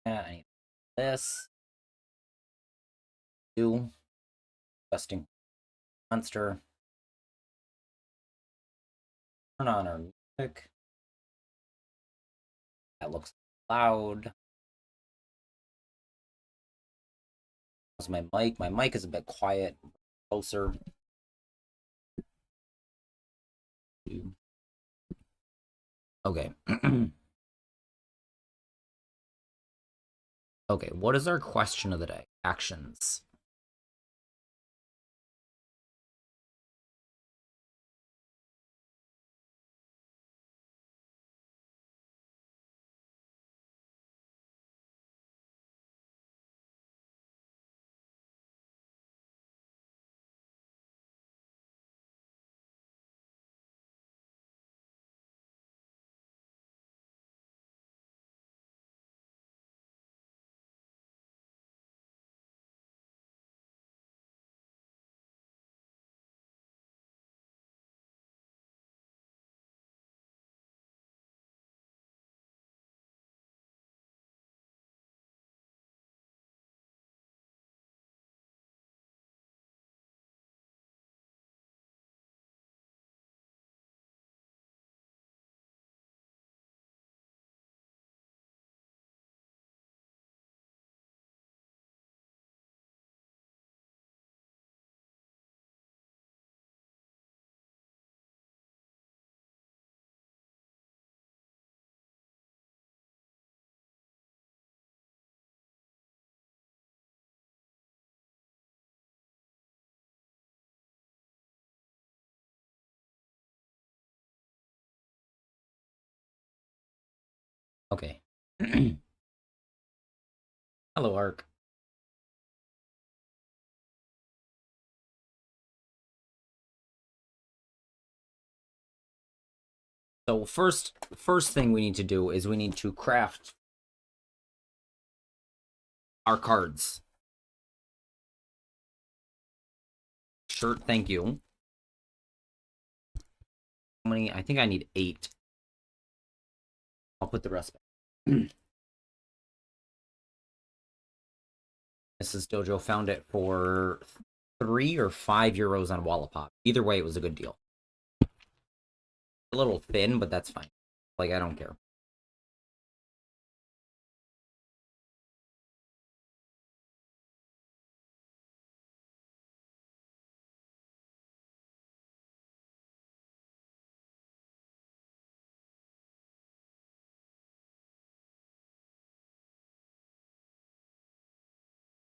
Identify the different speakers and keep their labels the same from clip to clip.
Speaker 1: Yeah, I need this. Do. Busting monster. Turn on our music. That looks loud. How's my mic? My mic is a bit quiet. Closer. Okay. Okay, what is our question of the day? Actions. Okay. Hello, Ark. So first thing we need to do is we need to craft our cards. Shirt, thank you. How many? I think I need 8. I'll put the rest back. Mrs. Dojo found it for 3 or 5 euros on Wallapop. Either way, it was a good deal. A little thin, but that's fine. Like, I don't care.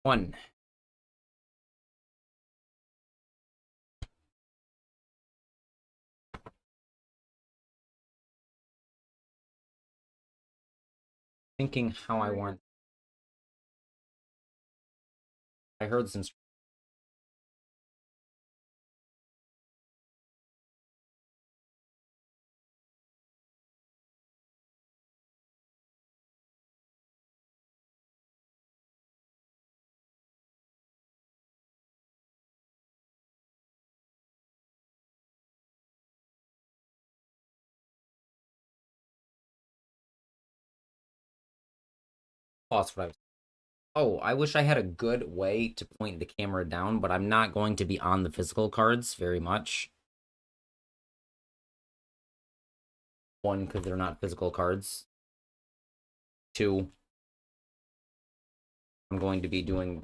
Speaker 1: One. Thinking how I want. I heard some. Pause what I was. Oh, I wish I had a good way to point the camera down, but I'm not going to be on the physical cards very much. 1, because they're not physical cards. 2, I'm going to be doing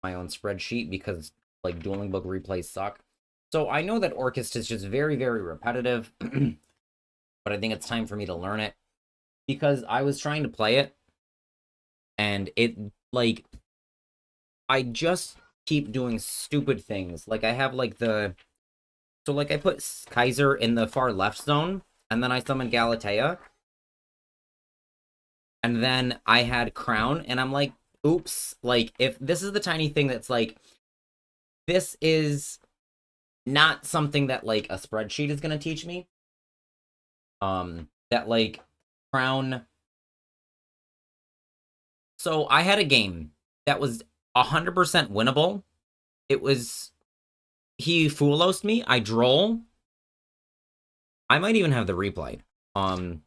Speaker 1: my own spreadsheet because, like, dueling book replays suck. So I know that Orcust is just very, very repetitive, but I think it's time for me to learn it because I was trying to play it and it, like, I just keep doing stupid things. Like, I have, like, the... So, like, I put Kaiser in the far left zone, and then I summon Galatea. And then I had Crown, and I'm like, oops. Like, if this is the tiny thing that's, like, this is not something that, like, a spreadsheet is going to teach me. That, like, Crown... So, I had a game that was 100% winnable. It was... He Fulosed me. I droll. I might even have the replay. I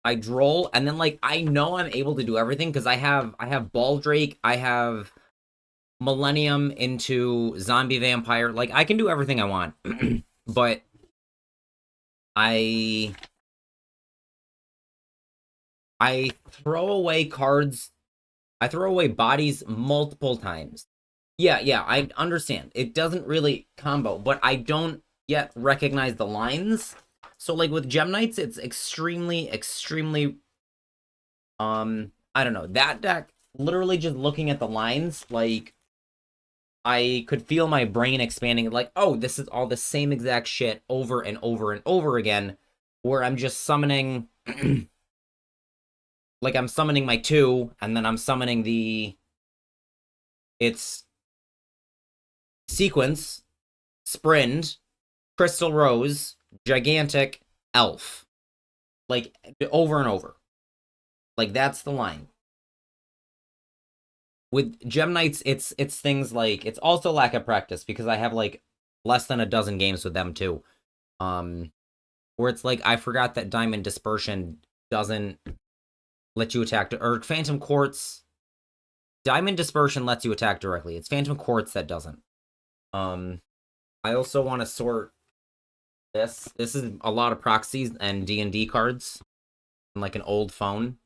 Speaker 1: I droll, and then, like, I know I'm able to do everything, because I have Baldrake, I have Millennium into Zombie Vampire. Like, I can do everything I want. But I throw away cards. I throw away bodies multiple times. Yeah, I understand. It doesn't really combo, but I don't yet recognize the lines. So, like, with Gem Knights, it's extremely, extremely, I don't know. That deck, literally just looking at the lines, like, I could feel my brain expanding, like, oh, this is all the same exact shit over and over and over again, where I'm just summoning, like, I'm summoning my 2, and then I'm summoning it's Sequence, Sprint, Crystal Rose, Gigantic, Elf. Like, over and over. Like, that's the line. With Gem Knights, it's things like, it's also lack of practice, because I have, like, less than a dozen games with them, too. Where it's like, I forgot that Diamond Dispersion doesn't let you attack, or Phantom Quartz. Diamond Dispersion lets you attack directly. It's Phantom Quartz that doesn't. I also want to sort this. This is a lot of proxies and D&D cards, and like an old phone.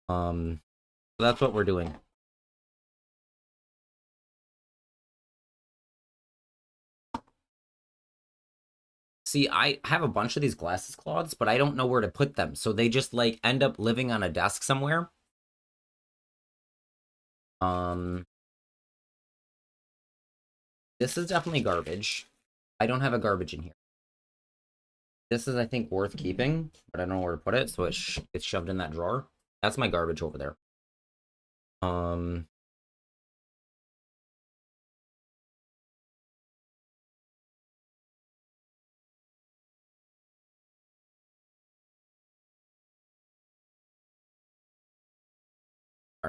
Speaker 1: So that's what we're doing. See, I have a bunch of these glasses cloths, but I don't know where to put them. So they just, like, end up living on a desk somewhere. This is definitely garbage. I don't have a garbage in here. This is, I think, worth keeping, but I don't know where to put it, so it's shoved in that drawer. That's my garbage over there. All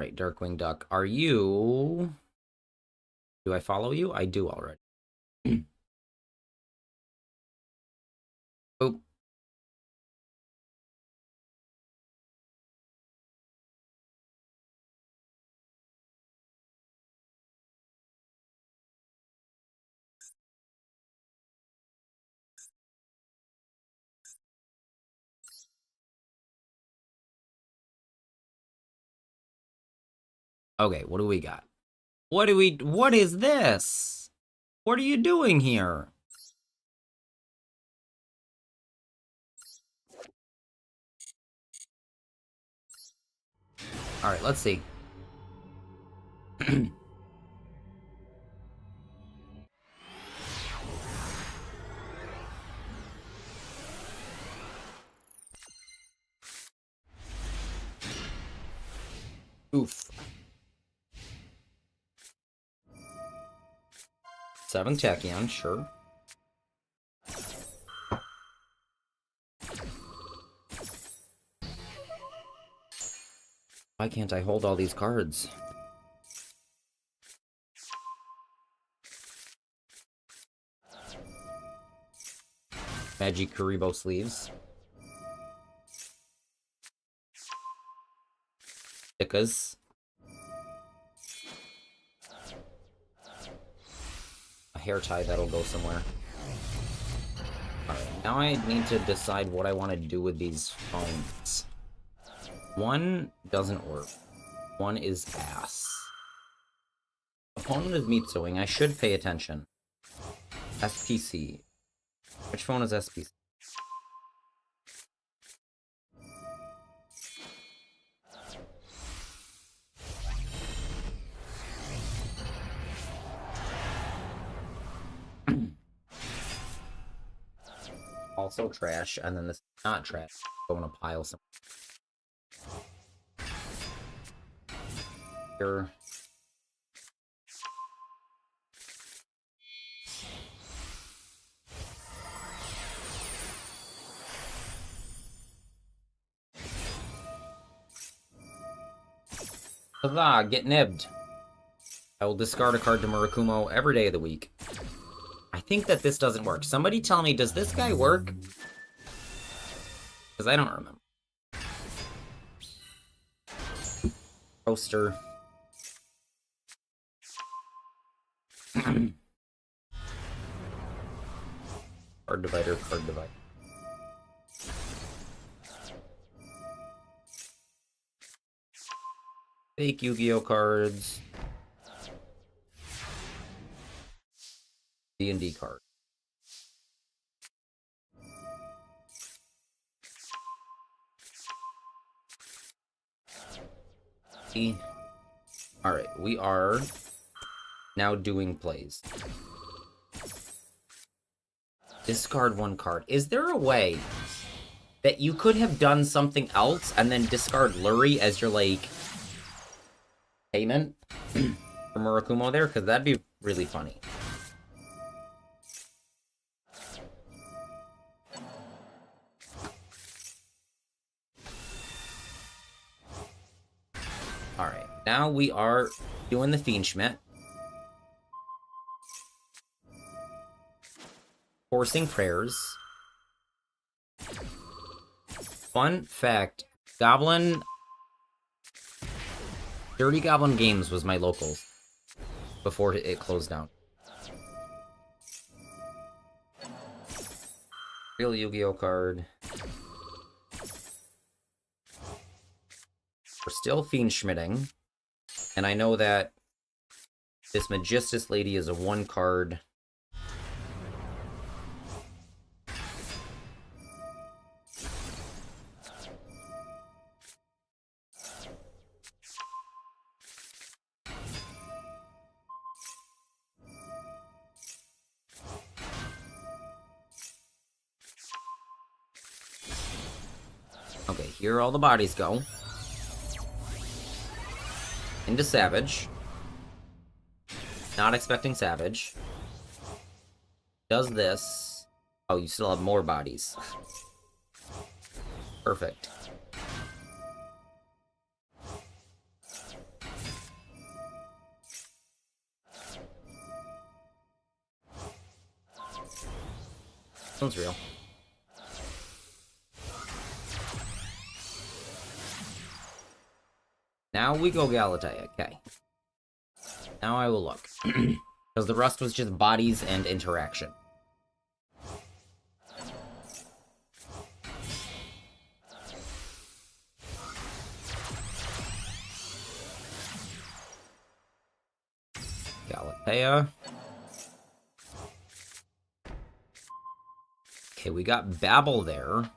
Speaker 1: right, Darkwing Duck, are you... Do I follow you? I do already. Oh. Okay, what do we got? What is this? What are you doing here? All right, let's see. Oof. 7 Tachyon, sure. Why can't I hold all these cards? Magic Karibo sleeves. Stickas. A hair tie that'll go somewhere. Alright, now I need to decide what I want to do with these phones. One doesn't work. One is ass. Opponent is Mitsuing. I should pay attention. SPC. Which phone is SPC? Also trash, and then this is not trash. Go in a pile somewhere. Here. Huzzah, get nibbed. I will discard a card to Murakumo every day of the week. I think that this doesn't work. Somebody tell me, does this guy work? Because I don't remember. Poster. Card divider, card divider. Fake Yu-Gi-Oh cards. D&D card. Alright, we are now doing plays. Discard one card. Is there a way that you could have done something else and then discard Lurie as your, like, payment for Murakumo there? Because that'd be really funny. Alright, now we are doing the Fiendschmidt. Forcing prayers. Fun fact, Dirty Goblin Games was my local before it closed down. Real Yu-Gi-Oh card. We're still Fiendschmitting. And I know that this Magistus lady is a 1-card. Okay, here all the bodies go. Into Savage. Not expecting Savage. Does this. Oh, you still have more bodies. Perfect. Sounds real. Now we go Galatea, okay. Now I will look. Because the rest was just bodies and interaction. Galatea. Okay, we got Babel there.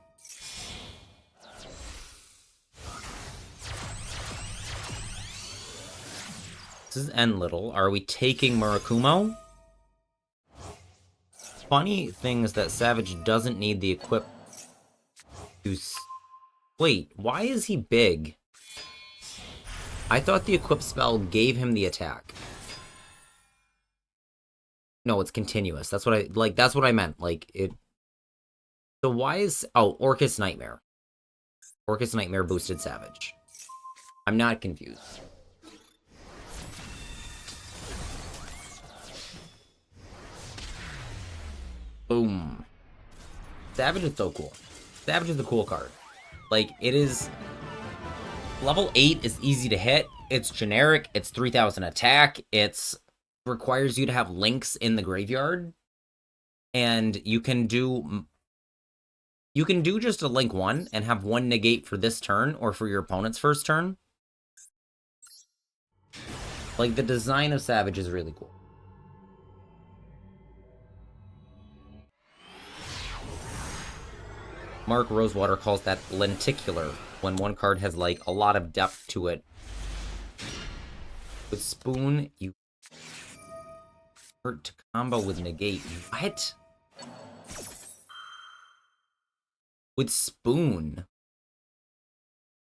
Speaker 1: This is N Little. Are we taking Murakumo? Funny thing is that Savage doesn't need the equip to... Wait, why is he big? I thought the equip spell gave him the attack. No, it's continuous. That's what I... Like, that's what I meant. Like, it... So why is... Oh, Orcust Nightmare. Orcust Nightmare boosted Savage. I'm not confused. Boom. Savage is so cool. Savage is a cool card. Like, it is... Level 8 is easy to hit. It's generic. It's 3000 attack. It's... requires you to have links in the graveyard. And you can do... You can do just a link 1 and have 1 negate for this turn or for your opponent's first turn. Like, the design of Savage is really cool. Mark Rosewater calls that lenticular, when one card has, like, a lot of depth to it. With Spoon, you hurt to combo with negate. What? With Spoon?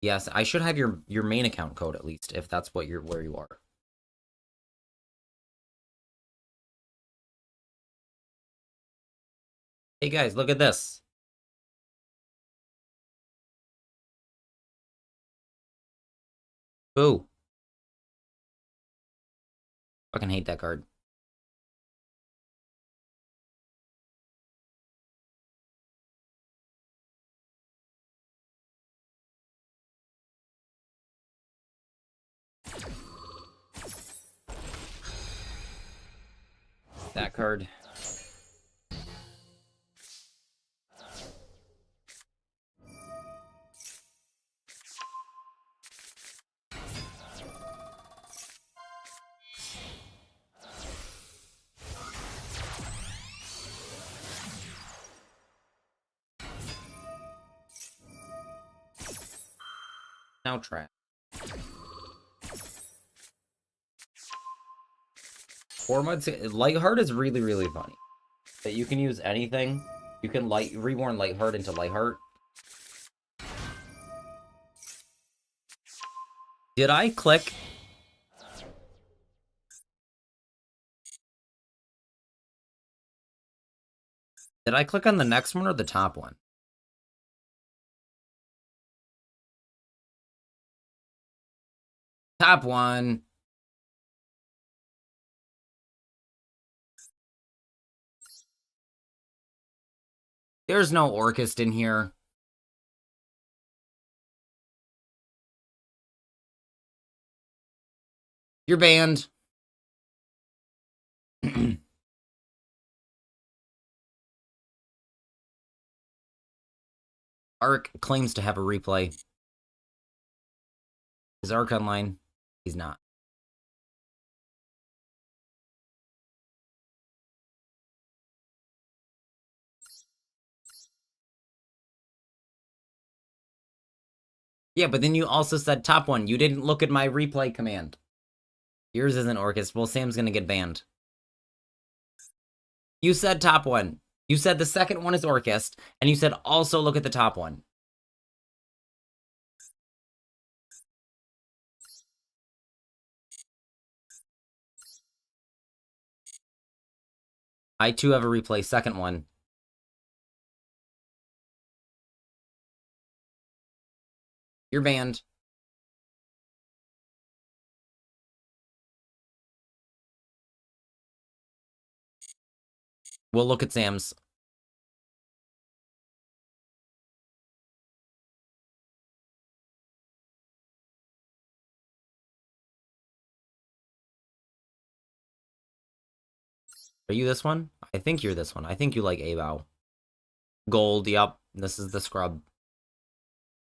Speaker 1: Yes, I should have your main account code at least, if that's what where you are. Hey guys, look at this. Boo. Fucking hate that card. card. Now trap. Lightheart is really, really funny. That you can use anything. You can reborn Lightheart into Lightheart. Did I click? Did I click on the next one or the top one? Top one. There's no Orcust in here. You're banned. Arc claims to have a replay. Is Arc online? He's not. Yeah, but then you also said top one. You didn't look at my replay command. Yours isn't Orcust. Well, Sam's gonna get banned. You said top one. You said the second one is Orcust, and you said also look at the top one. I too have a replay. Second one. You're banned. We'll look at Sam's. Are you this one? I think you're this one. I think you like Abow. Gold, yep. This is the scrub.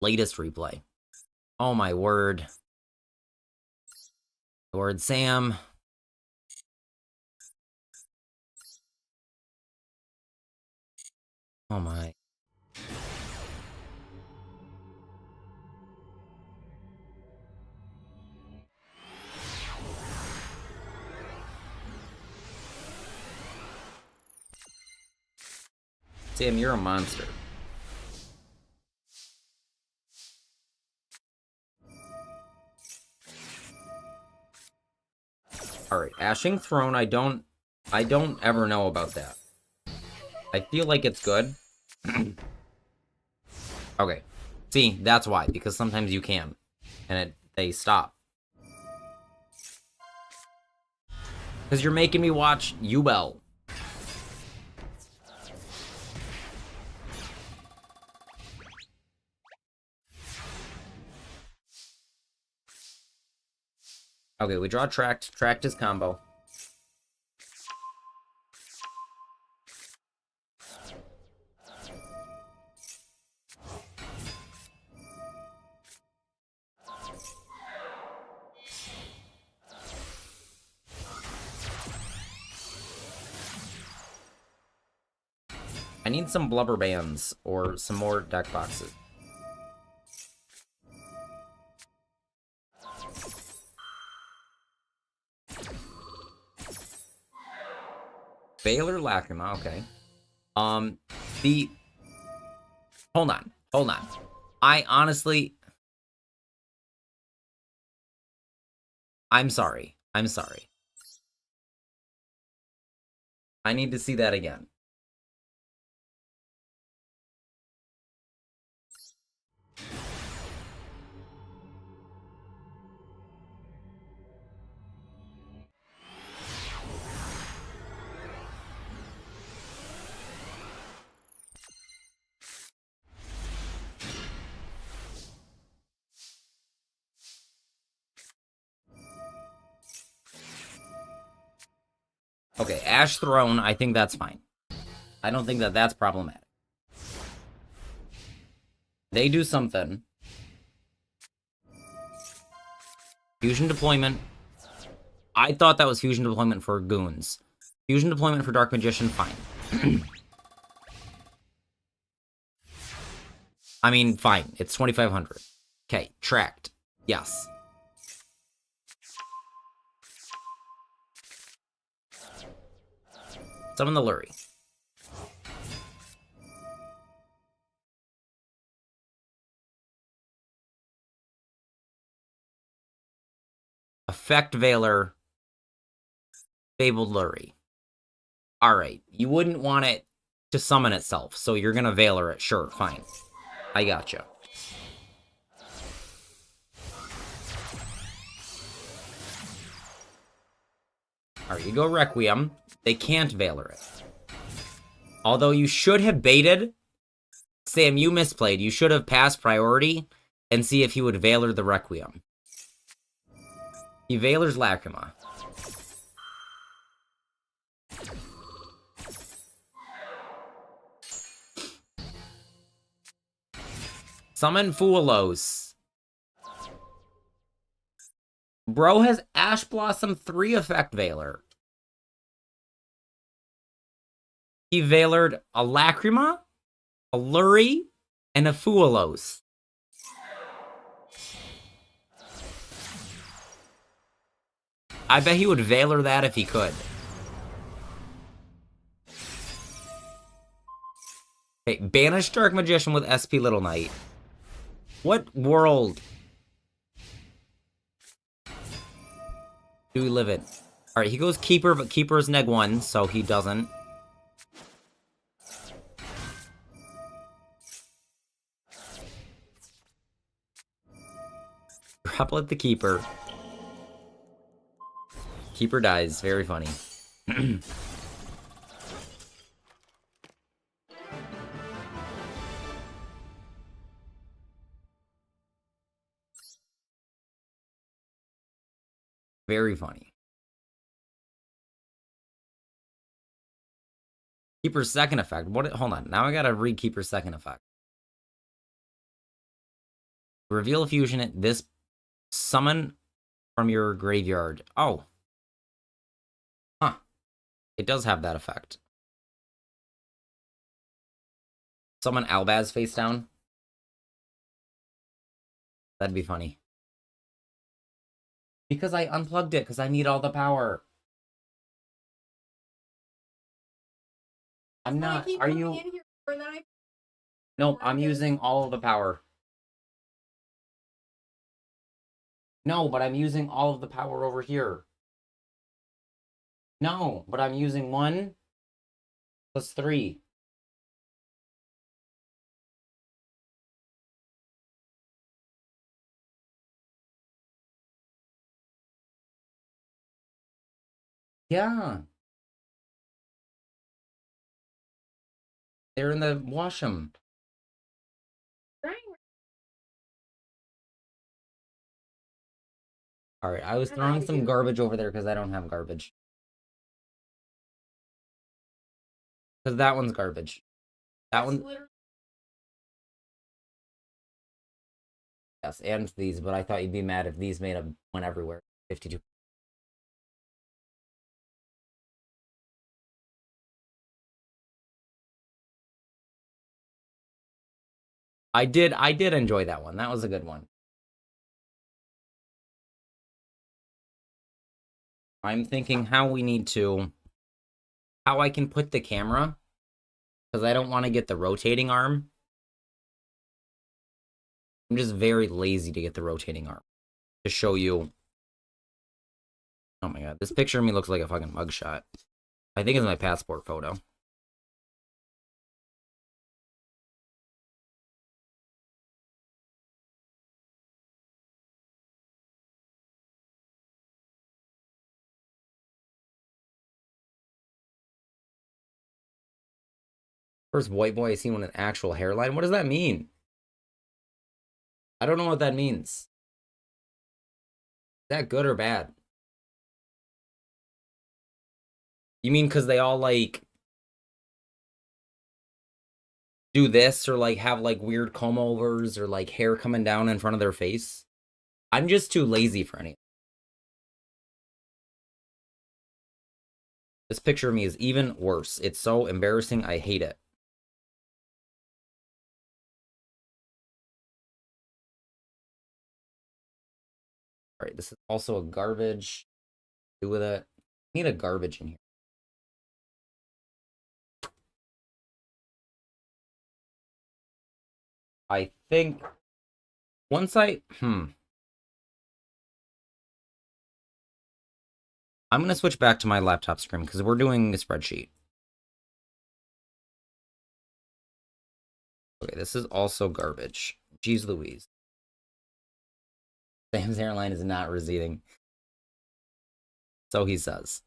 Speaker 1: Latest replay. Oh my word. Word Sam. Oh my. Sam, you're a monster. Alright, Ashing Throne, I don't ever know about that. I feel like it's good. Okay. See, that's why, because sometimes you can. And they stop. Because you're making me watch Ubel. Okay, we draw Tract. Tract is combo. I need some blubber bands or some more deck boxes. Baylor Lacrima, okay. Hold on. I honestly... I'm sorry. I need to see that again. Okay, Ash Throne, I think that's fine. I don't think that that's problematic. They do something. Fusion deployment. I thought that was fusion deployment for goons. Fusion deployment for Dark Magician, fine. I mean, fine. It's 2,500. Okay, tracked. Yes. Summon the Lurie. Effect Veiler. Fabled Lurie. Alright, you wouldn't want it to summon itself, so you're gonna Veiler it. Sure, fine. I gotcha. Alright, you go Requiem. They can't Veiler it. Although you should have baited. Sam, you misplayed. You should have passed priority and see if he would Veiler the Requiem. He Veilers Lacrima. Summon Foolos. Bro has Ash Blossom 3 effect Veiler. He Veilered a Lacrima, a Lurie, and a Foolos. I bet he would Veiler that if he could. Okay, banish Dark Magician with SP Little Knight. What world do we live in? Alright, he goes Keeper, but Keeper is neg 1, so he doesn't. Grapple at the Keeper. Keeper dies. Very funny. Very funny. Keeper's second effect. What? Hold on. Now I gotta read Keeper's second effect. Reveal fusion at this. Summon from your graveyard. Oh. Huh. It does have that effect. Summon Albaz face down. That'd be funny. Because I unplugged it, because I need all the power. I'm not. Are you? Nope, I'm using all of the power. No, but I'm using all of the power over here. No, but I'm using 1 plus 3. Yeah. They're in the wash'em. Alright, I was throwing some garbage over there because I don't have garbage. Because that one's garbage. That one. Yes, and these, but I thought you'd be mad if these made a one everywhere. 52. I did enjoy that one. That was a good one. I'm thinking how I can put the camera, because I don't want to get the rotating arm. I'm just very lazy to get the rotating arm. To show you. Oh my god, this picture of me looks like a fucking mugshot. I think it's my passport photo. First white boy I seen with an actual hairline. What does that mean? I don't know what that means. Is that good or bad? You mean because they all, like, do this or, like, have, like, weird comb-overs or, like, hair coming down in front of their face? I'm just too lazy for any. This picture of me is even worse. It's so embarrassing. I hate it. All right, this is also a garbage. Do with it. I need a garbage in here. I think once I'm gonna switch back to my laptop screen because we're doing a spreadsheet. Okay, this is also garbage. Jeez Louise. Sam's hairline is not receding. So he says.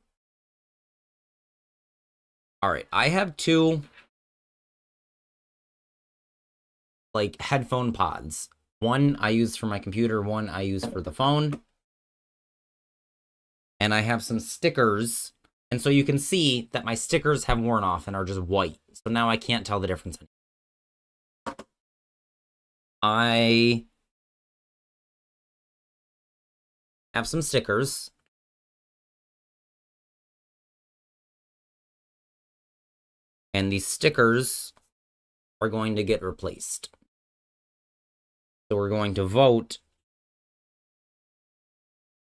Speaker 1: Alright, I have two, like, headphone pods. One I use for my computer, one I use for the phone. And I have some stickers. And so you can see that my stickers have worn off and are just white. So now I can't tell the difference. I have some stickers. And these stickers are going to get replaced. So we're going to vote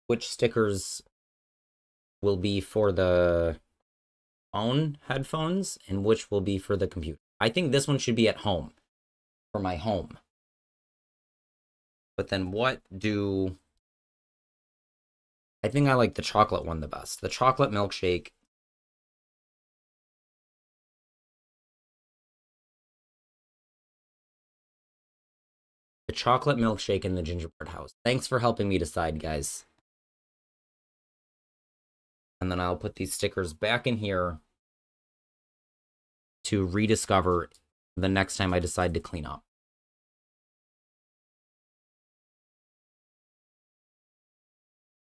Speaker 1: which stickers will be for the phone headphones and which will be for the computer. I think this one should be at home, for my home. But then what do... I think I like the chocolate one the best. The chocolate milkshake. The chocolate milkshake and the gingerbread house. Thanks for helping me decide, guys. And then I'll put these stickers back in here to rediscover the next time I decide to clean up.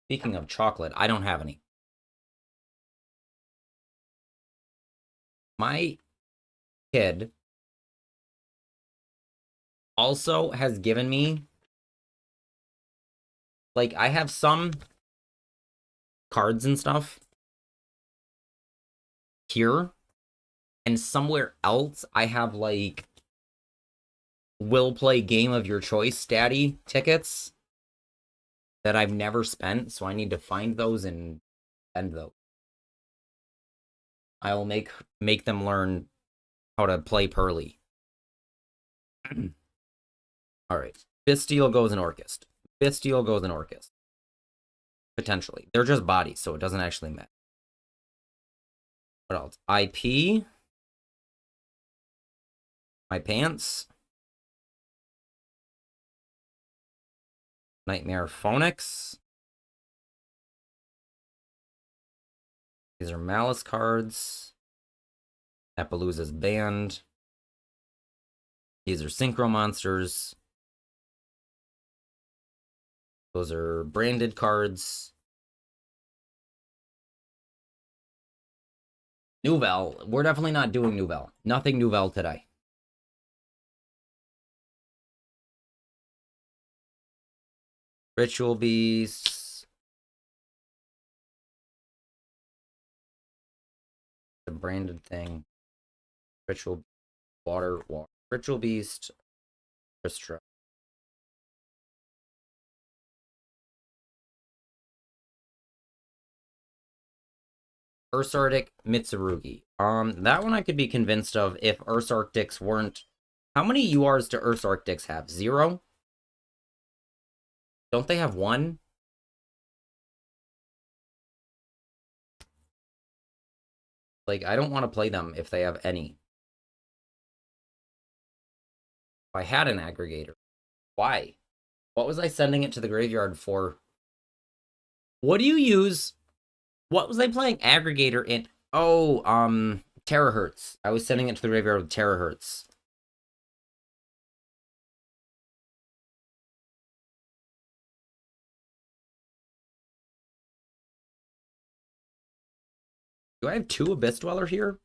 Speaker 1: Speaking of chocolate, I don't have any. My kid also has given me, like, I have some cards and stuff here, and somewhere else I have, like, will play game of your choice daddy tickets that I've never spent, so I need to find those and spend those. I will make them learn how to play Pearly. All right. Bisteel goes in Orcust. Bisteel goes in Orcust. Potentially. They're just bodies, so it doesn't actually matter. What else? IP. My pants. Nightmare Phonics. These are Malice cards. Appaloosa's Band. These are Synchro Monsters. Those are branded cards. Nouvelle. We're definitely not doing Nouvelle. Nothing Nouvelle today. Ritual Beasts. The branded thing. Ritual Water. Ritual Beast. Ristra. Ursarctic Mitsurugi. That one I could be convinced of if Ursarctics weren't... How many URs do Ursarctics have? 0? Don't they have 1? Like, I don't want to play them if they have any. If I had an aggregator. Why? What was I sending it to the graveyard for? What do you use? What was I playing aggregator in? Oh, terahertz. I was sending it to the graveyard with terahertz. Do I have 2 Abyss Dweller here?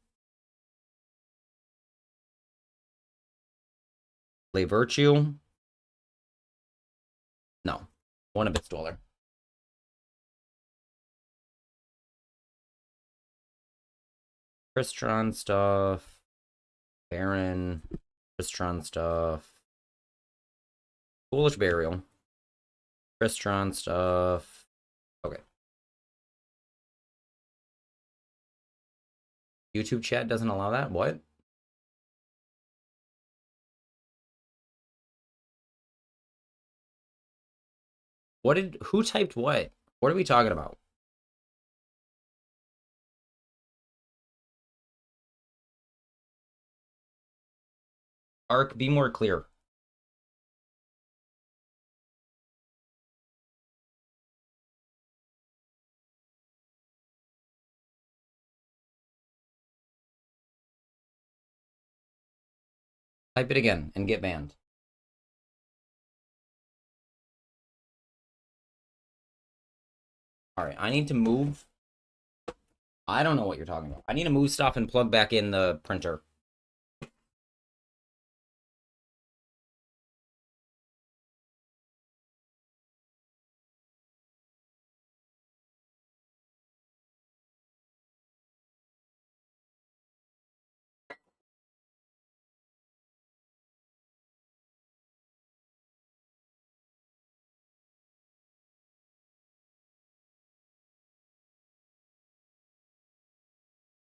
Speaker 1: Play Virtue. No. 1 Abyss Dweller. Crystron stuff. Baron. Crystron stuff. Foolish Burial. Crystron stuff. Okay. YouTube chat doesn't allow that? What? Who typed what? What are we talking about? Ark, be more clear. Type it again and get banned. All right, I need to move. I don't know what you're talking about. I need to move stuff and plug back in the printer.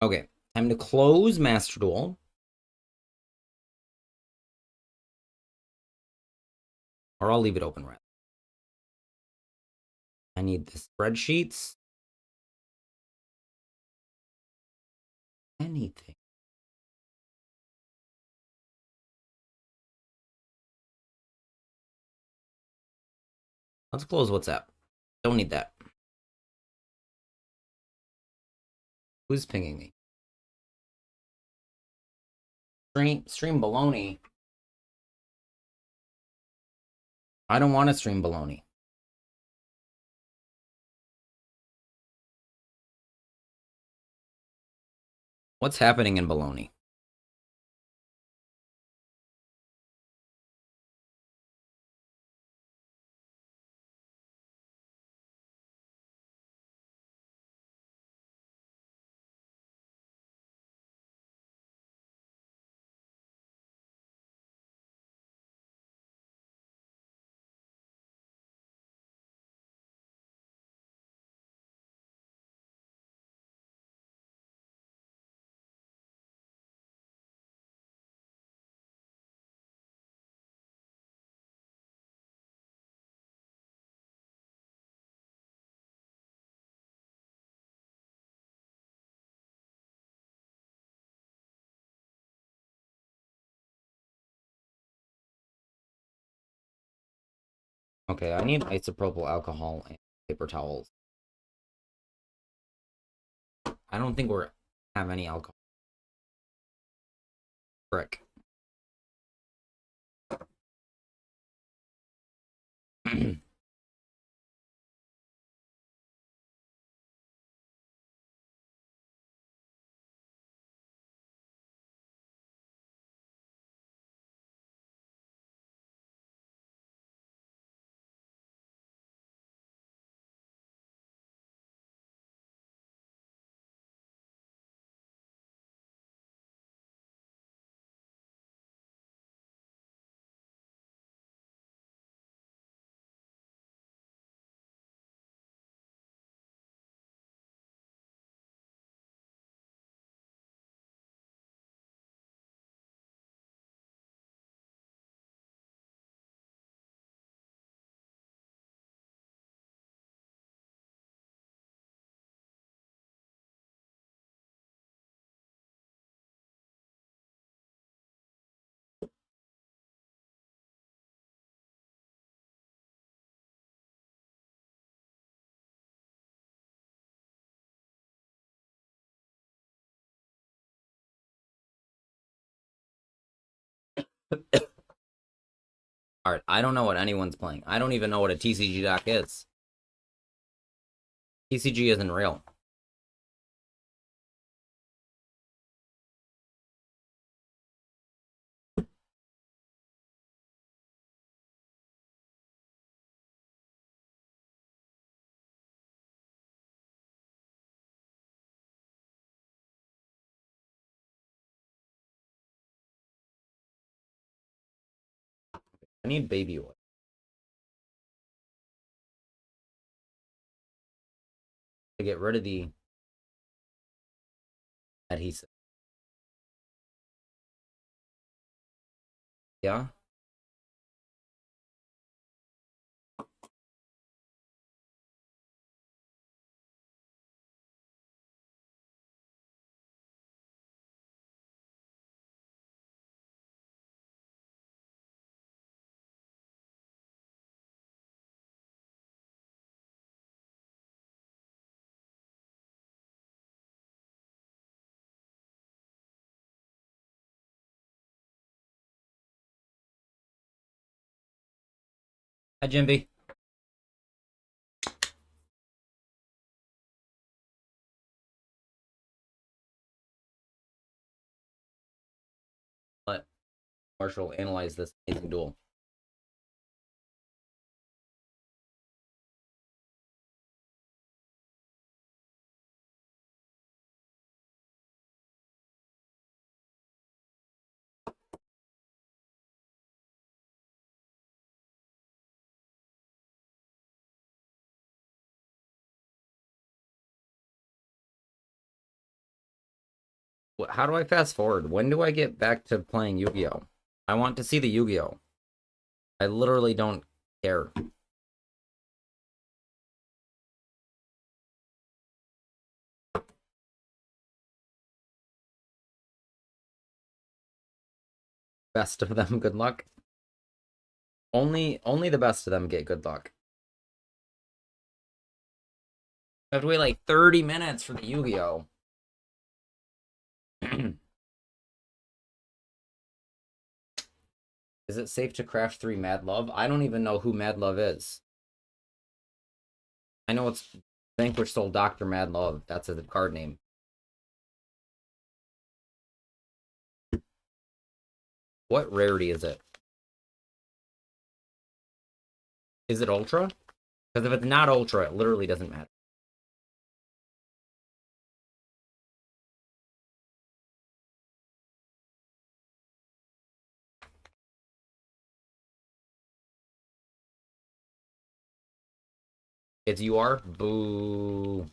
Speaker 1: Okay, time to close Master Duel. Or I'll leave it open, right? I need the spreadsheets. Anything. Let's close WhatsApp. Don't need that. Who's pinging me? Stream baloney. I don't want to stream baloney. What's happening in baloney? Okay, I need isopropyl alcohol and paper towels. I don't think we have any alcohol. Frick. Alright, I don't know what anyone's playing. I don't even know what a TCG doc is. TCG isn't real. I need baby oil to get rid of the adhesive. Yeah? Hi, Jimby. Let Marshall analyze this amazing duel. How do I fast forward? When do I get back to playing Yu-Gi-Oh? I want to see the Yu-Gi-Oh. I literally don't care. Best of them, good luck. Only the best of them get good luck. I have to wait like 30 minutes for the Yu-Gi-Oh. Is it safe to craft 3 Mad Love? I don't even know who Mad Love is. I know it's Vanquish Soul Dr. Mad Love. That's a card name. What rarity is it? Is it Ultra? Because if it's not Ultra, it literally doesn't matter. It's UR? Boo.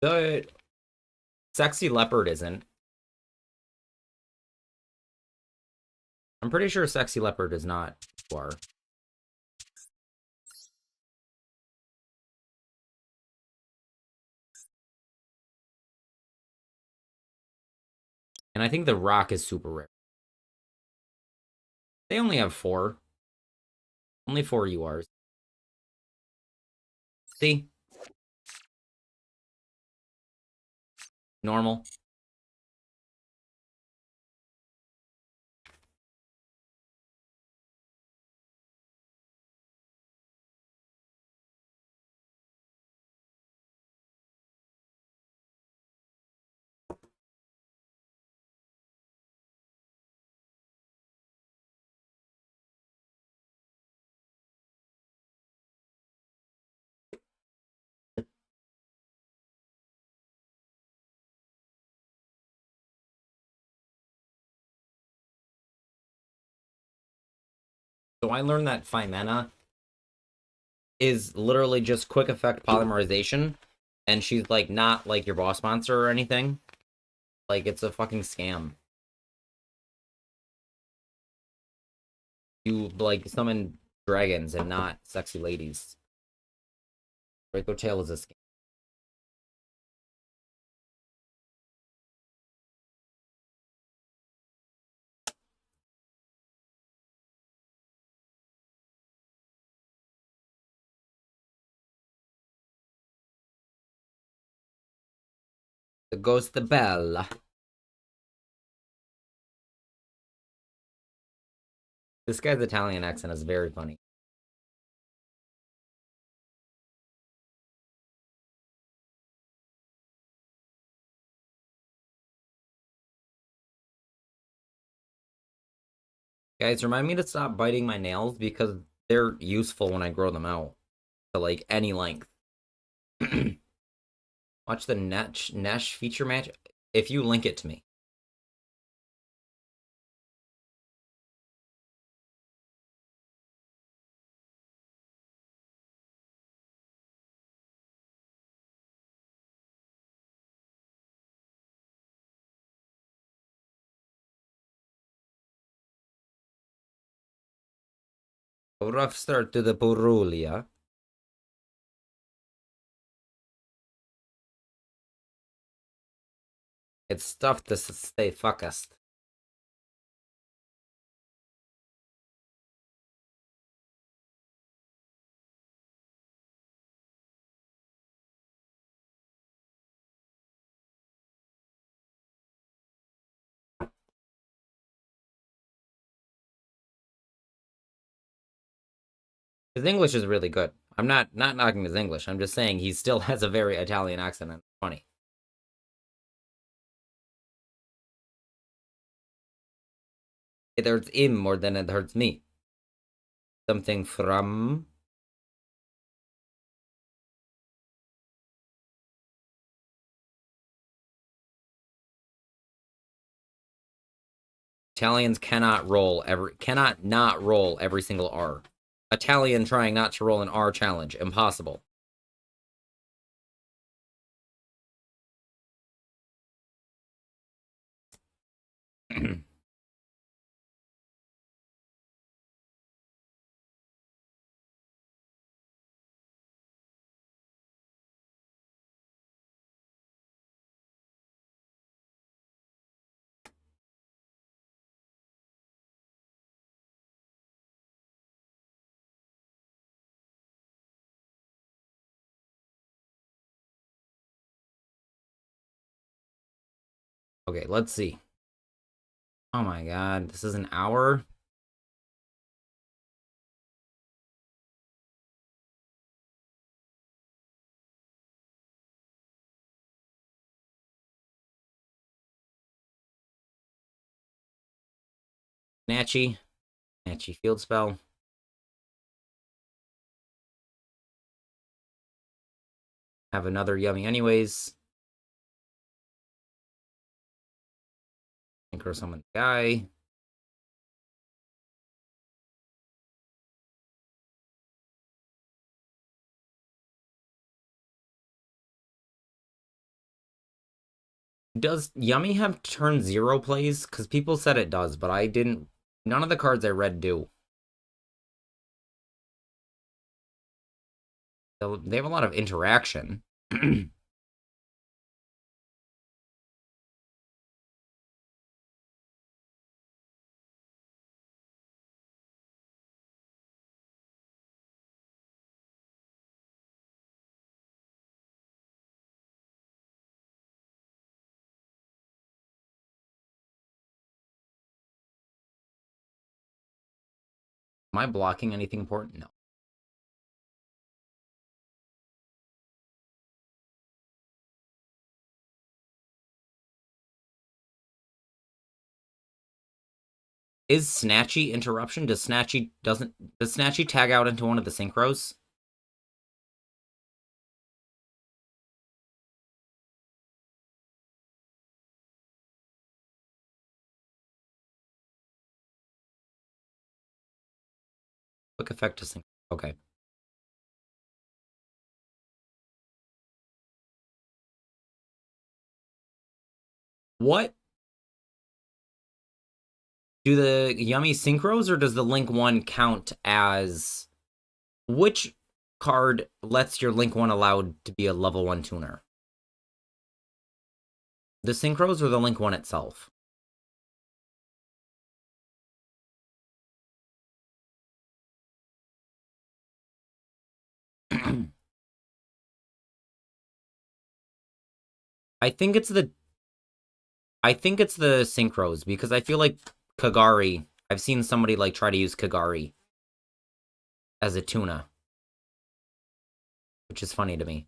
Speaker 1: The Sexy Leopard isn't. I'm pretty sure Sexy Leopard is not UR. And I think the Rock is super rare. They only have 4. Only 4 URs. See? Normal. So I learned that Femena is literally just quick effect polymerization, and she's like not like your boss monster or anything. Like it's a fucking scam. You like summon dragons and not sexy ladies. Draco Tail is a scam. There goes the bell. This guy's Italian accent is very funny. Guys, remind me to stop biting my nails because they're useful when I grow them out to like any length. Watch the Nesh feature match if you link it to me. A rough start to the Purulia. It's tough to stay focused. His English is really good. I'm not knocking his English. I'm just saying he still has a very Italian accent and it's funny. It hurts him more than it hurts me. Something from Italians cannot not roll every single R. Italian trying not to roll an R challenge. Impossible. Okay, let's see. Oh my god, this is an hour? Natchy. Natchy field spell. Have another yummy anyways. Synchro summon the guy. Does Yummy have turn 0 plays? Because people said it does, but I didn't. None of the cards I read do. They have a lot of interaction. Am I blocking anything important? No. Is Snatchy interruption? Does Snatchy tag out into one of the synchros? Quick effect to sync. Okay. What? Do the Yummy synchros or does the Link 1 count as... Which card lets your Link 1 allowed to be a level 1 tuner? The synchros or the Link 1 itself? I think it's the synchros because I feel like Kagari. I've seen somebody like try to use Kagari as a tuna, which is funny to me.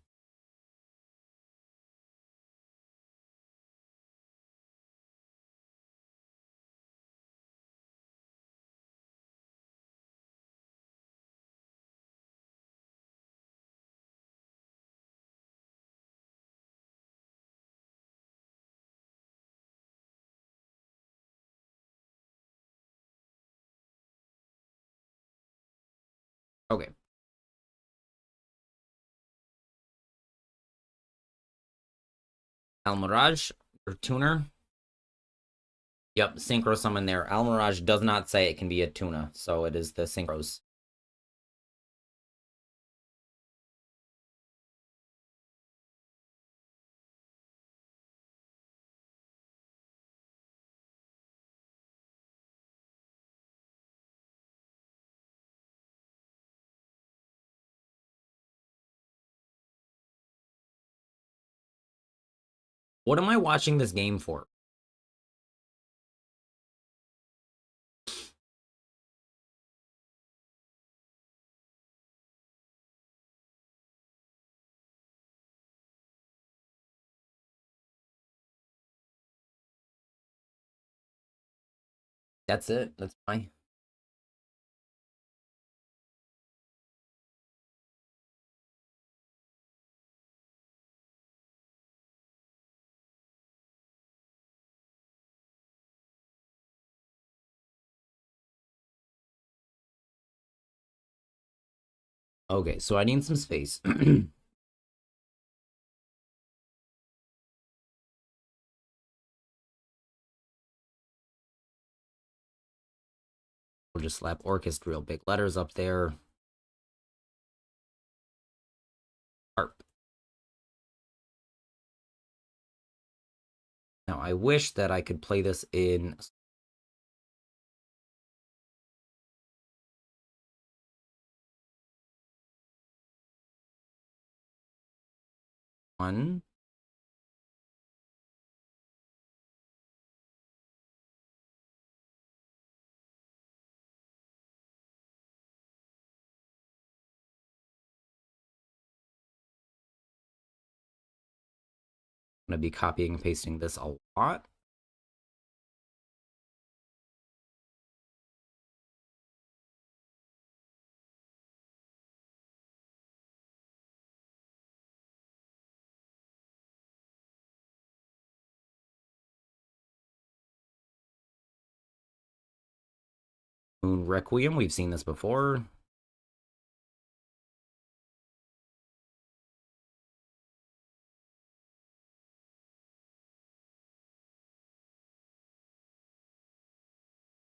Speaker 1: Okay. Almirage, or tuner. Yep, synchro summon there. Almirage does not say it can be a tuna, so it is the synchros. What am I watching this game for? That's it. That's fine. Okay, so I need some space. We'll just slap Orcust real big letters up there. Harp. Now I wish that I could play this in one. I'm going to be copying and pasting this a lot. Moon Requiem, we've seen this before.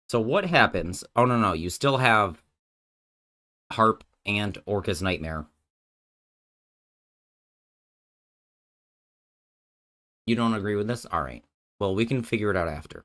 Speaker 1: So what happens? Oh, no, no. You still have Harp and Orcust Nightmare. You don't agree with this? All right. Well, we can figure it out after.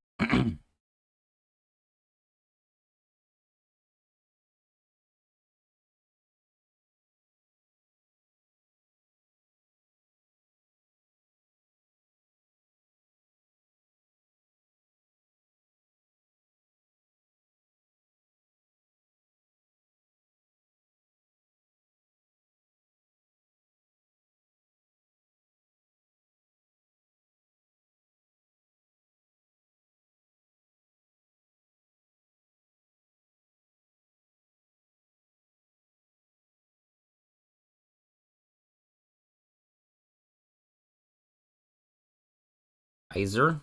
Speaker 1: Iser.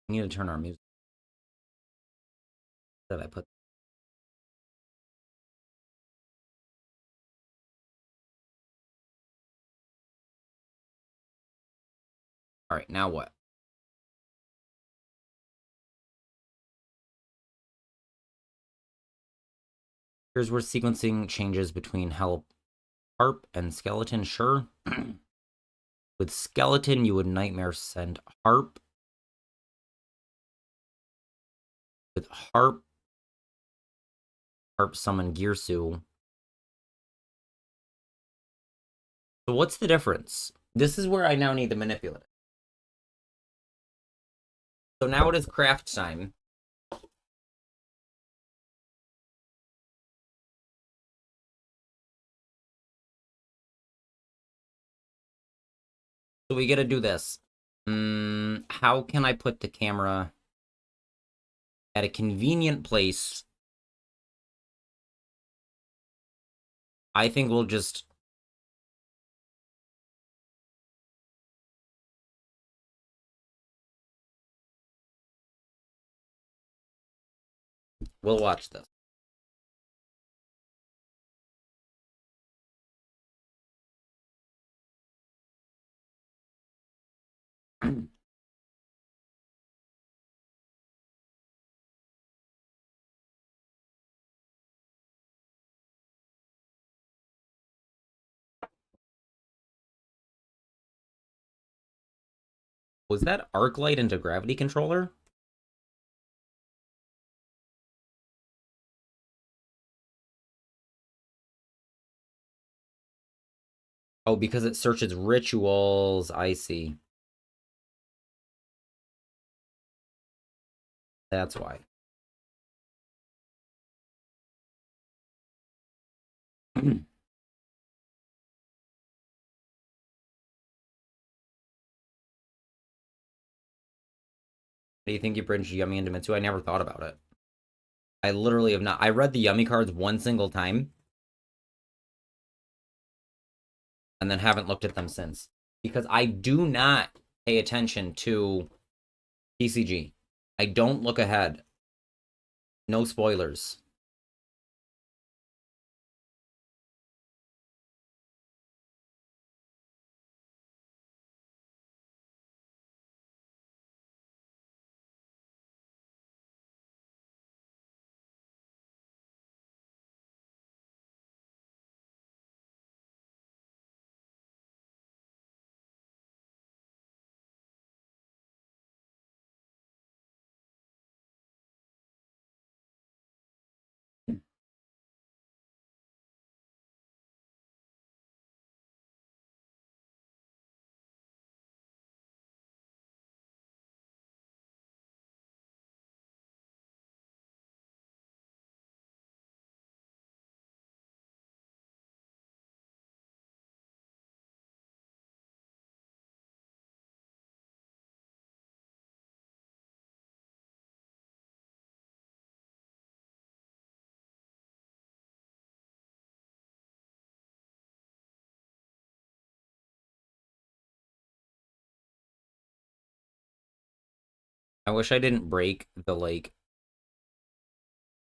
Speaker 1: We need to turn our music. That I put. All right, now what? Here's where sequencing changes between Harp and Skeleton. Sure. With Skeleton, you would Nightmare send Harp. With Harp summon Girsu. So what's the difference? This is where I now need the manipulative. So now it is craft time. So we gotta do this. How can I put the camera at a convenient place? I think we'll just... We'll watch this. Was that arc light into gravity controller? Oh, because it searches rituals. I see. That's why. Do you think you bridge Yummy into Mitsu? I never thought about it. I literally have not. I read the Yummy cards one single time and then haven't looked at them since. Because I do not pay attention to TCG. I don't look ahead. No spoilers. I wish I didn't break the, like,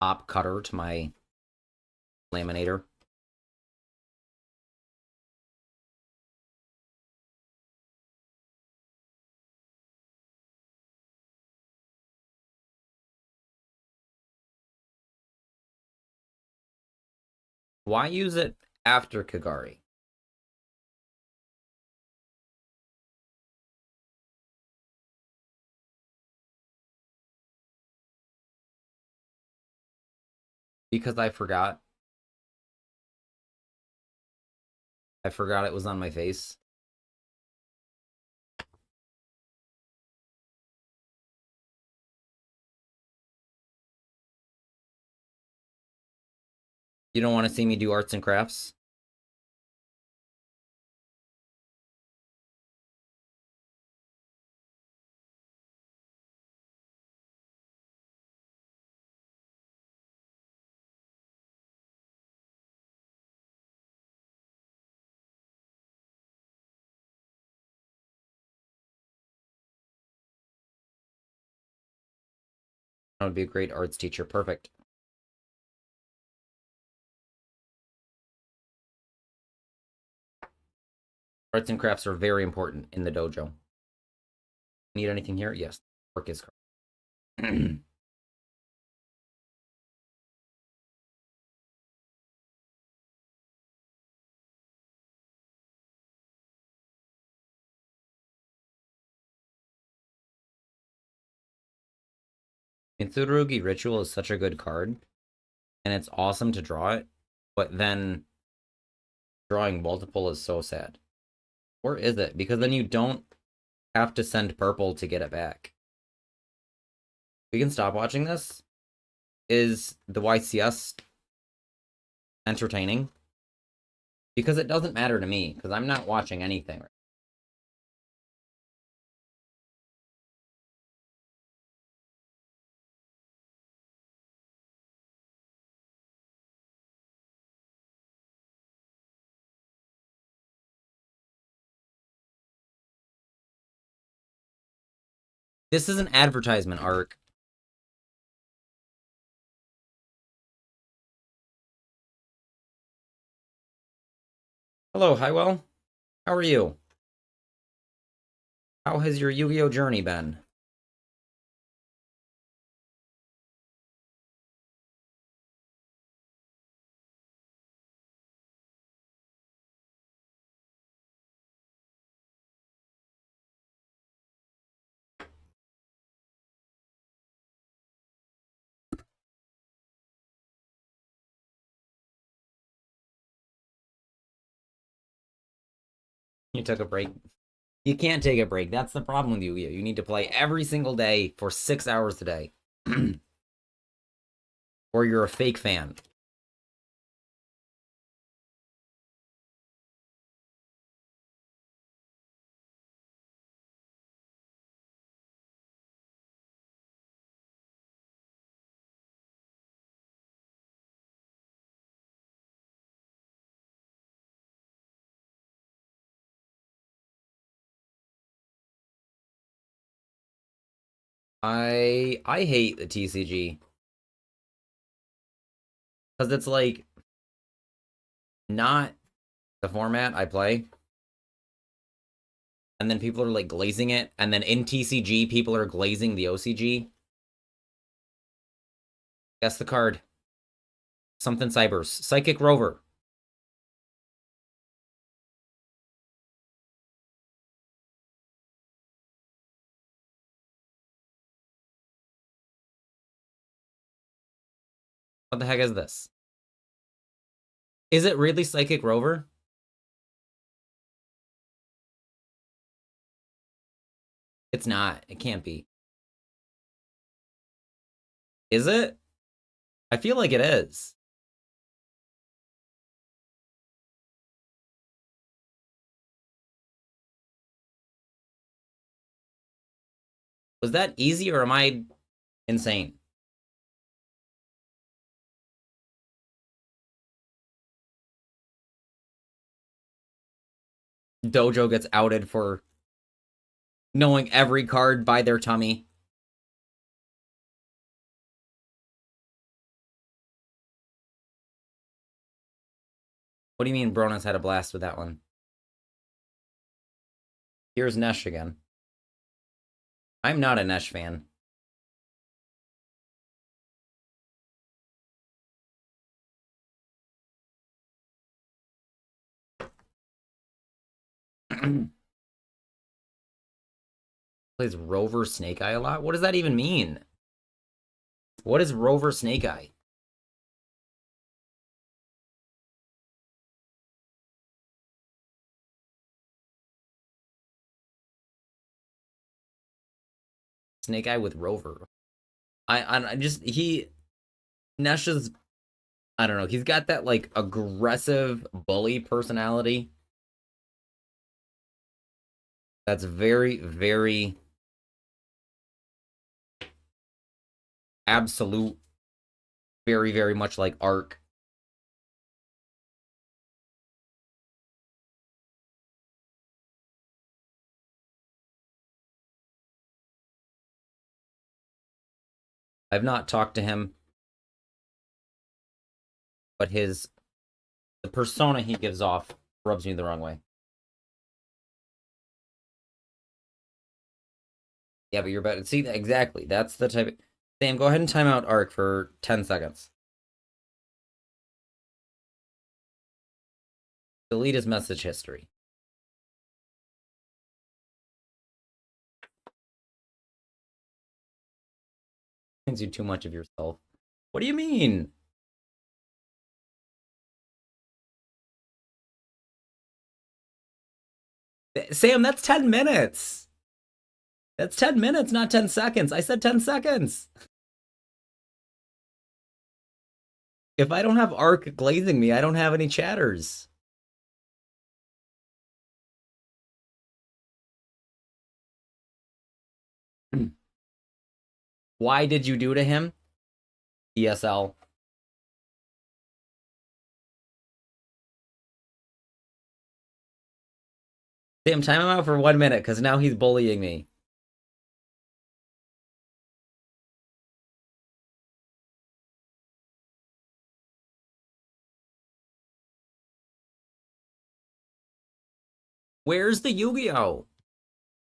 Speaker 1: top cutter to my laminator. Why use it after Kagari? Because I forgot. I forgot it was on my face. You don't want to see me do arts and crafts? I would be a great arts teacher. Perfect. Arts and crafts are very important in the dojo. Need anything here? Yes. Orcust card. Mitsurugi Ritual is such a good card, and it's awesome to draw it, but then drawing multiple is so sad. Or is it? Because then you don't have to send purple to get it back. We can stop watching this. Is the YCS entertaining? Because it doesn't matter to me, because I'm not watching anything. This is an advertisement, Arc. Hello, Highwell. How are you? How has your Yu-Gi-Oh journey been? You took a break. You can't take a break. That's the problem with you. You need to play every single day for 6 hours a day. Or you're a fake fan. I hate the TCG because it's like not the format I play. And then people are like glazing it, and then in TCG people are glazing the OCG. Guess the card. Something Cybers. Psychic Rover. What the heck is this? Is it really Psychic Rover? It's not. It can't be. Is it? I feel like it is. Was that easy or am I insane? Dojo gets outed for knowing every card by their tummy. What do you mean Bronas had a blast with that one? Here's Nesh again. I'm not a Nesh fan. Plays Rover Snake Eye a lot? What does that even mean? What is Rover Snake Eye? Snake Eye with Rover. I just Nesh is, I don't know, he's got that like aggressive bully personality. That's very, very absolute, very, very much like Arc. I've not talked to him, but the persona he gives off rubs me the wrong way. Yeah, but you're better. See, exactly. That's the type of... Sam, go ahead and time out Arc for 10 seconds. Delete his message history. Thinks you too much of yourself. What do you mean? Sam, that's 10 minutes. That's 10 minutes, not 10 seconds. I said 10 seconds. If I don't have Arc glazing me, I don't have any chatters. Why did you do to him? ESL. Sam, time him out for 1 minute, because now he's bullying me. Where's the Yu-Gi-Oh?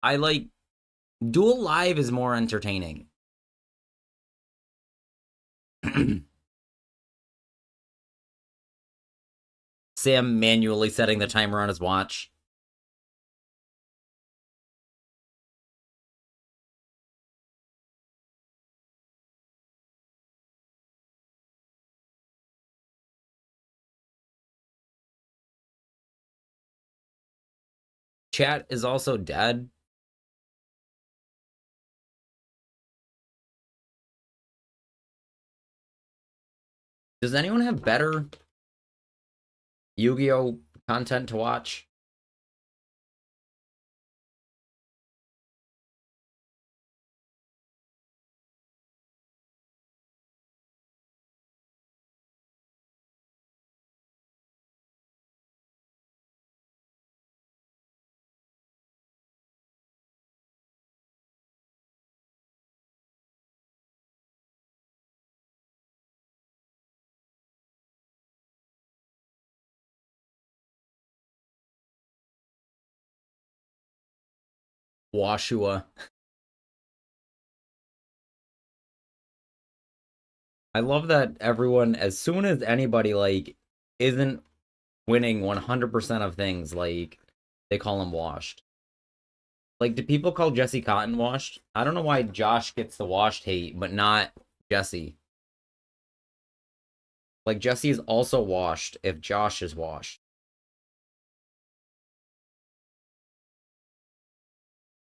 Speaker 1: I like... Duel Live is more entertaining. Sam manually setting the timer on his watch. Chat is also dead. Does anyone have better Yu-Gi-Oh content to watch? Washua. I love that everyone, as soon as anybody like isn't winning 100% of things, like they call him washed. Like, do people call Jesse Cotton washed? I don't know why Josh gets the washed hate, but not Jesse. Like, Jesse is also washed if Josh is washed.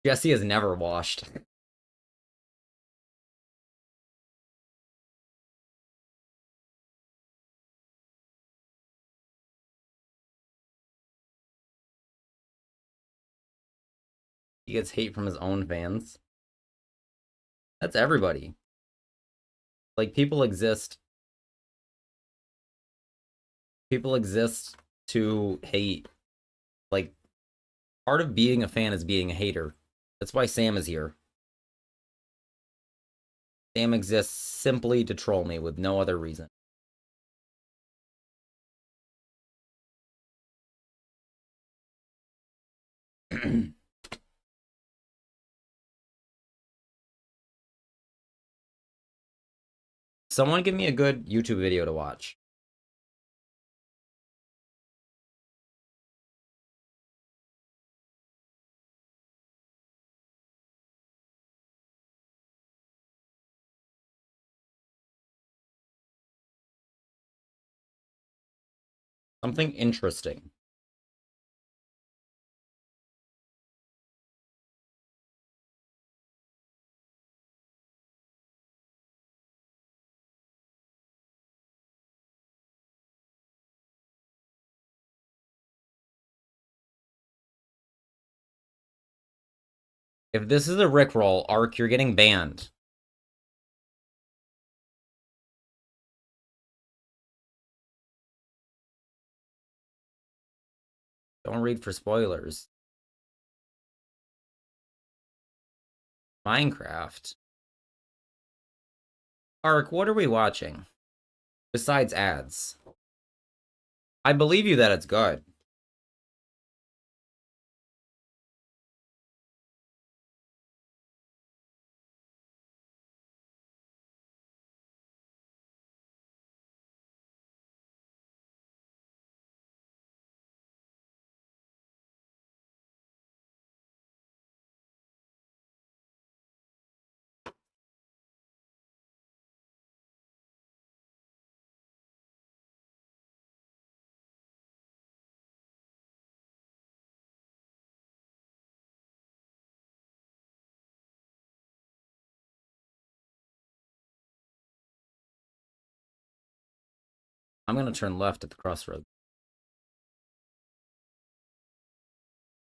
Speaker 1: Jesse is never washed. He gets hate from his own fans. That's everybody. Like, people exist. People exist to hate. Like, part of being a fan is being a hater. That's why Sam is here. Sam exists simply to troll me with no other reason. Someone give me a good YouTube video to watch. Something interesting. If this is a Rickroll, Ark, you're getting banned. Don't read for spoilers. Minecraft. Ark, what are we watching? Besides ads. I believe you that it's good. I'm gonna turn left at the crossroads.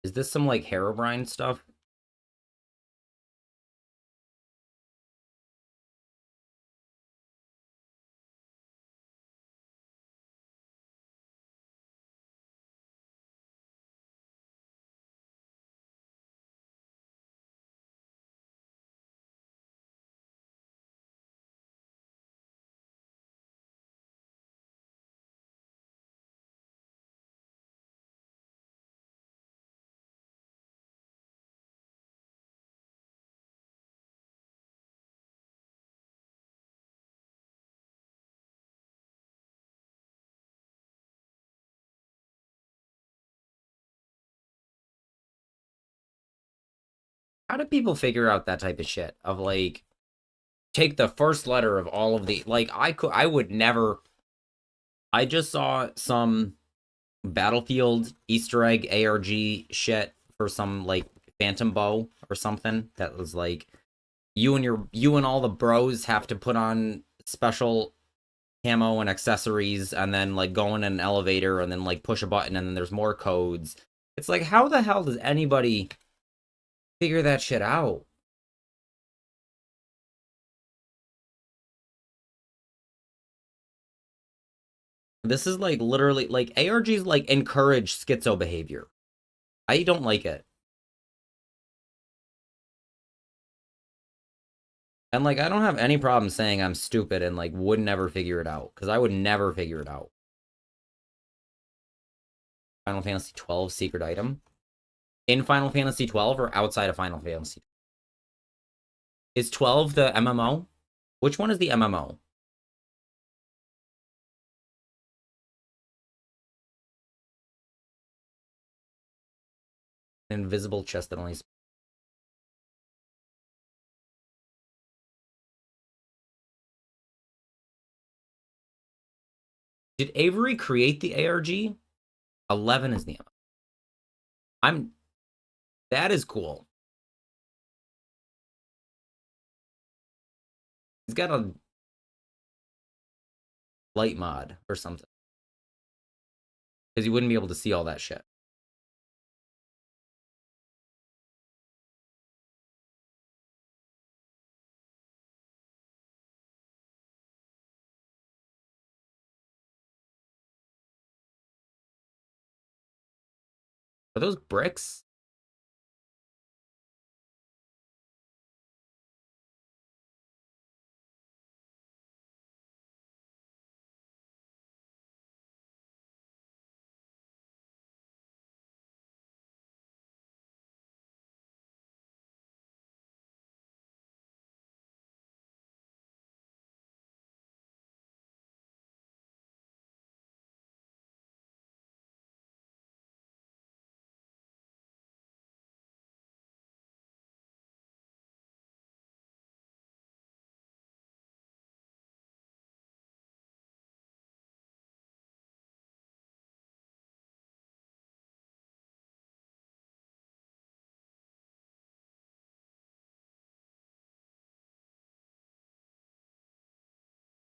Speaker 1: Is this some like Herobrine stuff? How do people figure out that type of shit? Of like, take the first letter of all of the like I would never. I just saw some Battlefield Easter egg ARG shit for some like phantom bow or something that was like you and all the bros have to put on special camo and accessories and then like go in an elevator and then like push a button and then there's more codes. It's like, how the hell does anybody figure that shit out? This is like literally like ARGs like encourage schizo behavior. I don't like it. And like I don't have any problem saying I'm stupid and like would never figure it out because I would never figure it out. Final Fantasy 12 secret item in Final Fantasy 12 or outside of Final Fantasy? Is 12 the MMO? Which one is the MMO? Invisible chest that only. Did Avery create the ARG? 11 is the MMO. I'm. That is cool. He's got a light mod or something because you wouldn't be able to see all that shit. Are those bricks?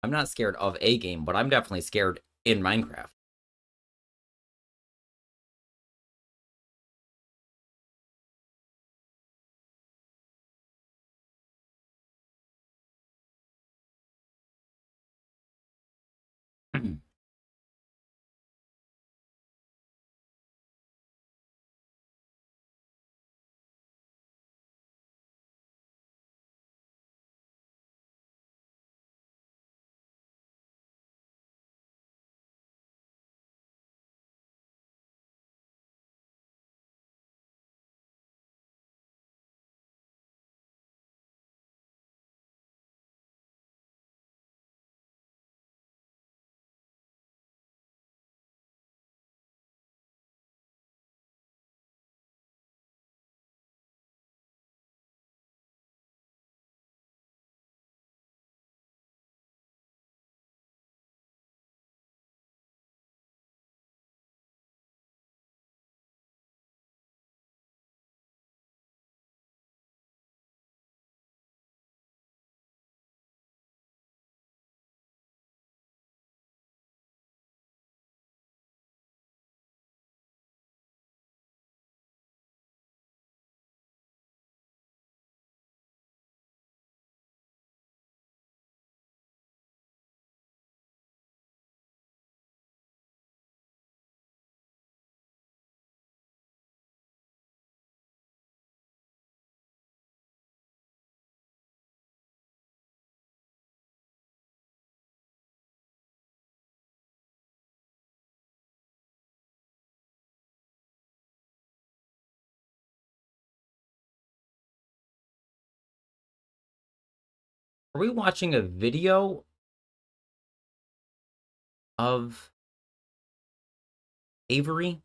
Speaker 1: I'm not scared of a game, but I'm definitely scared in Minecraft. Are we watching a video of Avery?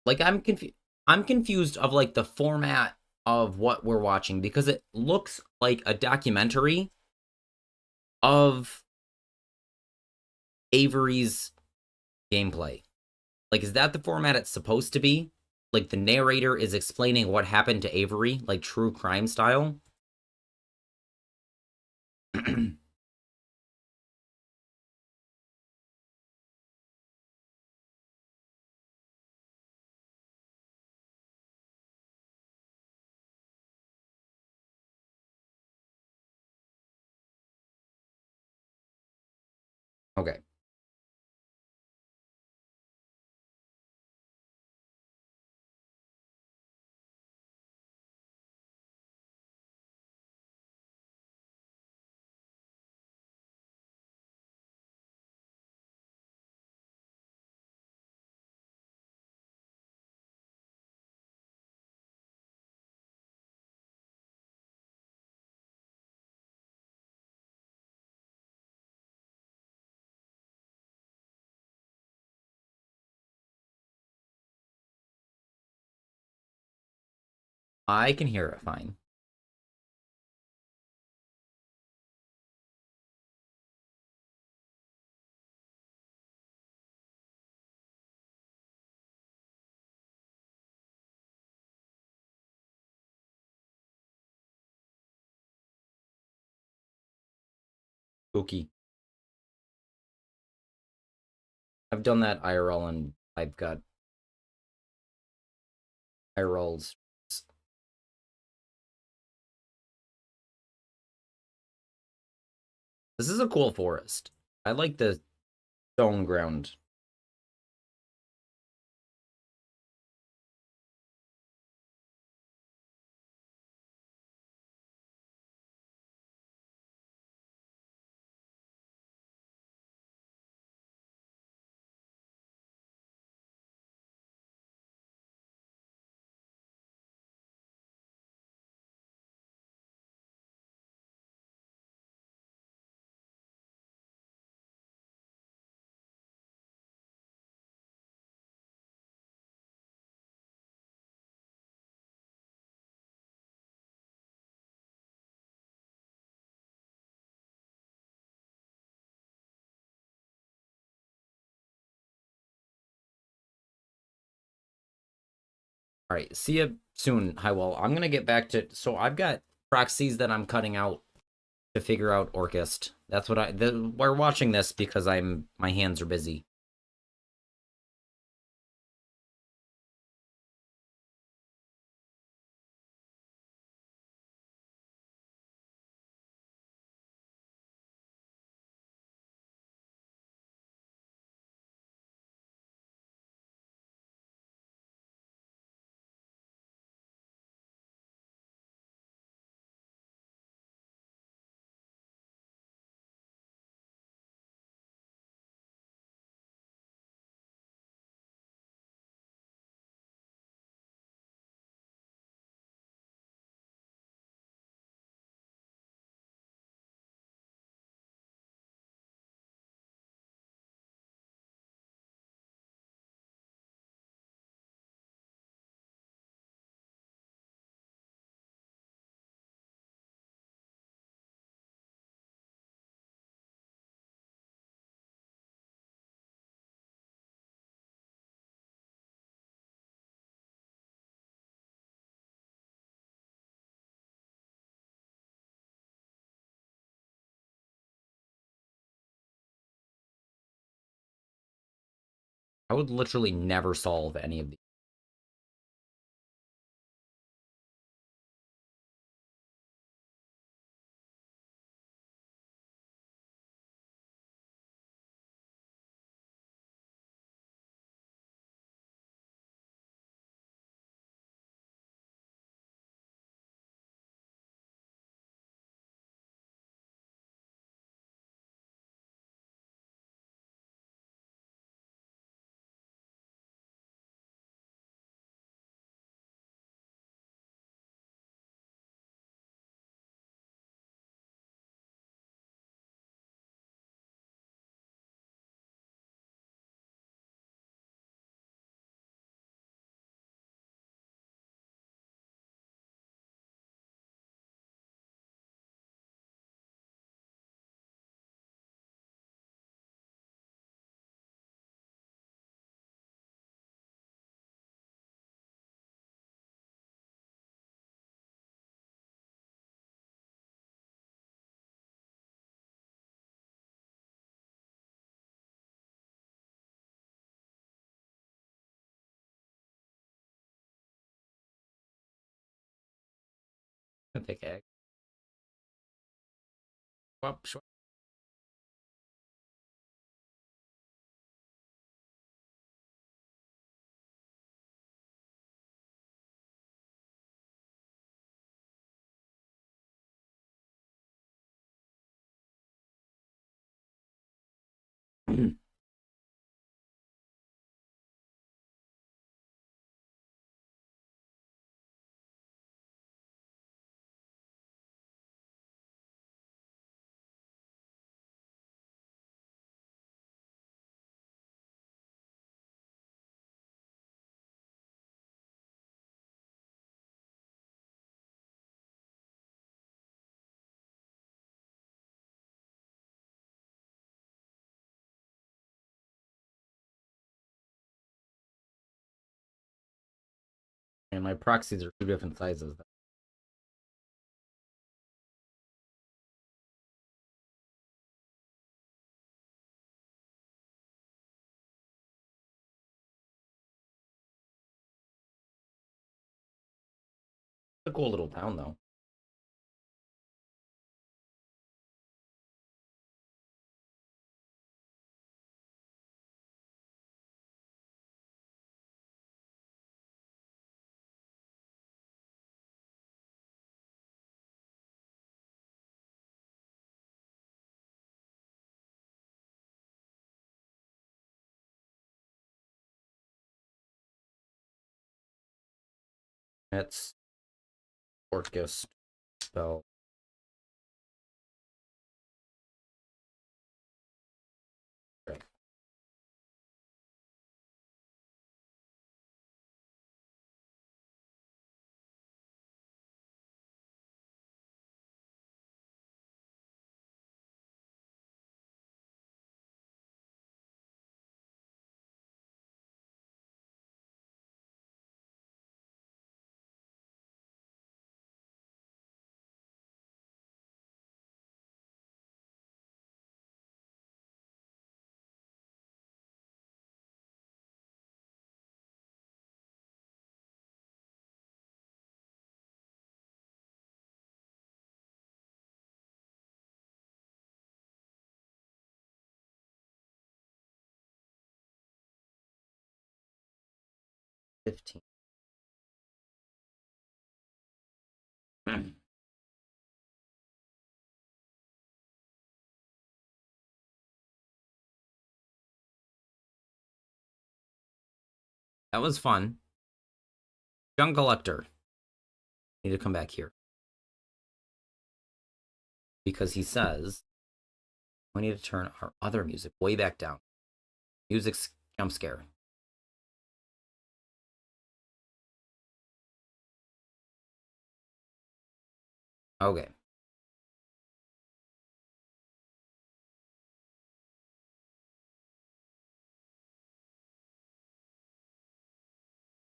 Speaker 1: Like I'm confused. I'm confused of like the format of what we're watching because it looks like a documentary of Avery's gameplay. Like, is that the format it's supposed to be? Like, the narrator is explaining what happened to Avery, like true crime style? Okay. I can hear it fine. Spooky. I've done that IRL and I've got IRLs. This is a cool forest. I like the stone ground. All right, see you soon, Highwall. I'm gonna get back to I've got proxies that I'm cutting out to figure out Orcust. That's what we're watching this because my hands are busy. I would literally never solve any of these. I pick egg. Swap, swap. And my proxies are two different sizes. It's a cool little town, though. It's Orcust spell. Right. $15. That was fun. Young Collector. Need to come back here. Because he says we need to turn our other music way back down. Music's jump scare. Okay.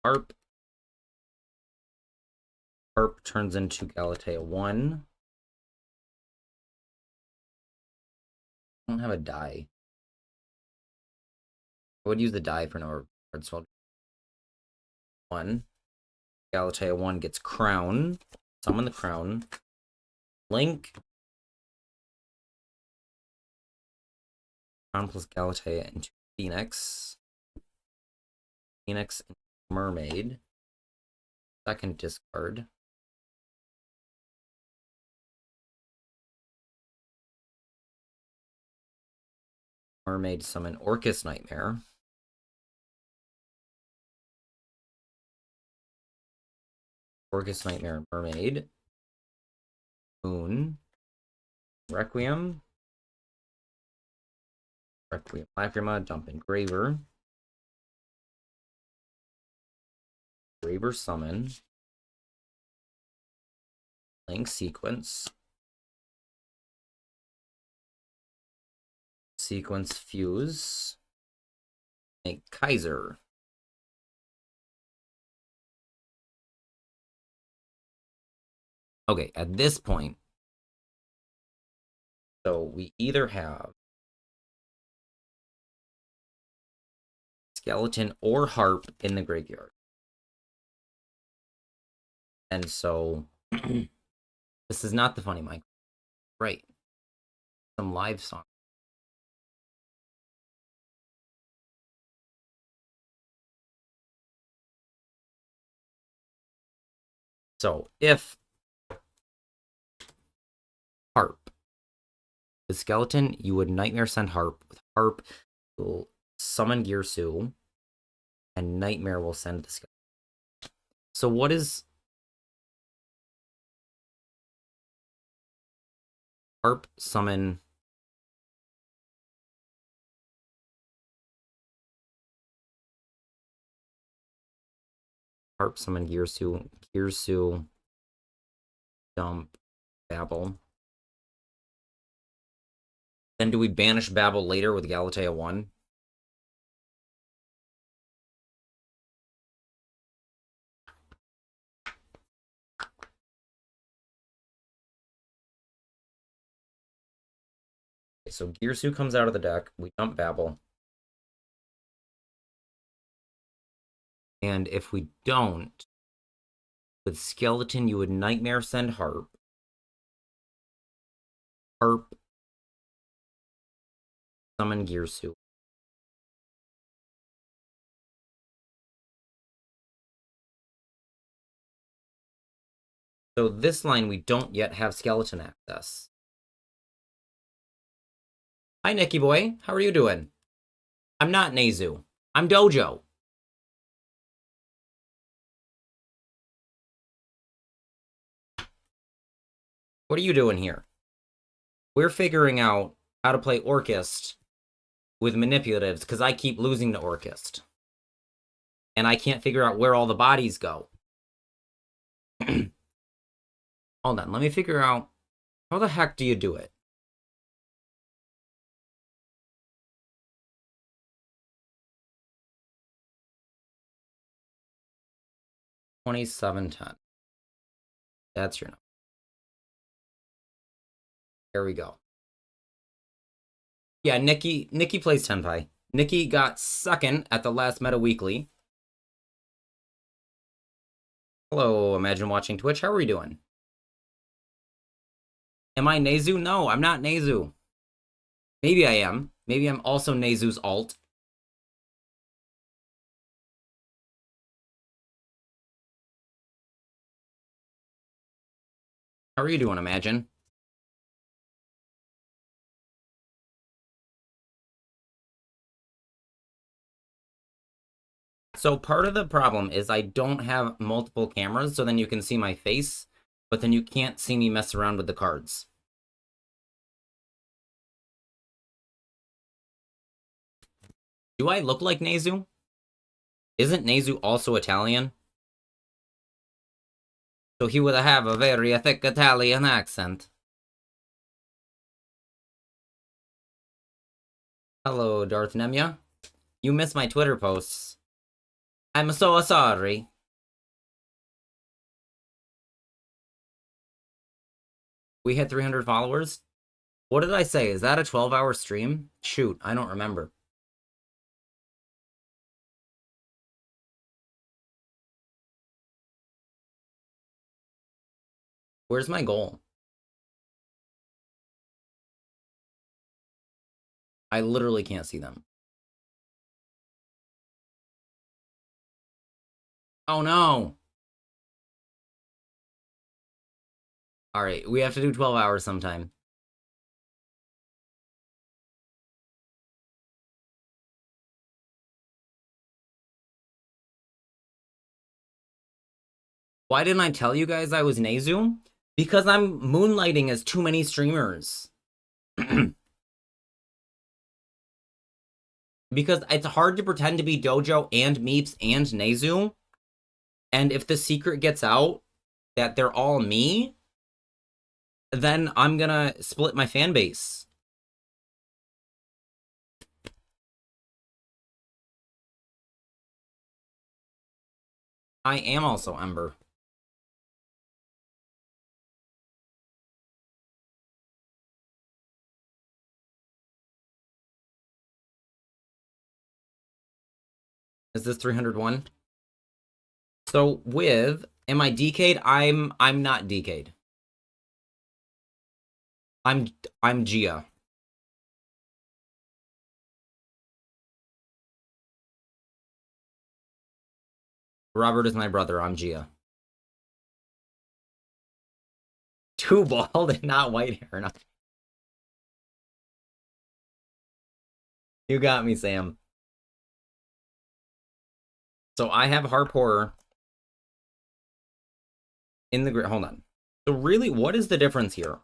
Speaker 1: Harp. Harp turns into Galatea 1. I don't have a die. I would use the die for no card spell. 1. Galatea 1 gets Crown. Summon the Crown. Link. Crown plus Galatea into Phoenix. Phoenix into Mermaid. Second discard. Mermaid summon Orcust Nightmare. Orcust Nightmare Mermaid. Moon. Requiem. Requiem Lacrima. Dump Engraver. Engraver summon. Link sequence. Sequence fuse. Make Kaiser. Okay, at this point, so we either have Skeleton or Harp in the graveyard. And so This is not the funny mic. Right. Some live song. So if Harp the skeleton, you would Nightmare send Harp. With Harp, will summon Girsu, and Nightmare will send the skeleton. So what is Harp summon? Harp summon Girsu. Girsu dump Babel. Then do we banish Babel later with Galatea 1? Okay, so Girsu comes out of the deck. We dump Babel. And if we don't, with Skeleton, you would Nightmare send Harp. Harp summon Girsu. So this line, we don't yet have Skeleton access. Hi, Nicky boy. How are you doing? I'm not Nezu. I'm Dojo. What are you doing here? We're figuring out how to play Orcust with manipulatives because I keep losing to Orcust. And I can't figure out where all the bodies go. Hold on, let me figure out how the heck do you do it? $27.10. That's your number. There we go. Yeah, Nikki plays Tenpai. Nikki got second at the last Meta Weekly. Hello, Imagine Watching Twitch. How are we doing? Am I Nezu? No, I'm not Nezu. Maybe I am. Maybe I'm also Nezu's alt. How are you doing, Imagine? So part of the problem is I don't have multiple cameras, so then you can see my face, but then you can't see me mess around with the cards. Do I look like Nezu? Isn't Nezu also Italian? So he would have a very thick Italian accent. Hello, Darth Nemia. You missed my Twitter posts. I'm so sorry. We hit 300 followers? What did I say? Is that a 12-hour stream? Shoot, I don't remember. Where's my goal? I literally can't see them. Oh no! Alright, we have to do 12 hours sometime. Why didn't I tell you guys I was Nezu? Because I'm moonlighting as too many streamers. Because it's hard to pretend to be Dojo and Meeps and Nezu. And if the secret gets out that they're all me, then I'm gonna split my fan base. I am also Ember. Is this 301? So with, am I DK'd? I'm not DK'd. I'm Gia. Robert is my brother. I'm Gia. Too bald and not white hair. No. You got me, Sam. So I have harp horror in the hold on. So really, what is the difference here?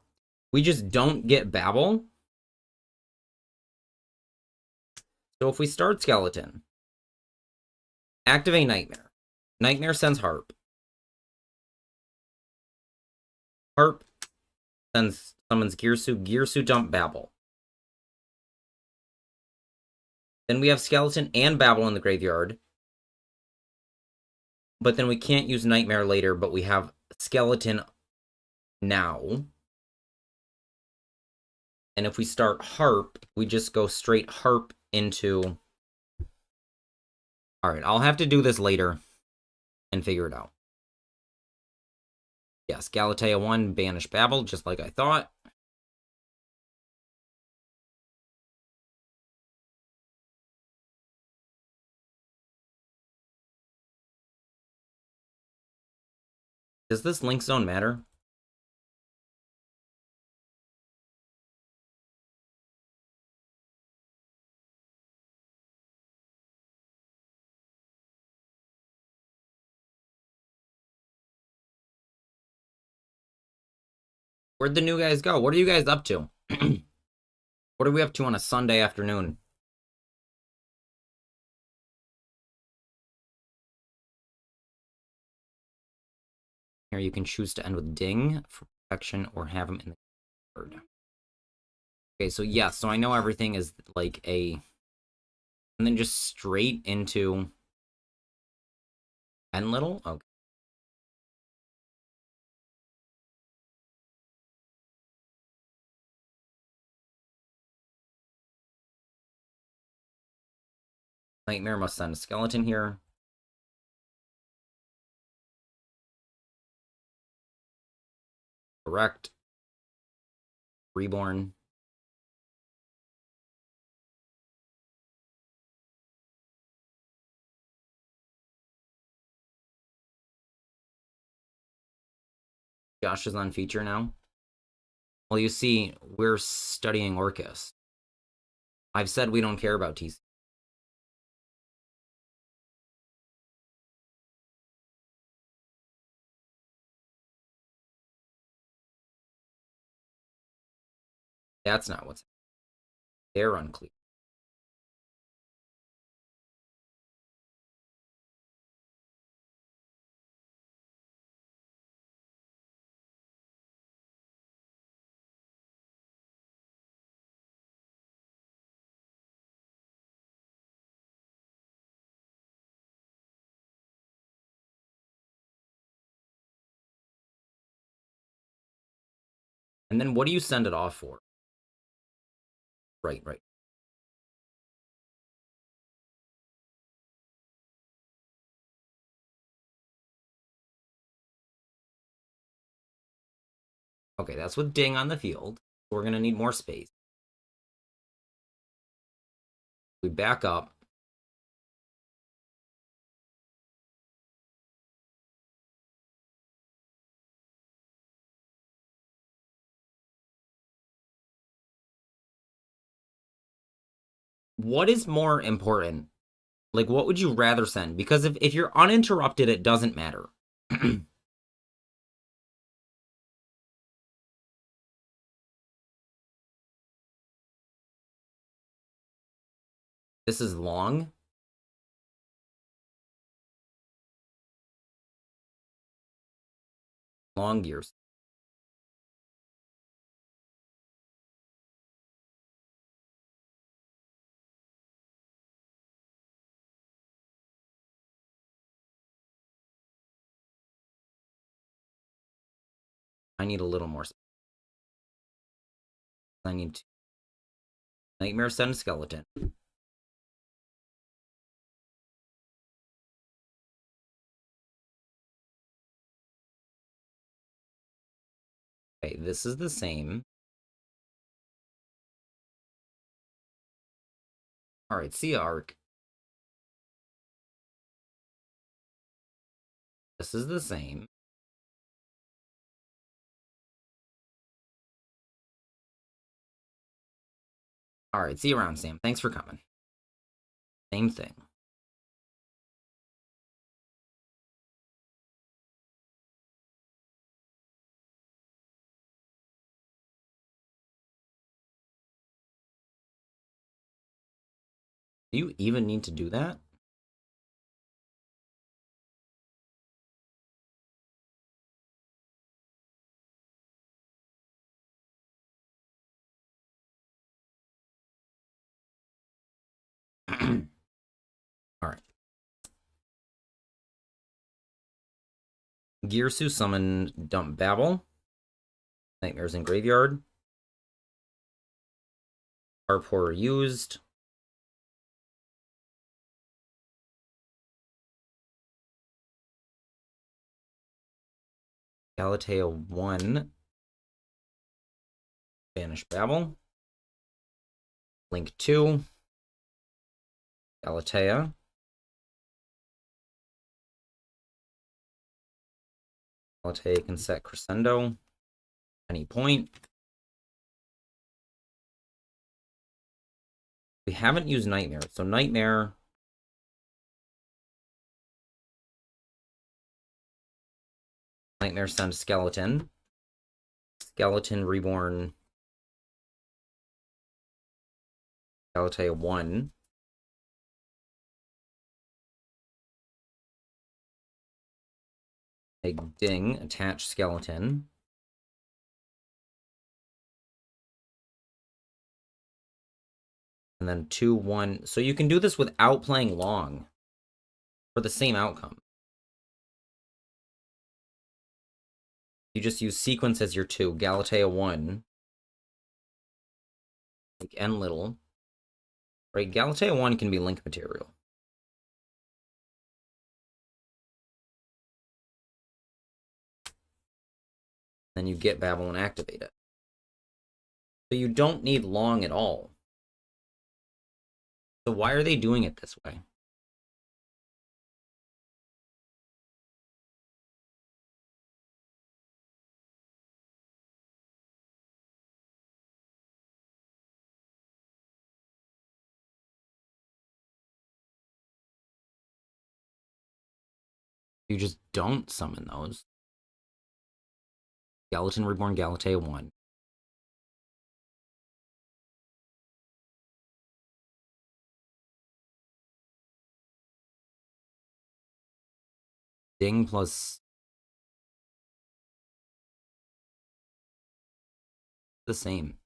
Speaker 1: We just don't get babble. So if we start skeleton, activate nightmare. Nightmare sends harp. Harp sends summons Gearsu. Gearsu dump babble. Then we have skeleton and babble in the graveyard. But then we can't use nightmare later, but we have skeleton now. And if we start harp, we just go straight harp into... Alright, I'll have to do this later and figure it out. Yes, Galatea 1, banish babble, just like I thought. Does this link zone matter? Where'd the new guys go? What are you guys up to? What are we up to on a Sunday afternoon? Here you can choose to end with ding for protection or have them in the card. Okay, so yeah, so I know everything is like a... And then just straight into... N little? Okay. Nightmare must send a skeleton here. Correct. Reborn. Josh is on feature now. Well, you see, we're studying Orcust. I've said we don't care about TC. That's not what's... They're unclear. And then what do you send it off for? Right. Okay, that's with ding on the field. We're going to need more space. We back up. What is more important? Like, what would you rather send? Because if you're uninterrupted, it doesn't matter. This is long. Long gears. I need a little more space. I need to... Nightmare send skeleton. Okay, this is the same. Alright, see ya, Arc. This is the same. Alright, see you around, Sam. Thanks for coming. Same thing. Do you even need to do that? Alright. Girsu summon Dump Babel. Nightmares in Graveyard. Harp Horror used. Galatea 1. Banish Babel. Link 2. Galatea. Galatea can set Crescendo. Any point. We haven't used Nightmare, so Nightmare. Nightmare sends Skeleton. Skeleton Reborn. Galatea 1. A ding, attach Skeleton. And then 2-1. So you can do this without playing long for the same outcome. You just use sequence as your 2. Galatea 1. Like N little. Right, Galatea 1 can be link material. Then you get Babel and activate it. So you don't need long at all. So why are they doing it this way? You just don't summon those. Skeleton Reborn Galatea 1. Ding plus the same.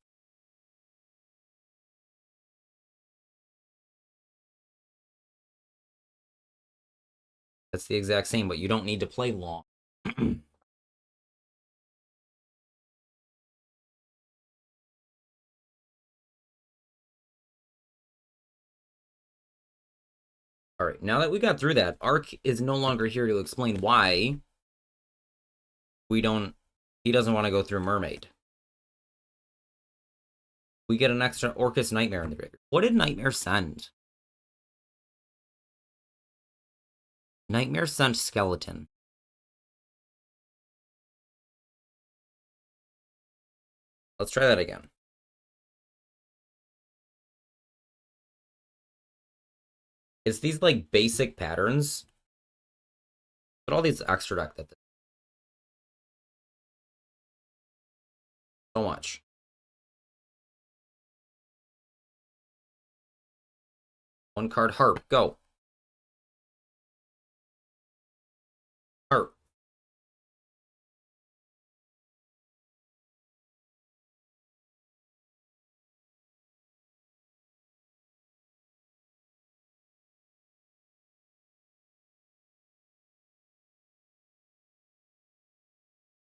Speaker 1: That's the exact same, but you don't need to play long. All right, now that we got through that, Arc is no longer here to explain why he doesn't want to go through Mermaid. We get an extra Orcust Nightmare in the graveyard. What did Nightmare send? Nightmare sent Skeleton. Let's try that again. It's these like basic patterns, but all these extra deck that so much. One card Harp, go. Harp.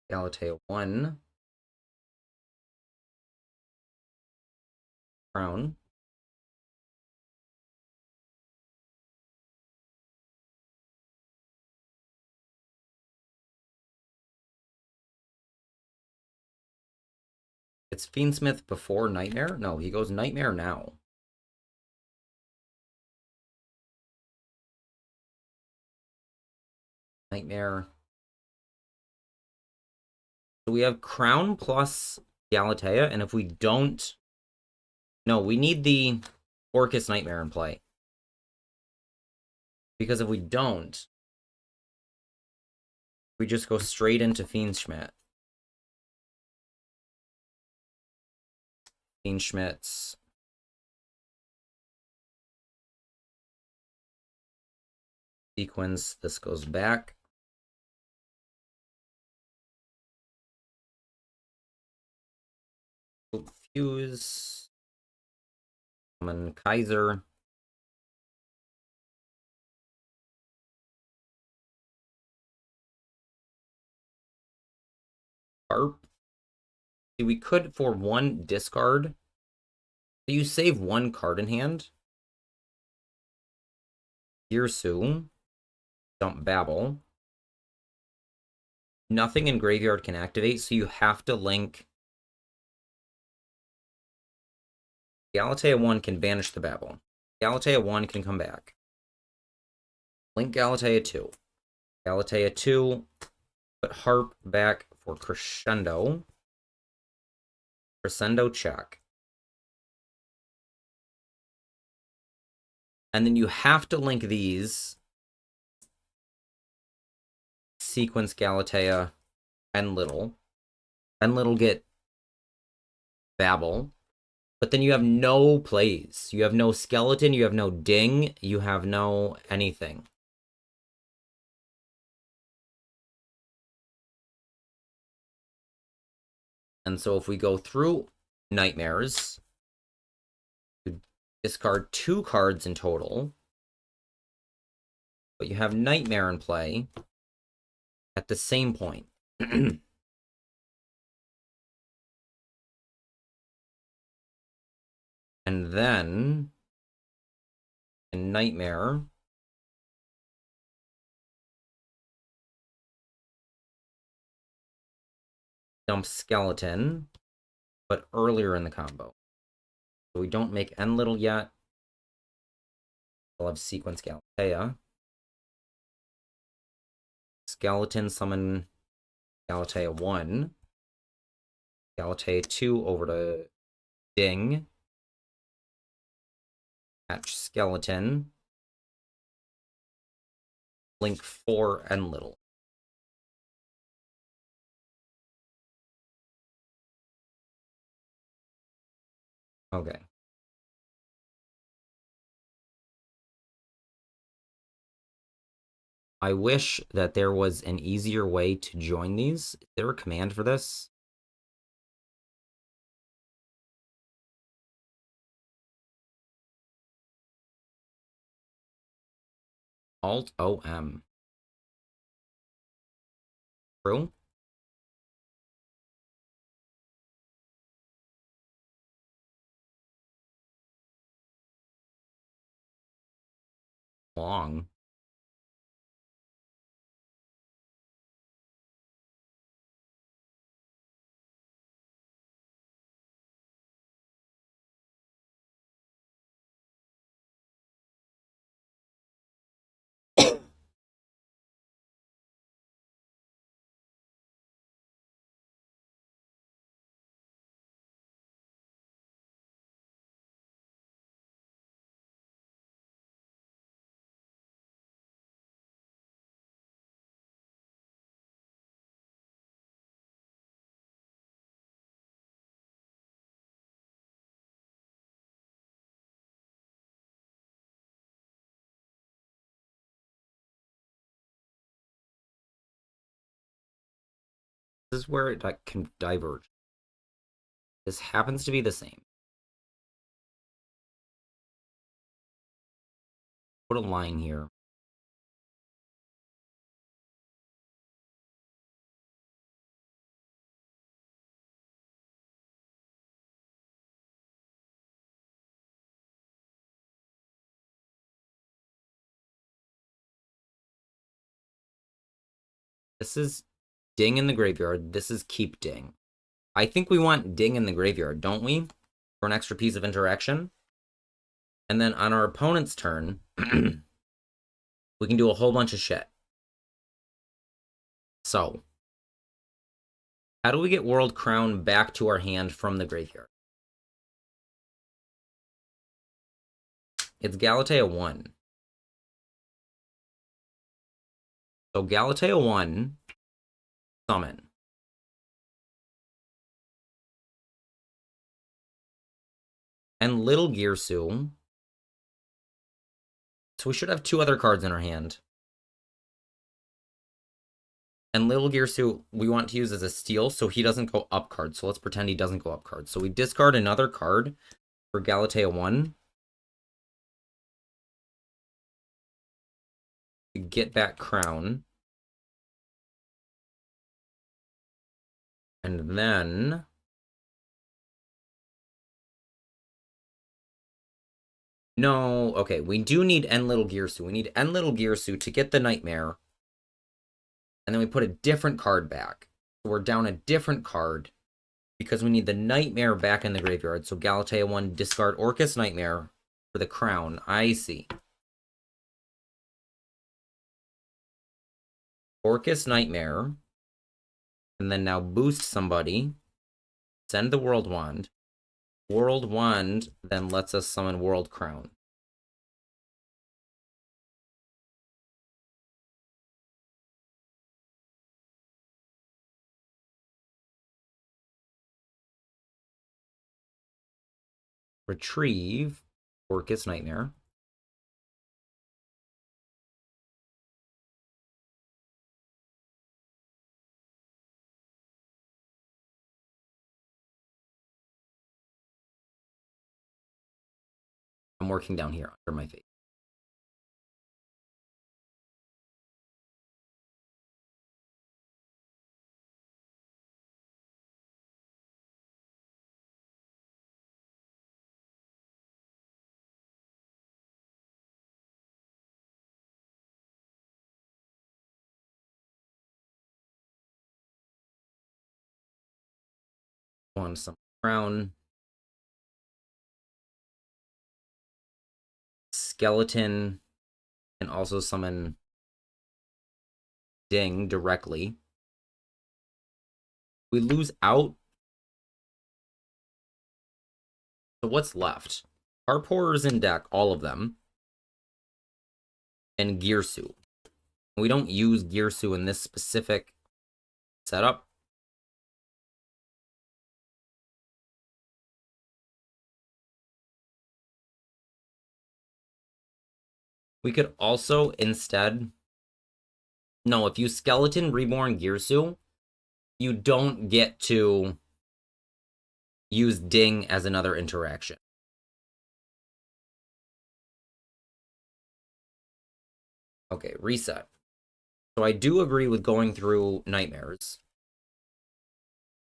Speaker 1: Galatea 1. Crown. It's Fiendsmith before Nightmare? No, he goes Nightmare now. Nightmare. So we have Crown plus Galatea, and if we don't... No, we need the Orcust Nightmare in play. Because if we don't, we just go straight into Fiendschmidt. Fiendschmidt's sequence. This goes back. Fuse. Summon Kaiser. Harp. See, we could, for one discard, so you save one card in hand. Girsu. Dump Babel. Nothing in graveyard can activate, so you have to link. Galatea 1 can banish the Babel. Galatea 1 can come back. Link Galatea 2. Galatea 2, put Harp back for Crescendo. Crescendo check. And then you have to link these. Sequence Galatea and Little. And Little get Babel. But then you have no plays. You have no skeleton, you have no ding, you have no anything. And so if we go through Nightmares, you discard 2 cards in total. But you have Nightmare in play at the same point. And then, in Nightmare, dump Skeleton, but earlier in the combo. So we don't make N Little yet. We'll have Sequence Galatea. Skeleton summon Galatea 1. Galatea 2 over to Ding. Hatch Skeleton. Link 4 and Little. Okay. I wish that there was an easier way to join these. Is there a command for this? Alt-O-M. True? Long. This is where it can diverge. This happens to be the same. Put a line here. This is Ding in the graveyard. This is keep Ding. I think we want Ding in the graveyard, don't we? For an extra piece of interaction. And then on our opponent's turn, we can do a whole bunch of shit. So, how do we get World Crown back to our hand from the graveyard? It's Galatea 1. So Galatea 1, summon. And Little Gearsu. So we should have 2 other cards in our hand. And Little Gearsu, we want to use as a steal, so he doesn't go up card. So let's pretend he doesn't go up card. So we discard another card for Galatea 1. To get back Crown. And then... No, okay, we do need End Little Gearsu. We need End Little Gearsu to get the Nightmare. And then we put a different card back. So we're down a different card because we need the Nightmare back in the graveyard. So Galatea 1, discard Orcust Nightmare for the Crown. I see. Orcust Nightmare. And then now boost somebody. Send the World Wand. World Wand then lets us summon World Crown. Retrieve Orcust Nightmare. I'm working down here under my face. On some Crown. Skeleton can also summon Ding directly. We lose out. So what's left? Harp Horror's in deck, all of them. And Gearsu. We don't use Gearsu in this specific setup. We could also instead... No, if you Skeleton Reborn Gearsu, you don't get to use Ding as another interaction. Okay, reset. So I do agree with going through Nightmares.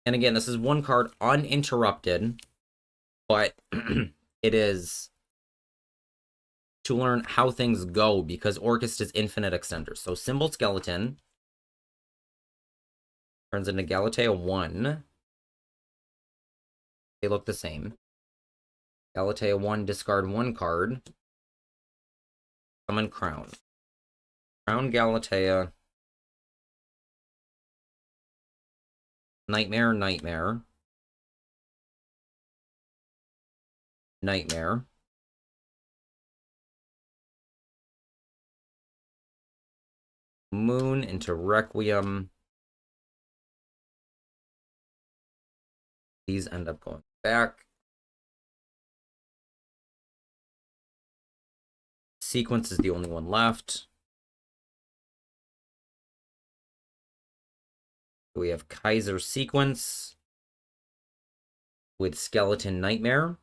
Speaker 1: And again, this is one card uninterrupted, but it is to learn how things go because Orcust is infinite extenders. So Symbol Skeleton turns into Galatea 1. They look the same. Galatea 1, discard 1 card. Summon Crown. Crown Galatea. Nightmare, Nightmare. Nightmare. Moon into Requiem. These end up going back. Sequence is the only one left. We have Kaiser Sequence with Skeleton Nightmare.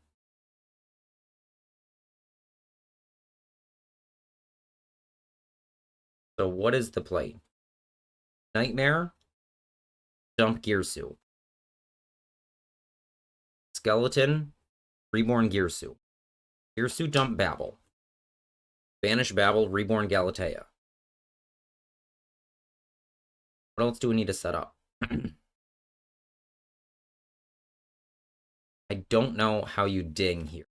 Speaker 1: So what is the play? Nightmare, dump Gearsu. Skeleton, reborn Gearsu. Gearsu, dump Babel. Banish Babel, reborn Galatea. What else do we need to set up? I don't know how you ding here.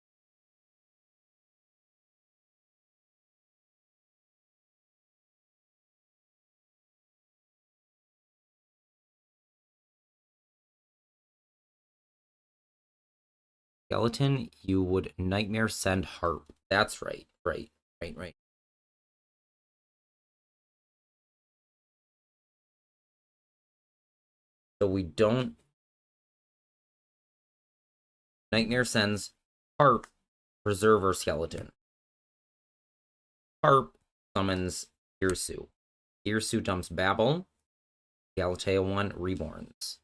Speaker 1: Skeleton, you would nightmare send harp. That's right. Right. So we don't nightmare sends harp, preserver skeleton. Harp summons Irsu. Irsu dumps Babel. Galatea 1 reborns.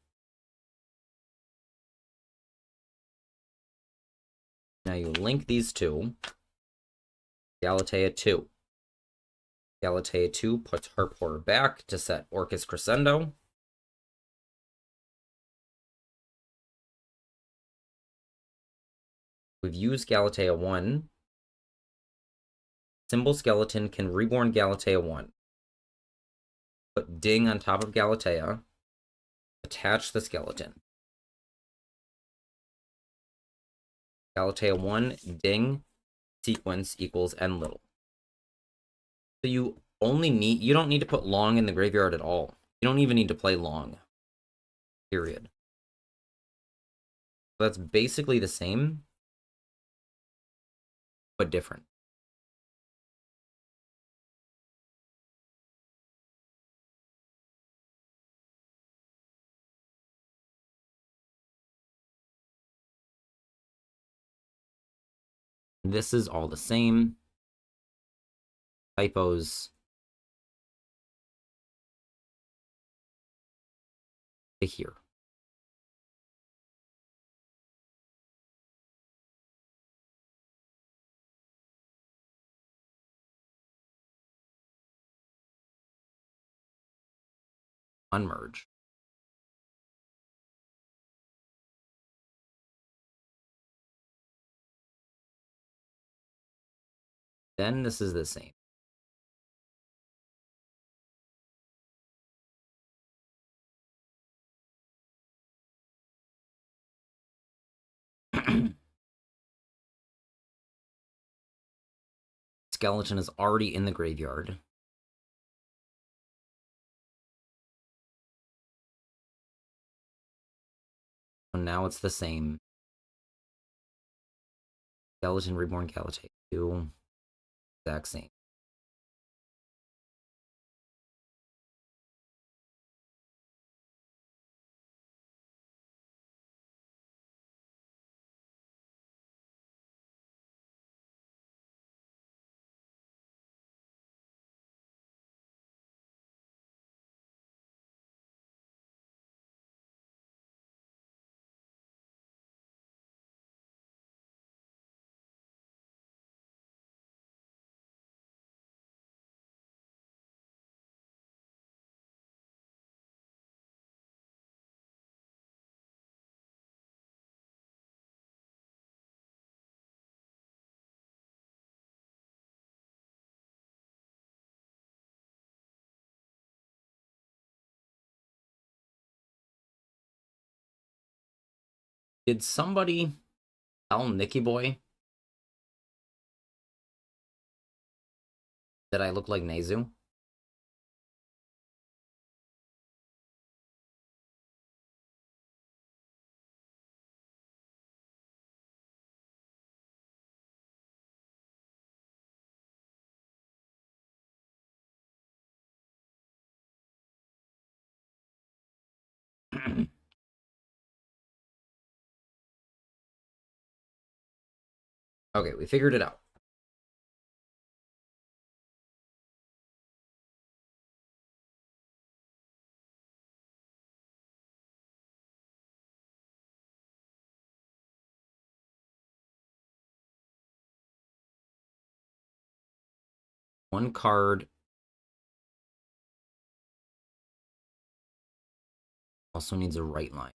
Speaker 1: Now you link these two. Galatea 2. Galatea 2 puts Harp Horror back to set Orcust Crescendo. We've used Galatea 1. Symbol Skeleton can reborn Galatea 1. Put Ding on top of Galatea. Attach the skeleton. Galatea 1, Ding, sequence equals N little. So you don't need to put long in the graveyard at all. You don't even need to play long. Period. So that's basically the same, but different. This is all the same. Typos. To here. Unmerge. Then this is the same. Skeleton is already in the graveyard. So now it's the same. Skeleton reborn Galatea 2. Exact same. Did somebody tell Nicky Boy that I look like Nezu? Okay, we figured it out. One card. Also needs a right line.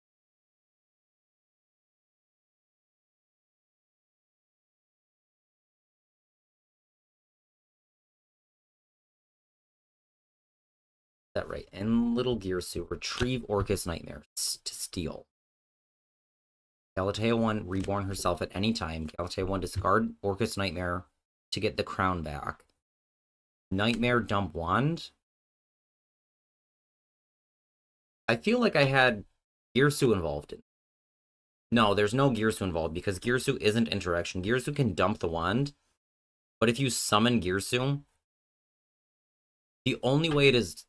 Speaker 1: That right. And Little Gear Suit. Retrieve Orcust Nightmare to steal. Galatea 1 reborn herself at any time. Galatea 1 discard Orcust Nightmare to get the crown back. Nightmare dump wand. I feel like I had Gear Suit involved in. No, there's no Girsu involved because Girsu isn't interaction. Girsu can dump the wand, but if you summon Girsu, the only way it is...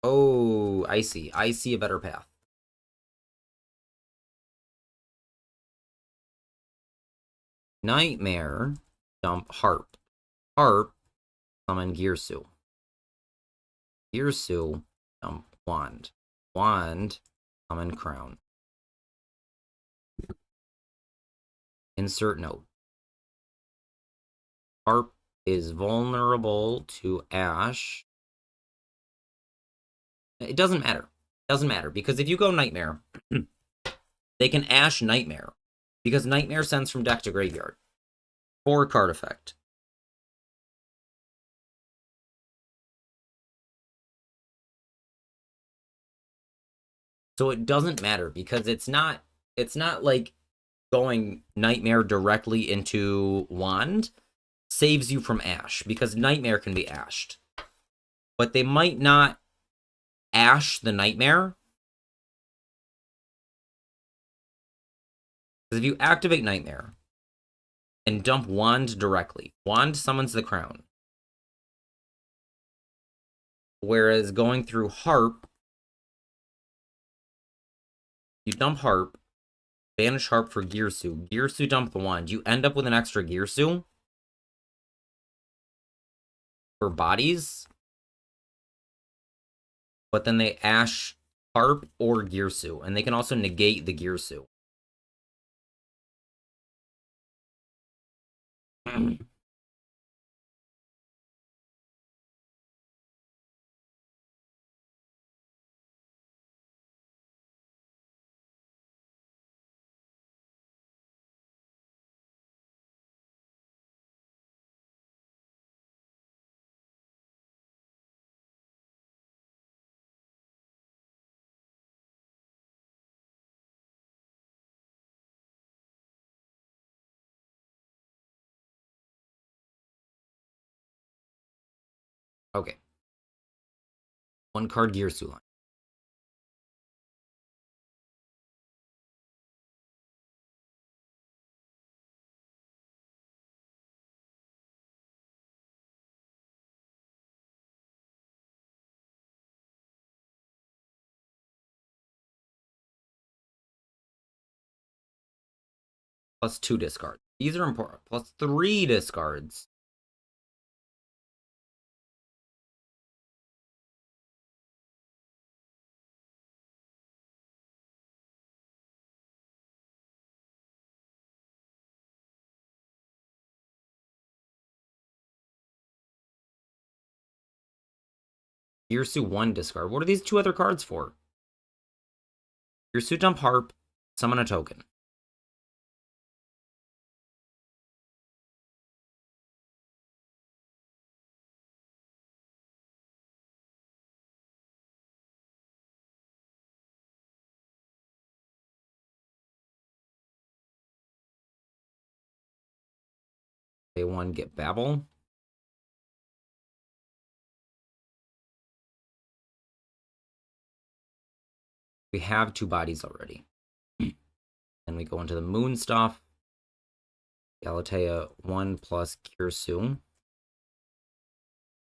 Speaker 1: Oh, I see. I see a better path. Nightmare, dump Harp. Harp, summon Girsu. Girsu, dump Wand. Wand, summon Crown. Insert note. Harp is vulnerable to Ash. It doesn't matter. It doesn't matter, because if you go Nightmare, they can Ash Nightmare, because Nightmare sends from deck to graveyard. 4-card effect. So it doesn't matter, because it's not like going Nightmare directly into Wand saves you from Ash, because Nightmare can be ashed. But they might not Ash the Nightmare. Because if you activate Nightmare and dump Wand directly, Wand summons the Crown. Whereas going through Harp, you dump Harp, banish Harp for Girsu. Girsu dump the Wand. You end up with an extra Girsu for bodies. But then they Ash Harp or Girsu. And they can also negate the Girsu. Okay. 1-card Girsu line. Plus 2 discards. These are important. Plus 3 discards. Girsu 1 discard. What are these 2 other cards for? Girsu dump Harp, summon a token. They 1 get Babel. We have 2 bodies already. Then we go into the moon stuff. Galatea 1 plus Girsu.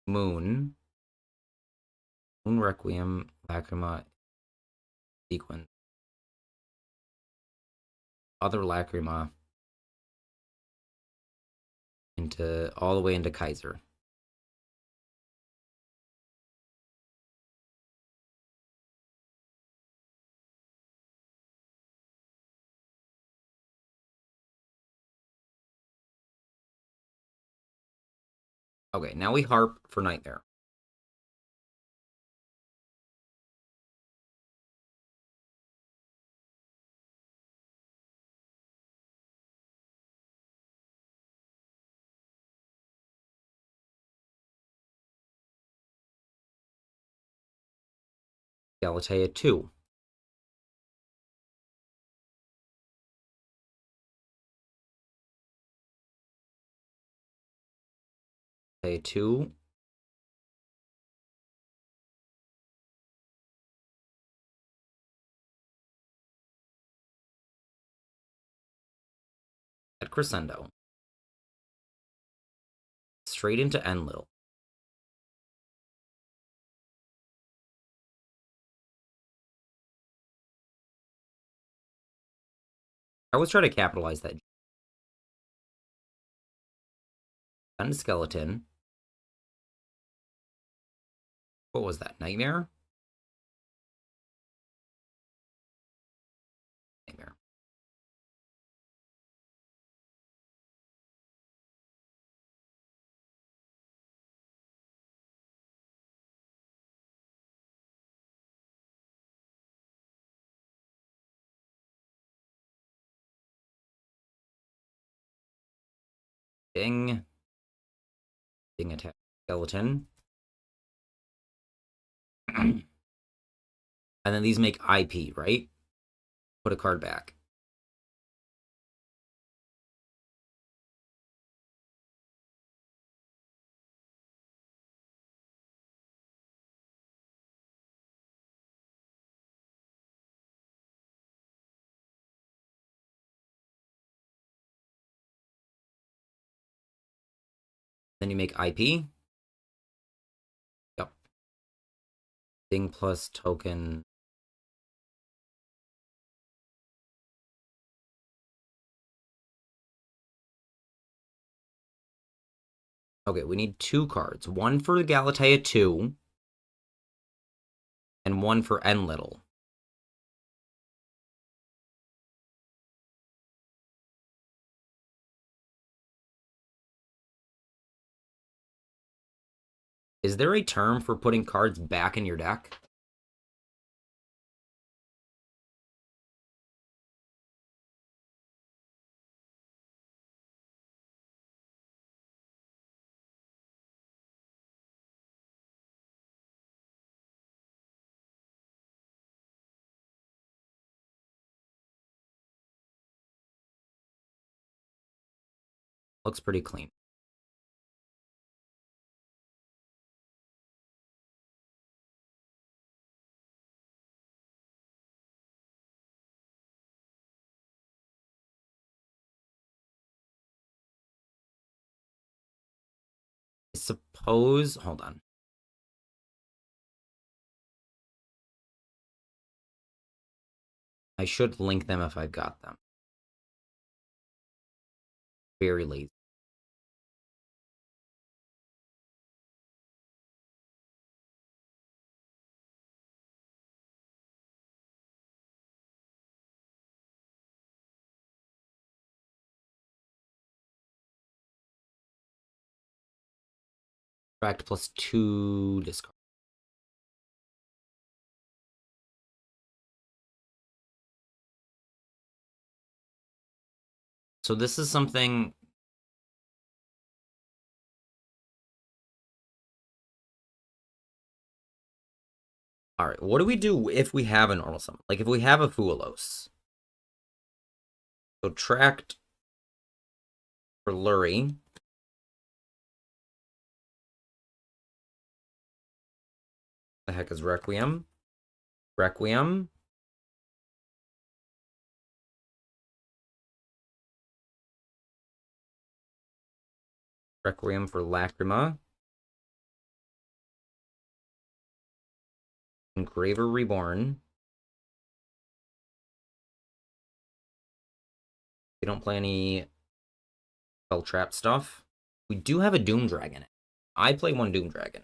Speaker 1: Moon. Moon Requiem, Lacrima, Sequence. Other Lacrima. Into all the way into Kaiser. Okay, now we Harp for Nightmare. Galatea 2. Galatea 2. at Crescendo. Straight into Enlil. I always try to capitalize that. And Skeleton. What was that? Nightmare? Nightmare. Ding. Ding attack. Skeleton. And then these make IP, right? Put a card back. Then you make IP. Yep. Ding plus token. Okay, we need 2 cards. One for Galatea 2. And one for Enlil. Is there a term for putting cards back in your deck? Looks pretty clean. I suppose... Hold on. I should link them if I've got them. Very lazy. Subtract plus 2 discard. So this is something... Alright, what do we do if we have a normal summon? Like, if we have a Fuelos. Subtract for Lurie. The heck is Requiem? Requiem. Requiem for Lacrima. Engraver Reborn. We don't play any spell trap stuff. We do have a Doom Dragon. I play one Doom Dragon.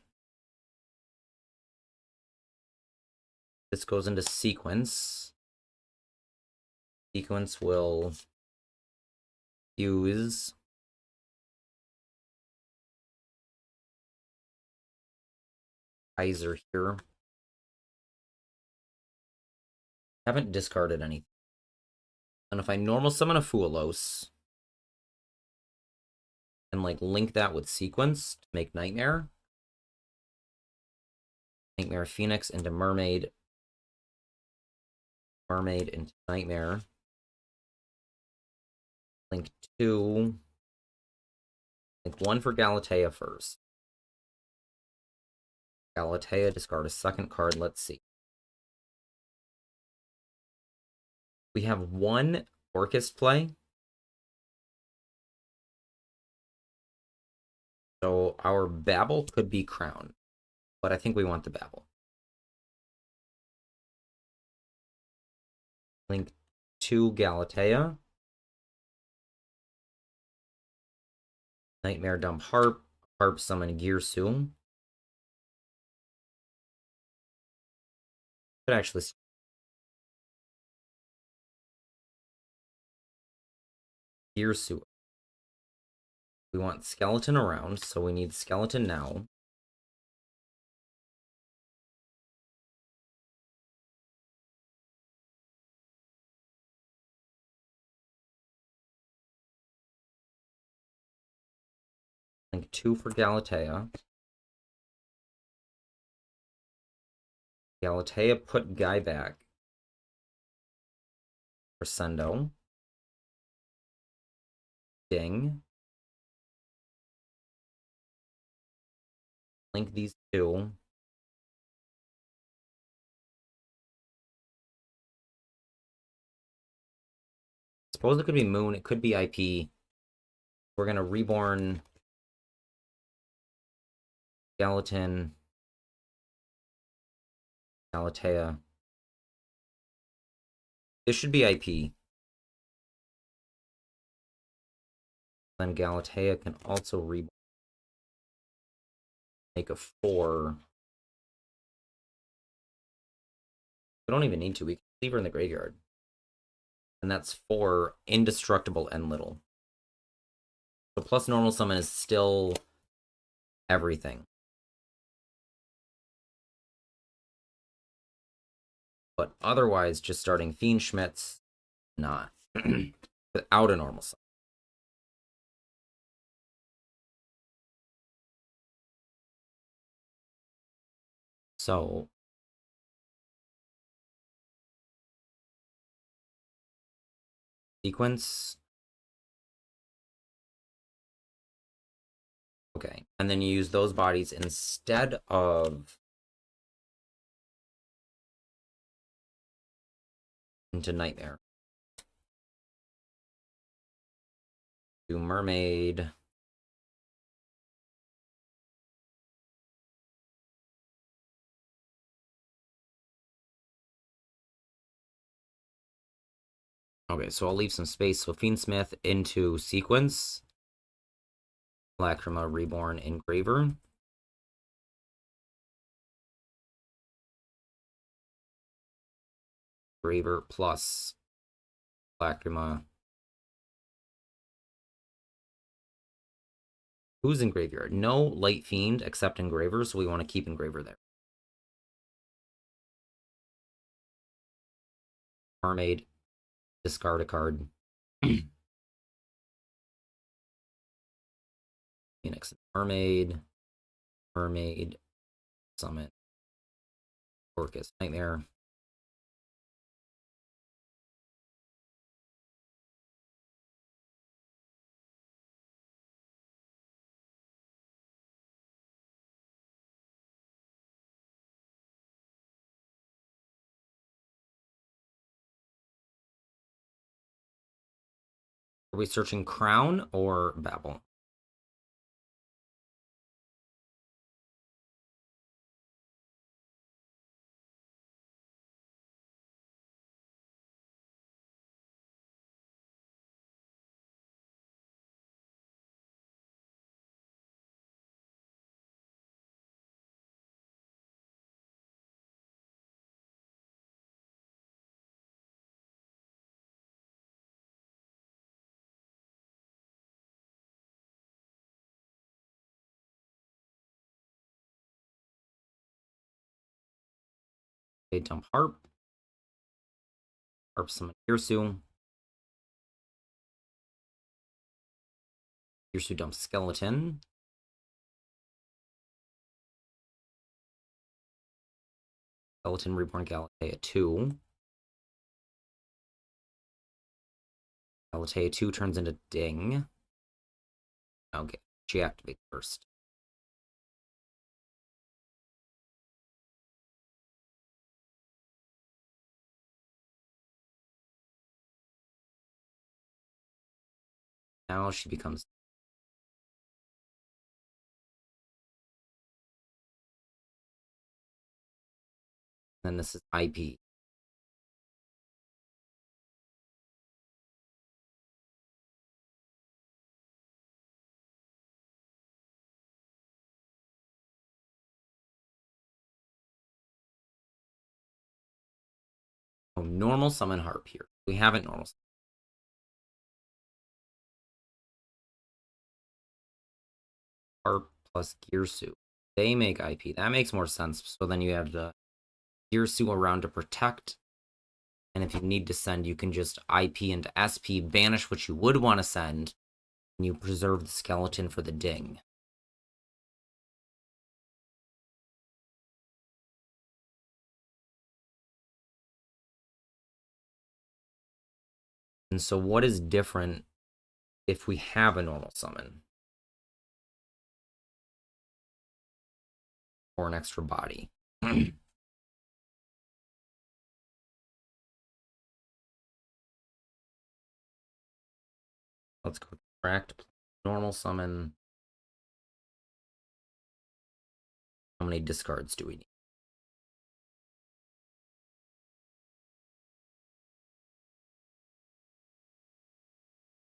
Speaker 1: This goes into sequence. Sequence will use Kaiser here. Haven't discarded anything. And if I normal summon a Fuelos and like link that with sequence to make Nightmare. Nightmare Phoenix into Mermaid. Mermaid into Nightmare. Link 2. Link 1 for Galatea first. Galatea, discard a second card. Let's see. We have one Orcust play. So our Babel could be Crown, but I think we want the Babel. Link to Galatea. Nightmare Dump Harp. Harp Summon Girsu. Could actually Girsu. We want Skeleton around, so we need Skeleton now. Link 2 for Galatea. Galatea put Guy back. Crescendo. Ding. Link these two. Suppose it could be Moon, it could be IP. We're gonna reborn Skeleton. Galatea. This should be IP. Then Galatea can also reborn. Make a 4. We don't even need to. We can leave her in the graveyard. And that's 4 indestructible and little. So plus normal summon is still everything. But otherwise, just starting Fiend Schmitz, not. Without a normal summon. So sequence. Okay. And then you use those bodies instead of into Nightmare. Do Mermaid. Okay, so I'll leave some space. So Fiendsmith into sequence. Lacrima Reborn Engraver. Engraver plus Lacrima. Who's in Graveyard? No Light Fiend except Engraver, so we want to keep Engraver there. Mermaid. Discard a card. Phoenix. Mermaid. Mermaid. Summon. Orcust. Nightmare. Are we searching Crown or Babel? Okay, dump Harp. Harp summon Hirsu. Hirsu dump Skeleton. Skeleton Reborn Galatea 2. Galatea 2 turns into Ding. Okay, she activates first. Now she becomes Then this is IP. Oh, normal summon harp here. We haven't normal summon. Harp plus Gearsu. They make IP. That makes more sense. So then you have the Gearsu around to protect. And if you need to send, you can just IP into SP, banish what you would want to send, and you preserve the skeleton for the ding. And so what is different if we have a normal summon? Or an extra body. Let's go tract normal summon. How many discards do we need?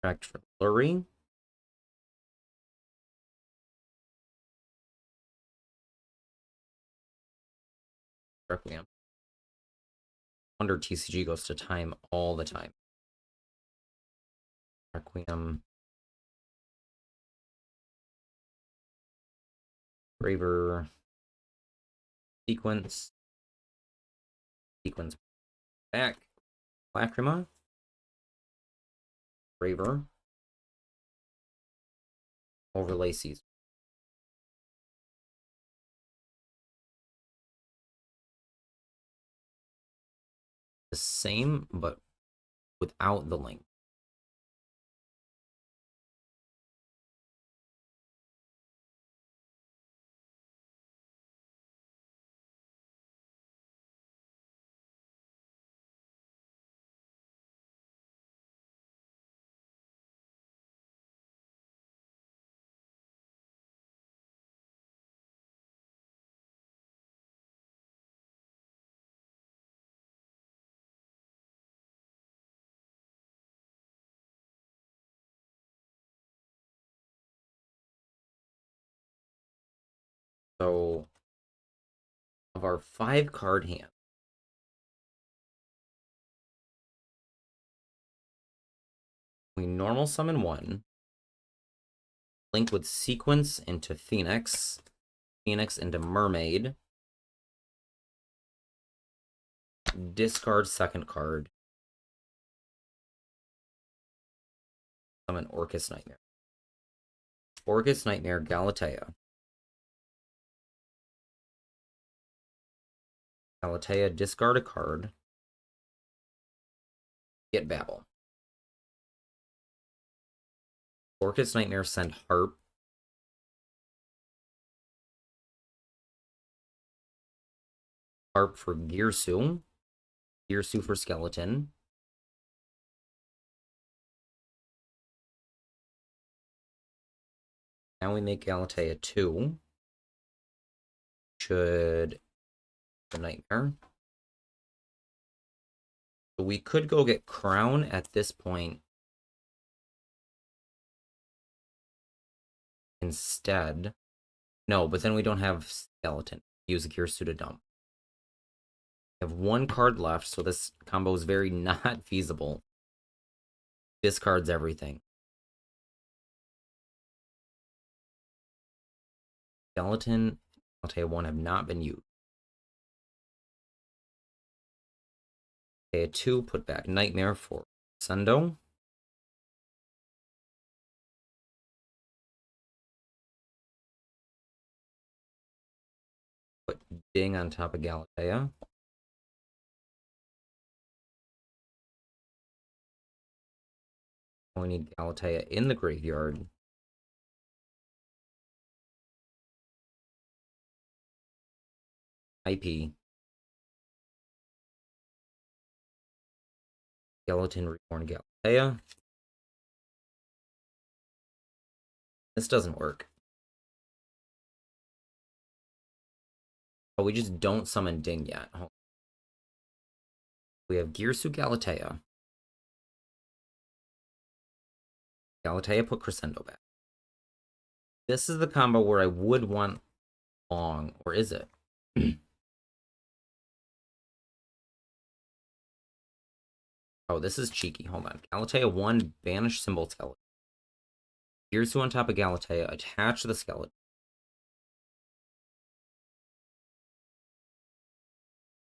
Speaker 1: Tract for Flurry. Requiem. Wonder TCG goes to time all the time. Requiem. Braver. Sequence. Sequence back. Lacrima. Braver. Overlay Caesar. The same, but without the link. So, of our 5-card hand, we normal summon 1, link with Sequence into Phoenix, Phoenix into Mermaid, discard 2nd card, summon Orcust Nightmare. Orcust Nightmare, Galatea. Galatea, discard a card. Get Babel. Orcust Nightmare, send Harp. Harp for Gearsu. Gearsu for Skeleton. Now we make Galatea 2. Should the Nightmare. So we could go get Crown at this point instead. No, but then we don't have Skeleton. Use a Gearsu to dump. We have 1 card left, so this combo is very not feasible. Discards everything. Skeleton, Galatea 1 have not been used. Galatea 2, put back Nightmare for Sundo. Put Ding on top of Galatea. We need Galatea in the graveyard. IP. Skeleton, Reborn Galatea. This doesn't work. Oh, we just don't summon Ding yet. We have Girsu Galatea. Galatea put Crescendo back. This is the combo where I would want long, or is it? Oh, this is cheeky. Hold on. Galatea 1, banish symbol skeleton. Girsu on top of Galatea, attach the skeleton.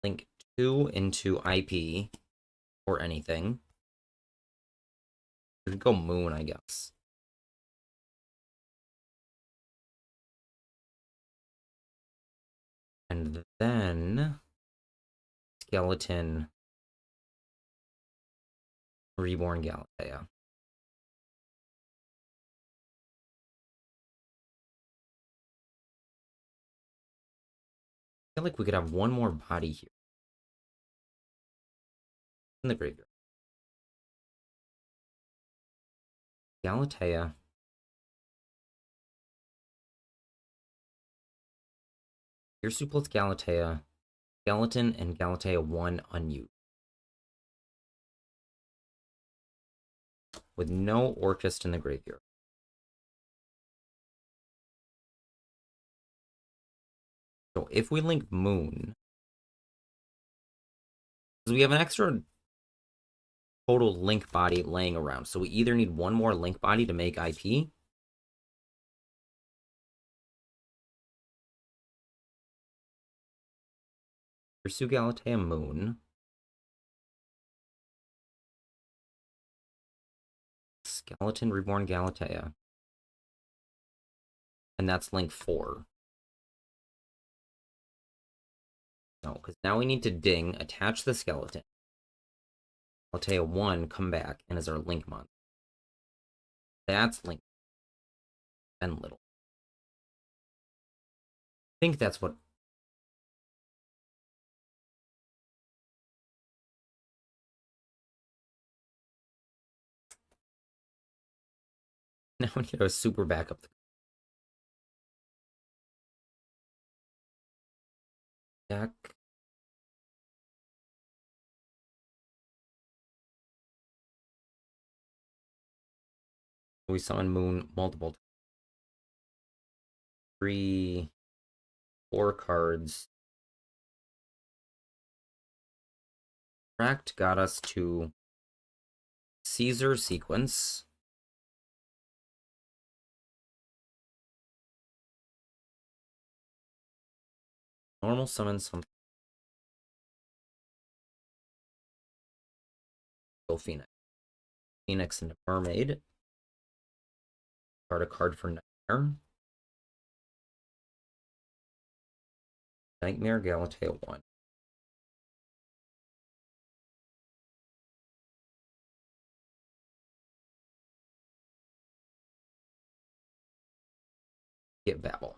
Speaker 1: Link 2 into IP or anything. We could go Moon, I guess. And then Skeleton Reborn Galatea. I feel like we could have one more body here. In the graveyard. Galatea. Girsu plus Galatea. Skeleton and Galatea 1 unused. With no Orcust in the graveyard. So if we link Moon, because we have an extra total link body laying around, so we either need one more link body to make IP. Pursue Galatea Moon. Skeleton Reborn Galatea. And that's link 4. No, because now we need to ding, attach the skeleton. Galatea 1, come back, and is our link month. That's link. And little. I think that's what. Now we need a super backup. Deck. We summon Moon multiple times. 3, 4 cards. Tract got us to Caesar sequence. Normal summon something. Go Phoenix. Phoenix into Mermaid. Start a card for Nightmare. Nightmare Galatea 1. Get Babel.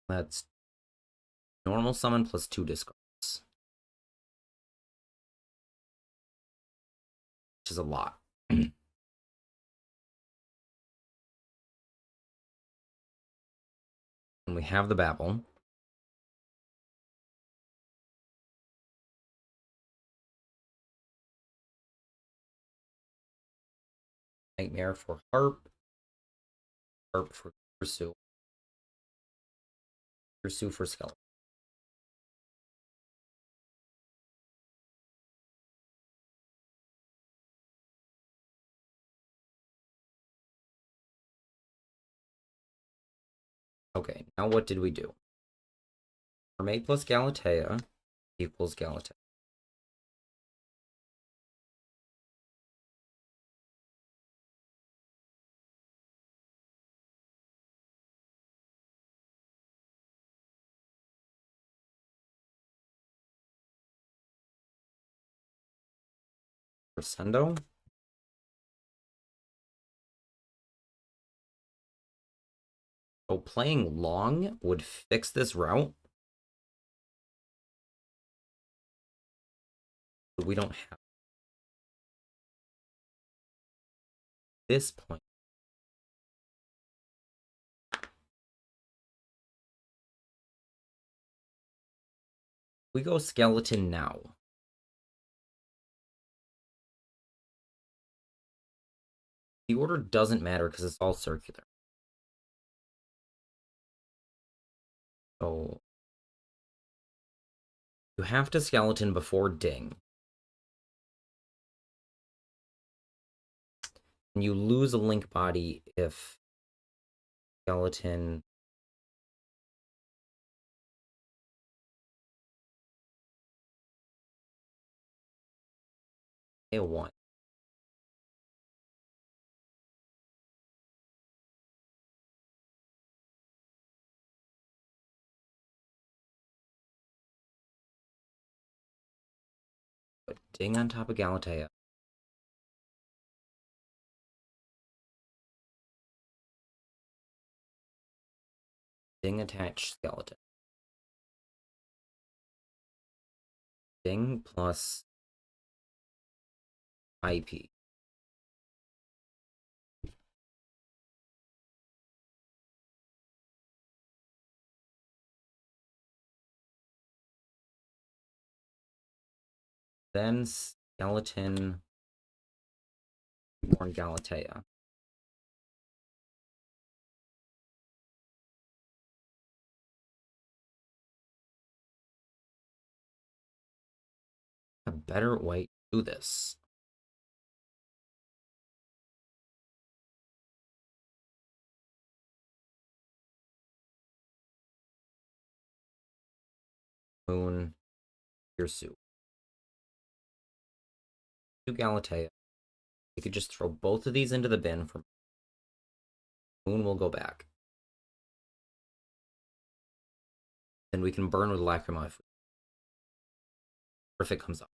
Speaker 1: That's normal summon plus 2 discards. Which is a lot. And we have the Babel. Nightmare for Harp. Harp for Pursue. Pursue for Skeleton. Okay, now what did we do? Mermaid plus Galatea equals Galatea. Crescendo. So playing long would fix this route. But we don't have this point. We go skeleton now. The order doesn't matter because it's all circular. So you have to skeleton before ding. And you lose a link body if skeleton A1. Put ding on top of Galatea. Ding attach skeleton. Ding plus IP. Then skeleton born Galatea. A better way to do this. Moon, Hirsu. To Galatea. We could just throw both of these into the bin for Moon will go back. Then we can burn with Lacrima if it comes up.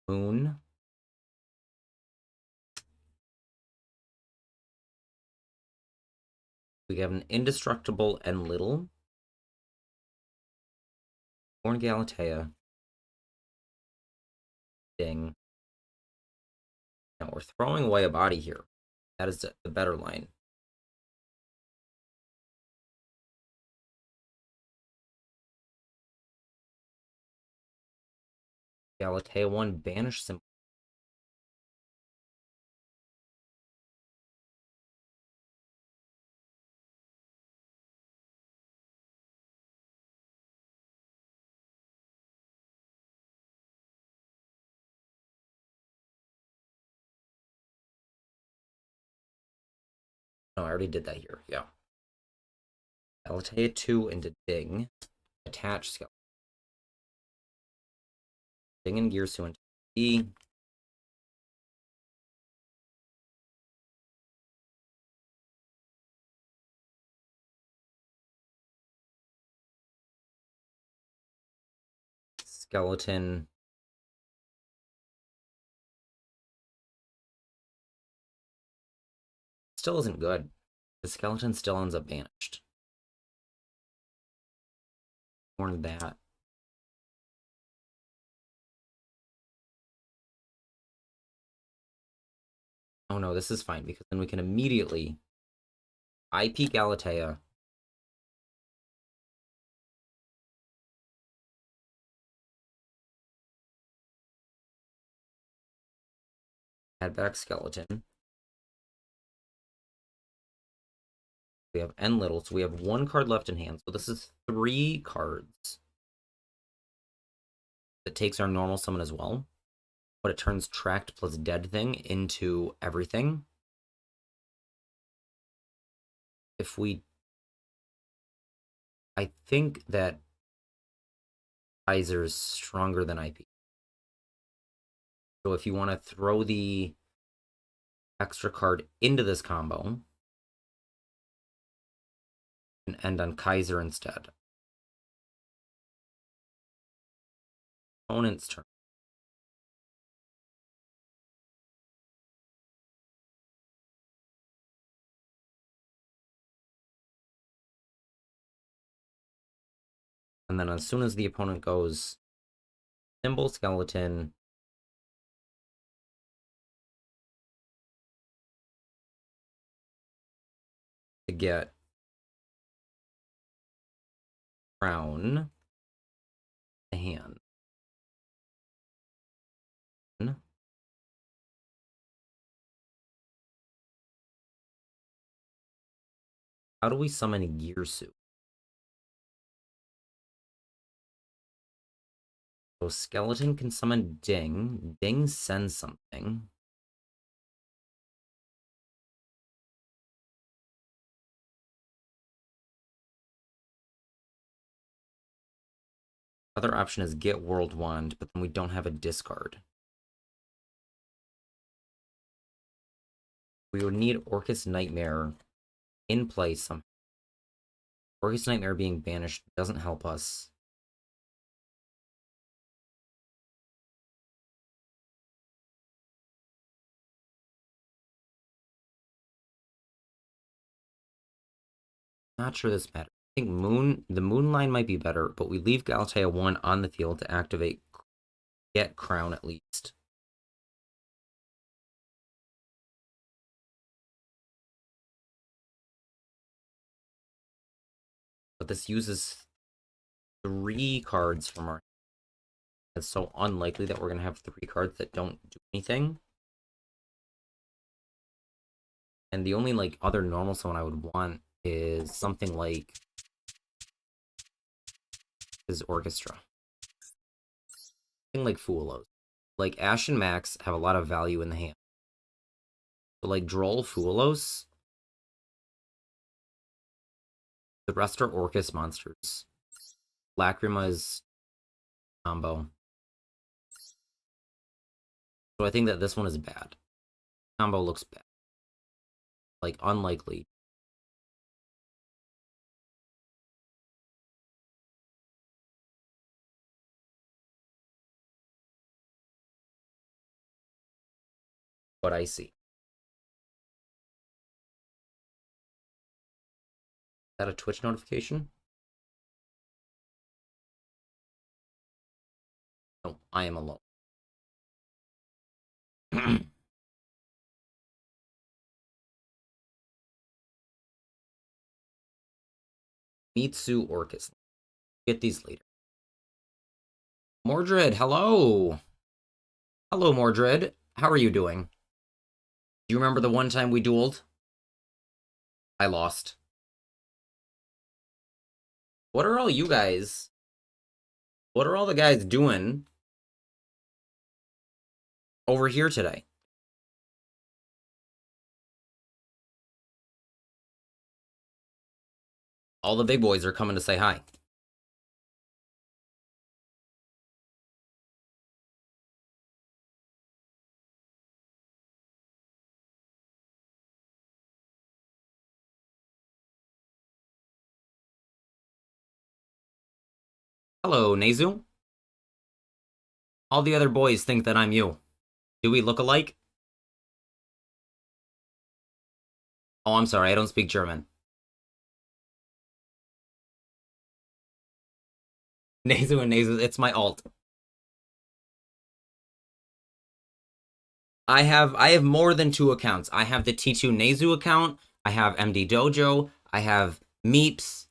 Speaker 1: Moon. We have an indestructible and little. Born Galatea. Ding. Now we're throwing away a body here. That is the better line. Galatea 1, banish symbol. No, I already did that here. Yeah. Galatea 2 into Ding. Attach skeleton. Ding and Gearsu into D. Skeleton. Still isn't good. The skeleton still ends up banished. Warned that. Oh no, this is fine because then we can immediately IP Galatea. Add back skeleton. We have N little, so we have one card left in hand. So this is 3 cards. That takes our normal summon as well. But it turns tracked plus dead thing into everything. If we... I think that Kaiser is stronger than IP. So if you want to throw the extra card into this combo and end on Kaiser instead. Opponent's turn. And then as soon as the opponent goes symbol skeleton, to get crown the hand. How do we summon a gear suit? So skeleton can summon Ding. Ding sends something. Other option is get World Wand, but then we don't have a discard. We would need Orcust Nightmare in play somehow. Orcust Nightmare being banished doesn't help us. Not sure this matters. I think the Moon line might be better, but we leave Galatea 1 on the field to activate get Crown at least. But this uses 3 cards from our... It's so unlikely that we're going to have 3 cards that don't do anything. And the only, like, other normal summon I would want is something like... is Orchestra. Something like Foolos. Like, Ash and Max have a lot of value in the hand. So, like, Droll Foolos... The rest are Orcust monsters. Lacrima is combo. So I think that this one is bad. Combo looks bad. Like, unlikely. What I see. Is that a Twitch notification? No, I am alone. Mitsu Orcust. Get these later. Mordred, hello! Hello, Mordred. How are you doing? Do you remember the one time we dueled? I lost. What are all you guys... What are all the guys doing over here today? All the big boys are coming to say hi. Hello, Nezu. All the other boys think that I'm you. Do we look alike? Oh, I'm sorry, I don't speak German. Nezu and Nezu, it's my alt. I have more than 2 accounts. I have the T2 Nezu account, I have MD Dojo, I have Meeps,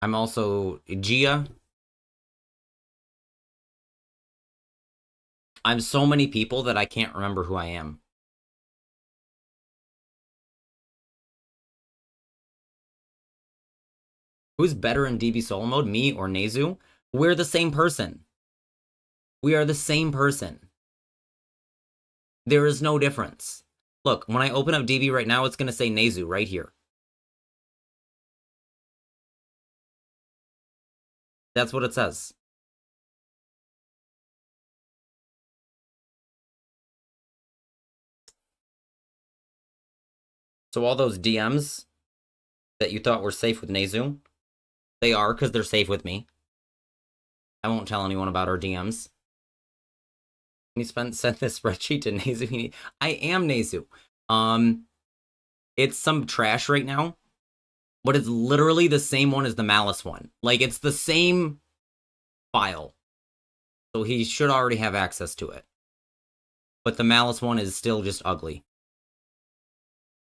Speaker 1: I'm also Gia. I'm so many people that I can't remember who I am. Who's better in DB solo mode, me or Nezu? We're the same person. We are the same person. There is no difference. Look, when I open up DB right now, it's going to say Nezu right here. That's what it says. So all those DMs that you thought were safe with Nezu, they are, because they're safe with me. I won't tell anyone about our DMs. You sent this spreadsheet to Nezu. I am Nezu. It's some trash right now, but it's literally the same one as the Malice one. Like, it's the same file. So he should already have access to it. But the Malice one is still just ugly.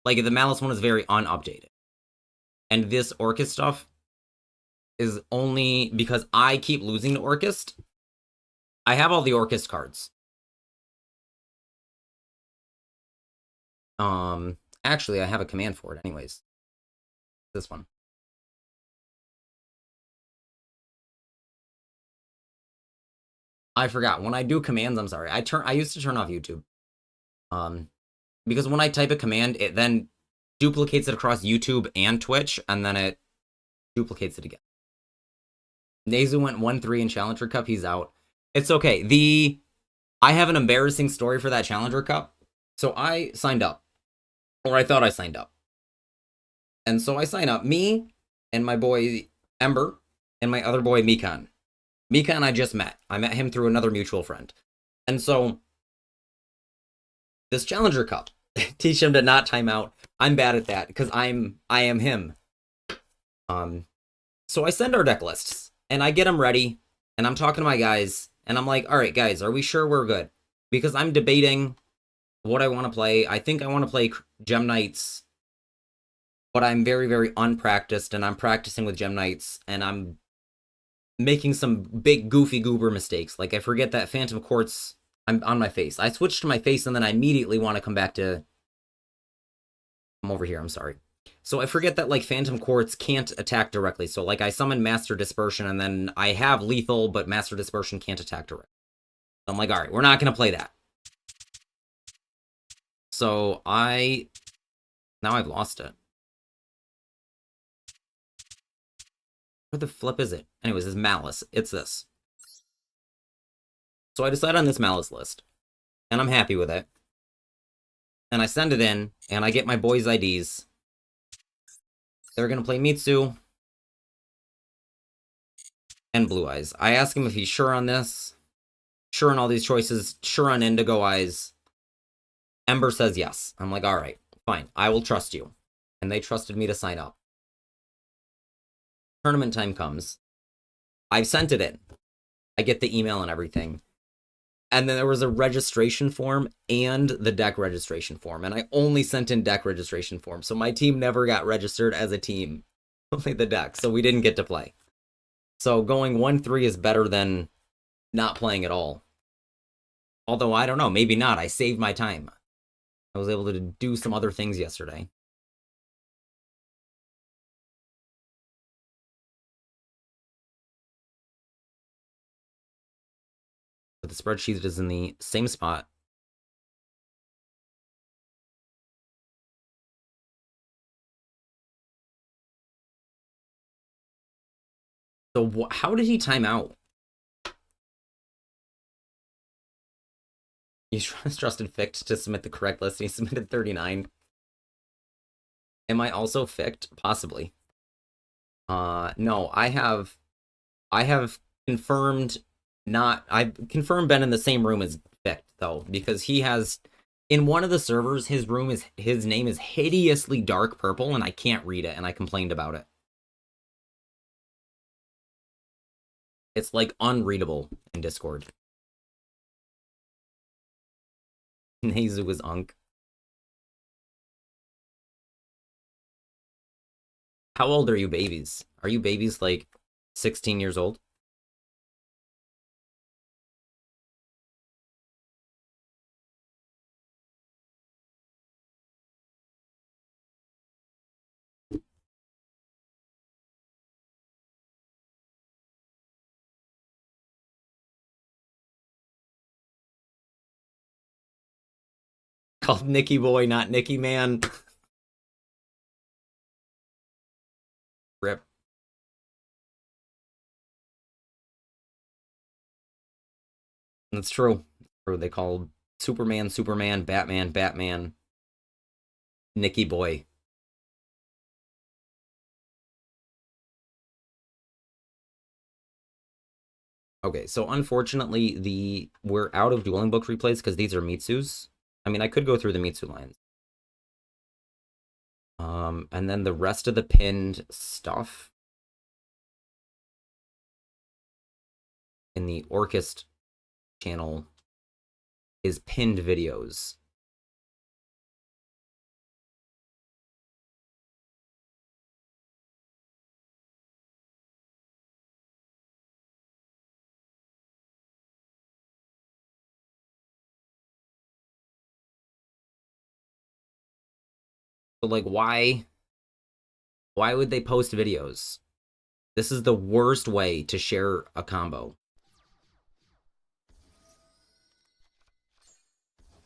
Speaker 1: Like, the Malice one is very unupdated. And this Orcust stuff is only because I keep losing to Orcust. I have all the Orcust cards. Actually, I have a command for it anyways. This one. I forgot. When I do commands, I'm sorry. I used to turn off YouTube. Because when I type a command, it then duplicates it across YouTube and Twitch, and then it duplicates it again. Nezu went 1-3 in Challenger Cup. He's out. It's okay. I have an embarrassing story for that Challenger Cup. So I signed up. Or I thought I signed up. And so I sign up. Me and my boy Ember and my other boy Mikan. Mikan I just met. I met him through another mutual friend. And so this Challenger Cup, teach him to not time out. I'm bad at that because I am him. So I send our deck lists and I get them ready and I'm talking to my guys and I'm like, all right, guys, are we sure we're good? Because I'm debating what I want to play. I think I want to play Gem Knights, but I'm very, very unpracticed and I'm practicing with Gem Knights and I'm making some big goofy goober mistakes. Like I forget that Phantom Quartz, I'm on my face. I switch to my face and then I immediately want to come back to, I'm over here, I'm sorry. So I forget that like Phantom Quartz can't attack directly. So like I summon Master Dispersion and then I have lethal, but Master Dispersion can't attack directly. So I'm like, all right, we're not going to play that. So now I've lost it. Where the flip is it? Anyways, it's Malice. It's this. So I decide on this Malice list. And I'm happy with it. And I send it in, and I get my boys' IDs. They're going to play Mitsu and Blue Eyes. I ask him if he's sure on this, sure on all these choices, sure on Indigo Eyes. Ember says yes. I'm like, all right, fine. I will trust you. And they trusted me to sign up. Tournament time comes. I've sent it in. I get the email and everything. And then there was a registration form and the deck registration form. And I only sent in deck registration form. So my team never got registered as a team. Only the deck. So we didn't get to play. So going 1-3 is better than not playing at all. Although, I don't know. Maybe not. I saved my time. I was able to do some other things yesterday. But the spreadsheet is in the same spot. So how did he time out? He trusted Fict to submit the correct list, and he submitted 39. Am I also Fict? Possibly. No, I have confirmed I've confirmed been in the same room as Fict, though, because he has, in one of the servers, his name is hideously dark purple, and I can't read it, and I complained about it. It's, like, unreadable in Discord. Nezu is Unk. How old are you babies? Are you babies, like, 16 years old? Called Nicky Boy, not Nicky Man. Rip. That's true. They call Superman, Superman, Batman, Batman, Nicky Boy. Okay, so unfortunately, we're out of dueling book replays because these are Mitsus. I mean, I could go through the Mitsu lines. And then the rest of the pinned stuff in the Orcust channel is pinned videos. So, like, why would they post videos? This is the worst way to share a combo.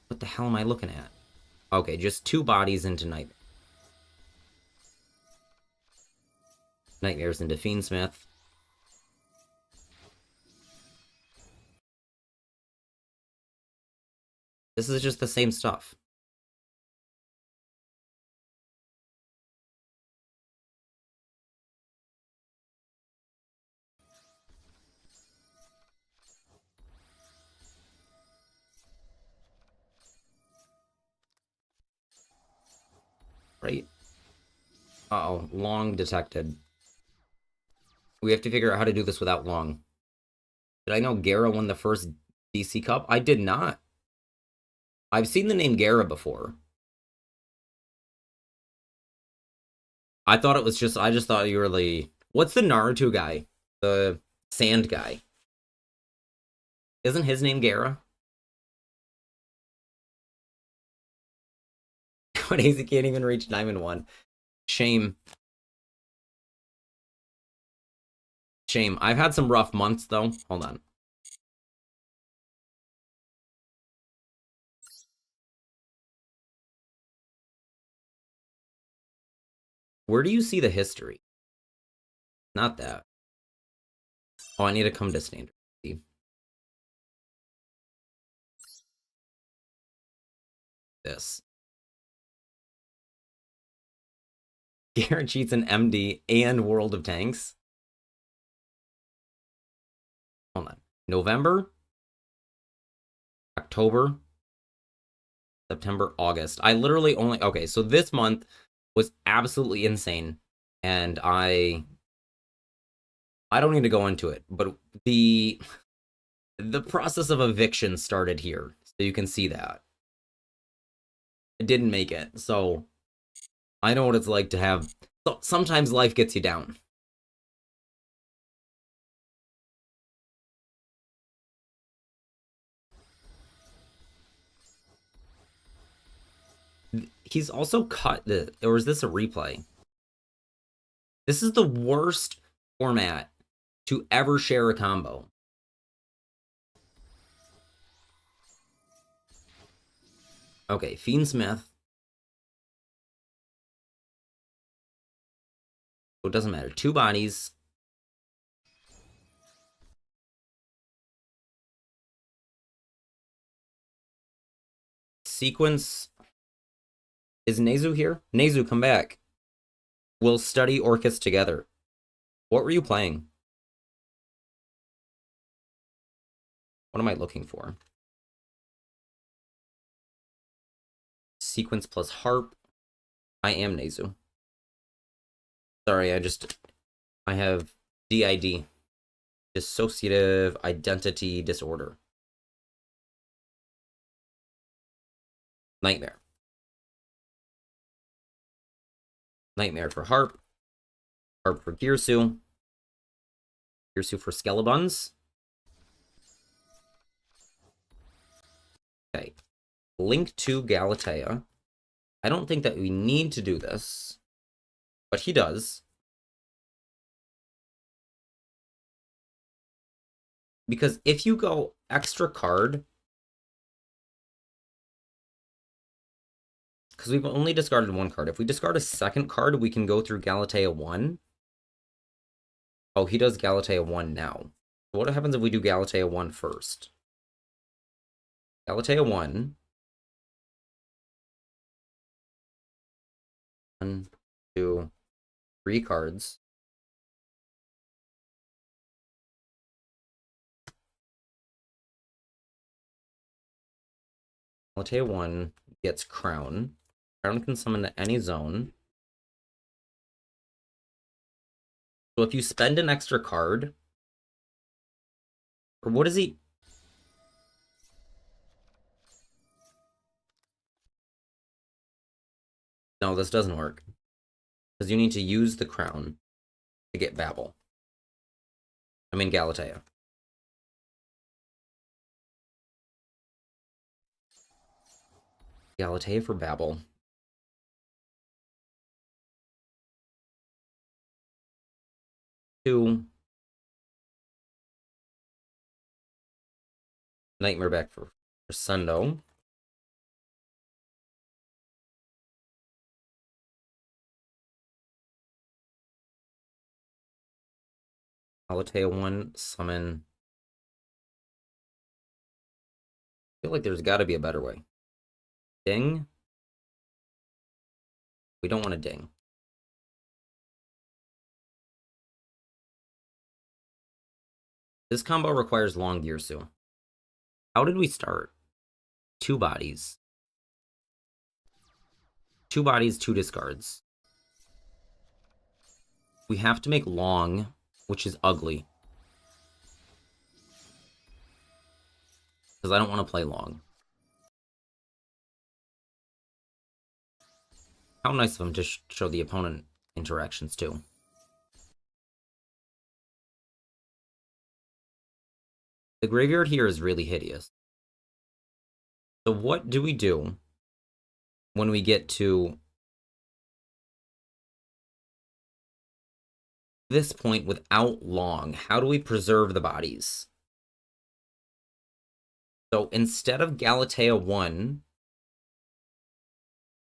Speaker 1: What the hell am I looking at? Okay, just 2 bodies into Nightmares into Fiendsmith. This is just the same stuff. Right? Uh-oh, Long detected. We have to figure out how to do this without Long. Did I know Gara won the first DC Cup? I did not. I've seen the name Gara before. I thought it was just, I just thought you were the, what's the Naruto guy? The sand guy. Isn't his name Gara? But he can't even reach Diamond 1. Shame. Shame. I've had some rough months, though. Hold on. Where do you see the history? Not that. Oh, I need to come to standard. This. Garrett cheats in MD and World of Tanks. Hold on. November, October, September, August. I literally only, okay, so this month was absolutely insane. And I don't need to go into it, but the process of eviction started here. So you can see that. It didn't make it. So I know what it's like to have, sometimes life gets you down. He's also cut the, or is this a replay? This is the worst format to ever share a combo. Okay, Fiendsmith. So it doesn't matter. 2 bodies. Sequence. Is Nezu here? Nezu, come back. We'll study Orcust together. What were you playing? What am I looking for? Sequence plus harp. I am Nezu. Sorry, I have DID. Dissociative Identity Disorder. Nightmare. Nightmare for harp. Harp for Girsu. Girsu for Skelebuns. Okay. Link to Galatea. I don't think that we need to do this, but he does. Because if you go extra card, because we've only discarded 1 card. If we discard a second card, we can go through Galatea 1. Oh, he does Galatea 1 now. What happens if we do Galatea 1 first? Galatea 1. 1, 2, 3 cards. Galatea 1 gets Crown. Crown can summon to any zone. So if you spend an extra card, or what is he? No, this doesn't work. Because you need to use the Crown to get Babel. I mean Galatea. Galatea for Babel. 2. Nightmare back for Sundo. Alatea 1, summon. I feel like there's got to be a better way. Ding. We don't want to ding. This combo requires long Girsu. How did we start? 2 bodies. 2 bodies, 2 discards. We have to make long, which is ugly. Because I don't want to play long. How nice of him to show the opponent interactions, too. The graveyard here is really hideous. So what do we do when we get to this point without long? How do we preserve the bodies? So instead of Galatea 1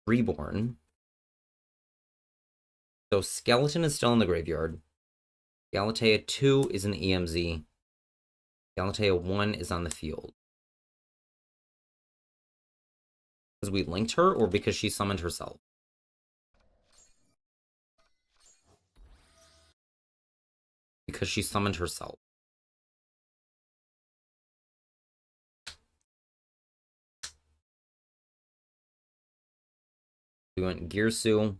Speaker 1: Reborn, so Skeleton is still in the graveyard. Galatea 2 is in the EMZ. Galatea 1 is on the field. Because we linked her, or because she summoned herself? Because she summoned herself. We went Girsu.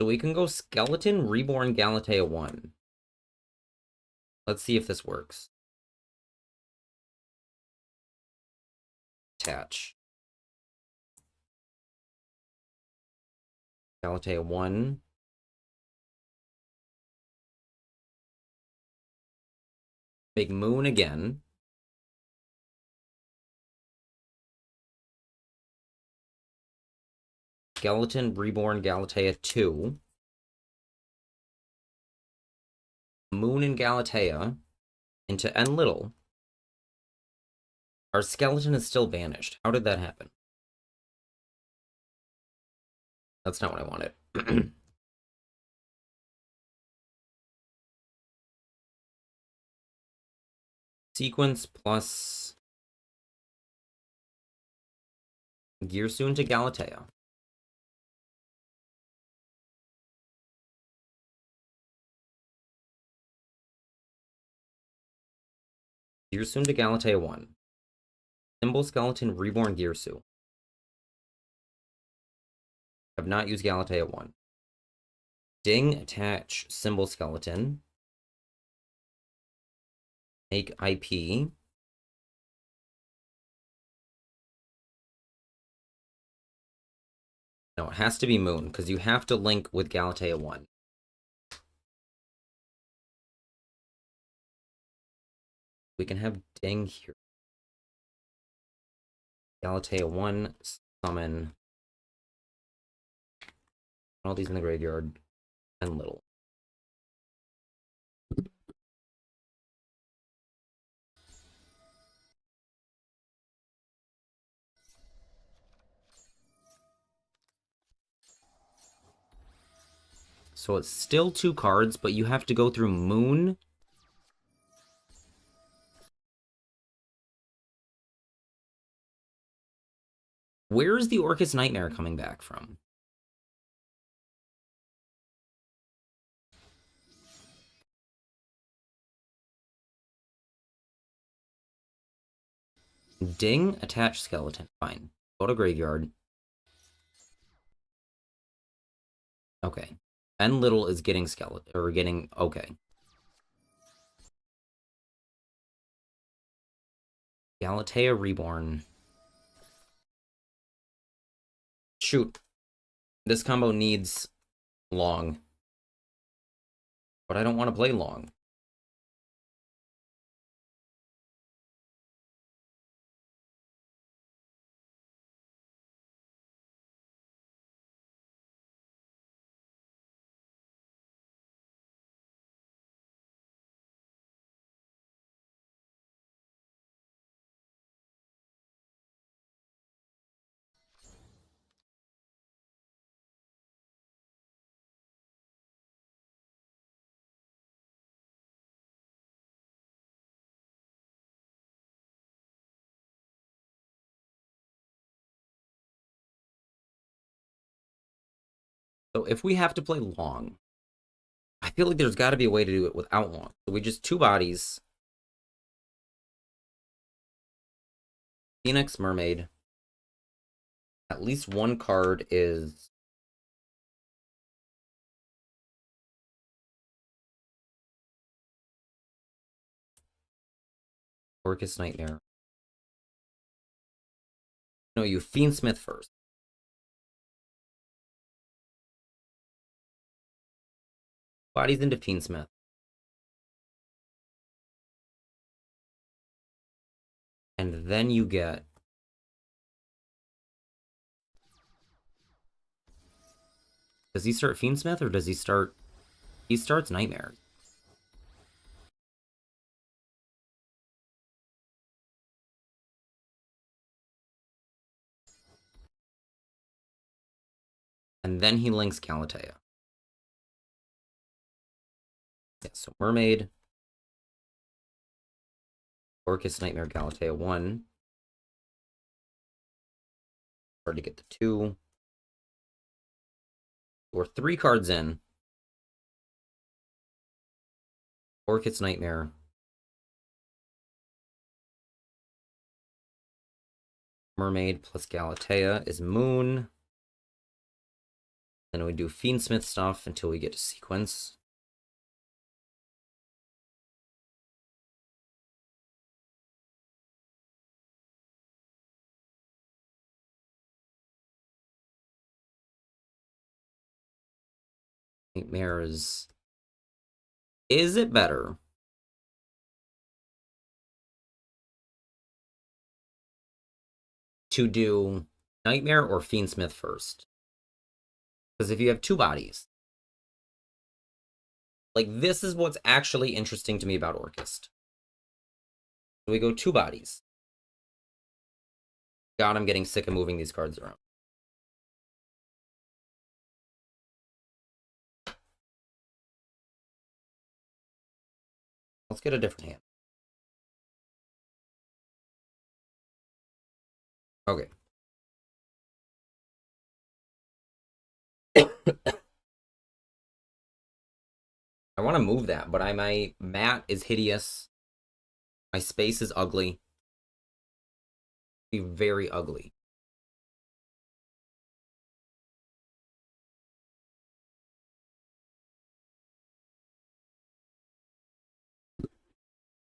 Speaker 1: So we can go Skeleton, Reborn, Galatea 1. Let's see if this works. Attach. Galatea 1. Make Moon again. Skeleton, Reborn, Galatea 2. Moon and Galatea into N little. Our skeleton is still banished. How did that happen? That's not what I wanted. Sequence plus Girsu into Galatea. Girsu into Galatea 1. Symbol Skeleton, Reborn Girsu. Have not used Galatea 1. Ding, attach Symbol Skeleton. Make IP. No, it has to be Moon, because you have to link with Galatea 1. We can have Ding here. Galatea 1, summon. All these in the graveyard. And little. So it's still 2 cards, but you have to go through Moon. Where is the Orcust Nightmare coming back from? Ding, attach skeleton. Fine. Go to graveyard. Okay. N little is getting skeleton, or getting, okay. Galatea Reborn. Shoot. This combo needs long. But I don't want to play long. So if we have to play long, I feel like there's got to be a way to do it without long. So we just two bodies. Phoenix Mermaid. At least one card is Orcust Nightmare. No, you Fiendsmith first. Bodies into Fiendsmith. And then you get... Does he start Fiendsmith or does he start... He starts Nightmares. And then he links Galatea. Yeah, so Mermaid. Orcust Nightmare Galatea 1. Hard to get the 2. We're 3 cards in. Orcust Nightmare. Mermaid plus Galatea is Moon. Then we do Fiendsmith stuff until we get to Sequence. Nightmares. Is it better to do Nightmare or Fiendsmith first? Because if you have 2 bodies, like, this is what's actually interesting to me about Orcust. So we go 2 bodies. God, I'm getting sick of moving these cards around. Let's get a different hand. Okay. I want to move that, but my mat is hideous. My space is ugly. Be very ugly.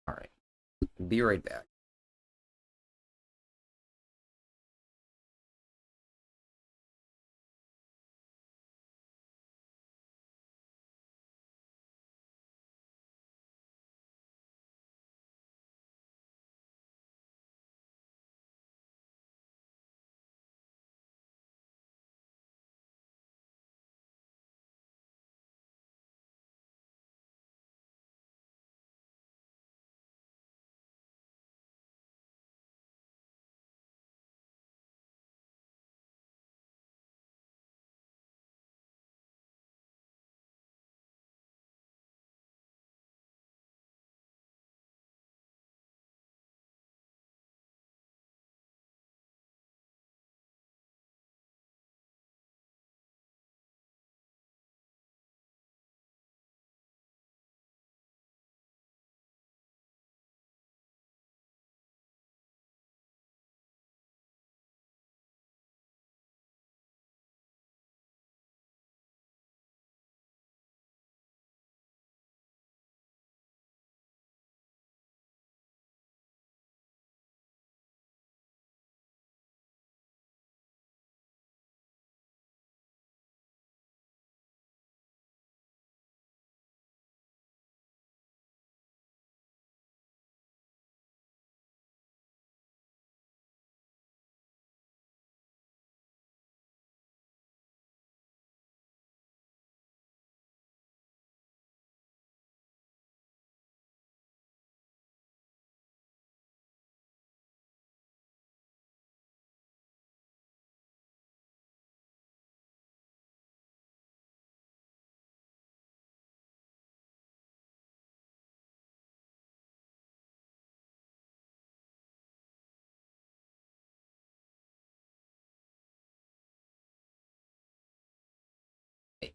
Speaker 1: All right. Be right back.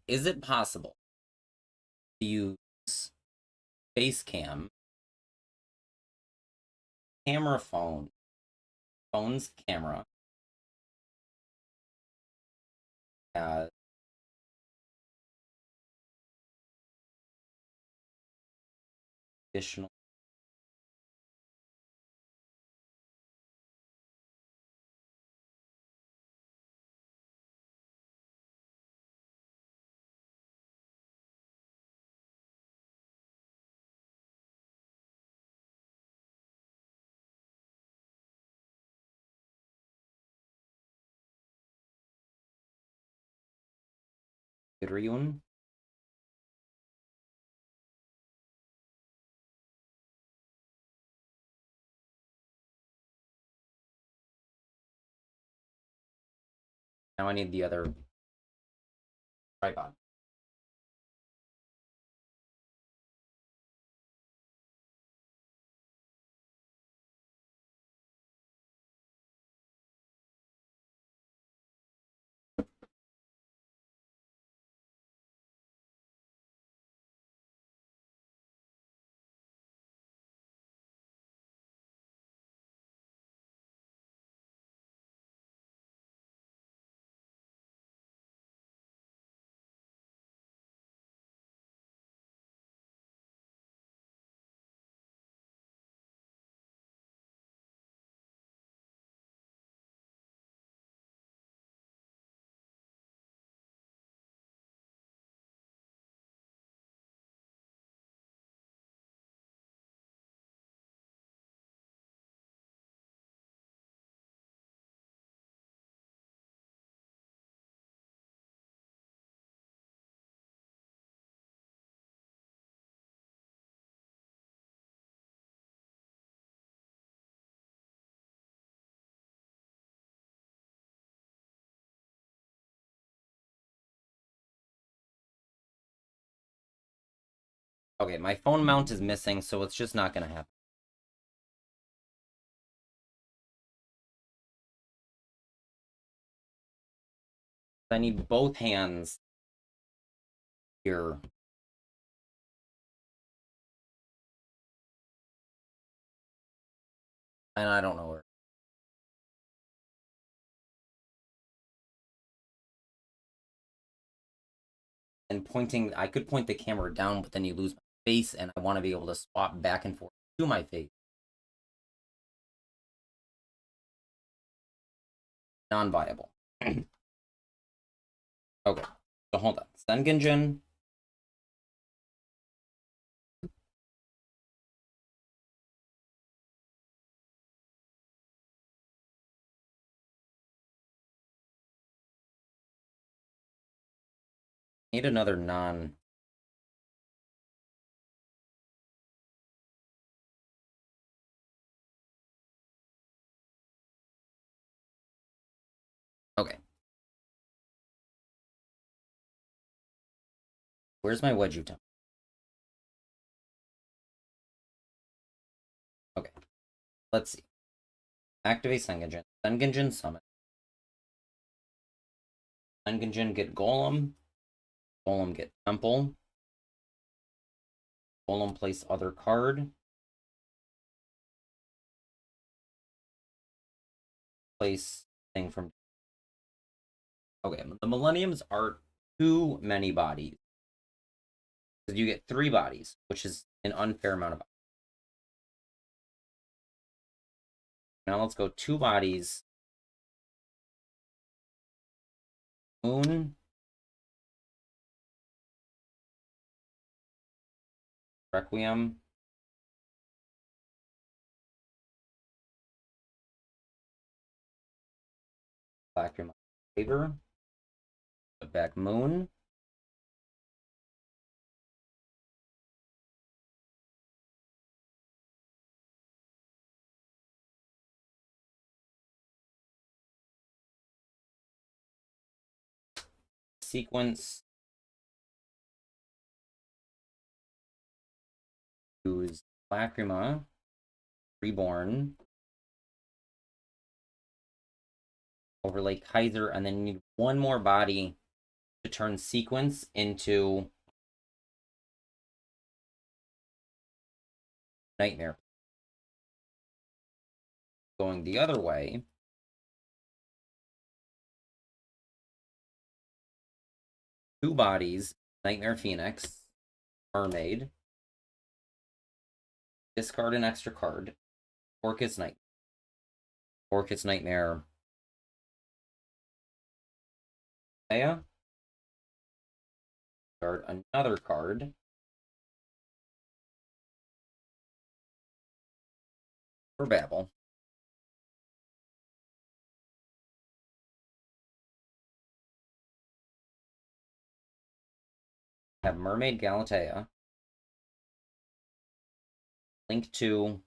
Speaker 1: Is it possible to use face cam, phone's camera as additional? Now I need the other tripod. Okay, my phone mount is missing, so it's just not gonna happen. I need both hands here. And I don't know where. And pointing, I could point the camera down, but then you lose my face, and I want to be able to swap back and forth to my face. Non-viable. Okay, so hold on. Sengenjin. Need another non. Okay. Where's my wedge utensil? Okay. Let's see. Activate Sengenjin. Sengenjin summon. Sengenjin get Golem. Golem get Temple. Golem place other card. Place thing from. Okay, the Millenniums are too many bodies. Because you get 3 bodies, which is an unfair amount of bodies. Now let's go 2 bodies. Moon. Requiem. Lacrima. Favor. Put back Moon. Sequence. Use Lacrima. Reborn. Overlay Kaiser, and then you need one more body to turn sequence into nightmare. Going the other way, two bodies, Nightmare Phoenix, Mermaid, discard an extra card, Orcust Nightmare, Leia, discard another card, for Babel. Have Mermaid Galatea, link to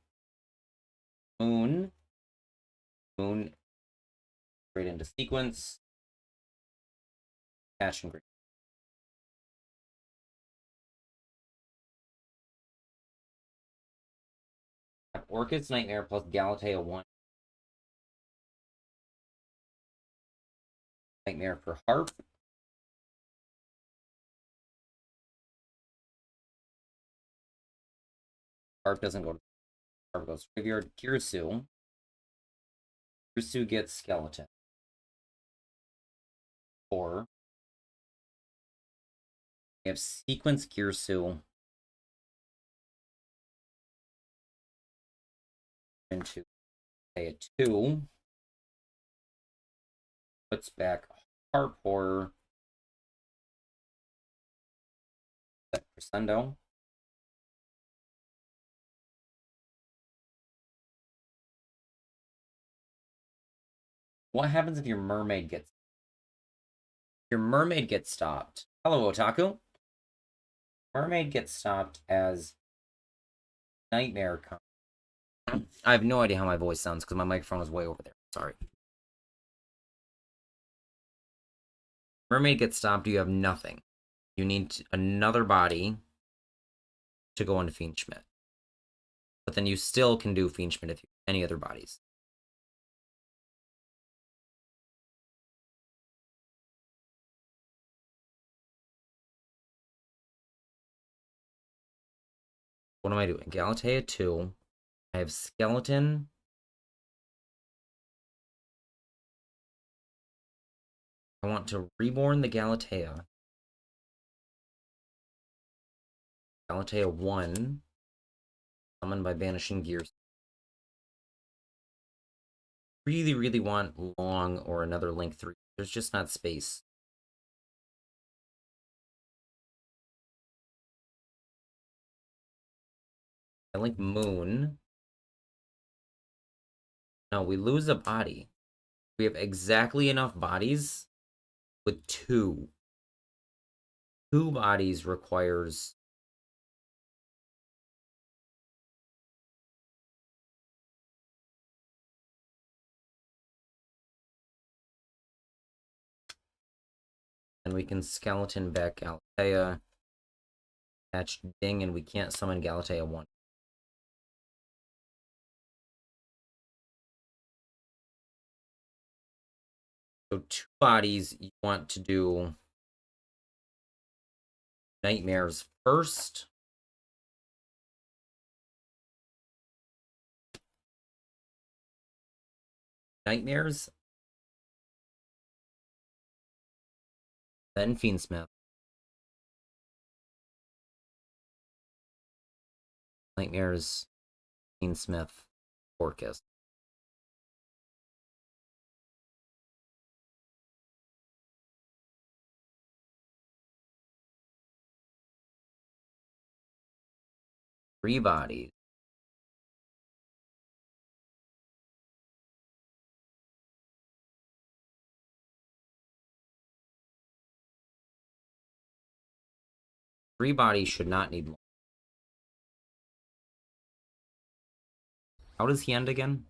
Speaker 1: Moon, straight into sequence, catch and green. Have Orchid's Nightmare plus Galatea 1. Nightmare for Harp. Harp doesn't go to Harp goes to graveyard. Kirsu. Kirsu gets Skeleton. 4. We have Sequence Kirsu into a 2. Puts back Harp Horror. Crescendo. What happens if your mermaid gets stopped? Hello, Otaku. Mermaid gets stopped as Nightmare comes. I have no idea how my voice sounds because my microphone is way over there. Sorry. Mermaid gets stopped, you have nothing. You need another body to go into Fiend Schmidt. But then you still can do Fiend Schmidt if you have any other bodies. What am I doing? Galatea 2. I have Skeleton. I want to reborn the Galatea. Galatea 1. Summoned by Banishing Gears. Really, really want Long or another Link 3. There's just not space. I link Moon. No, we lose a body. We have exactly enough bodies with 2. 2 bodies requires and we can skeleton back Galatea, catch Ding, and we can't summon Galatea 1. So 2 bodies, you want to do Nightmares first. Nightmares. Then Fiendsmith. Nightmares, Fiendsmith, Orcust. Three bodies. Three bodies should not need more. How does he end again?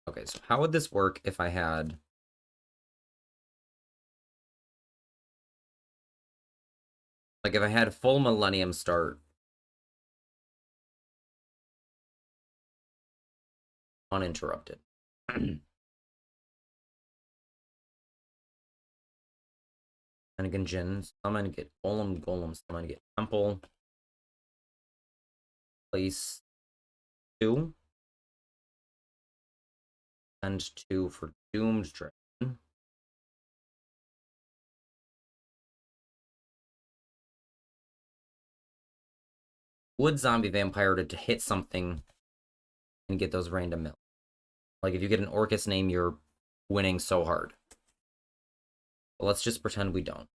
Speaker 1: Okay, so how would this work if I had... Like, if I had full Millennium start uninterrupted. Hennigan Jin, summon, get Golem, summon, get Temple. Place 2. Send 2 for Doomed Dragon. Would Zombie Vampire to hit something and get those random mills? Like, if you get an Orcust name, you're winning so hard. But let's just pretend we don't.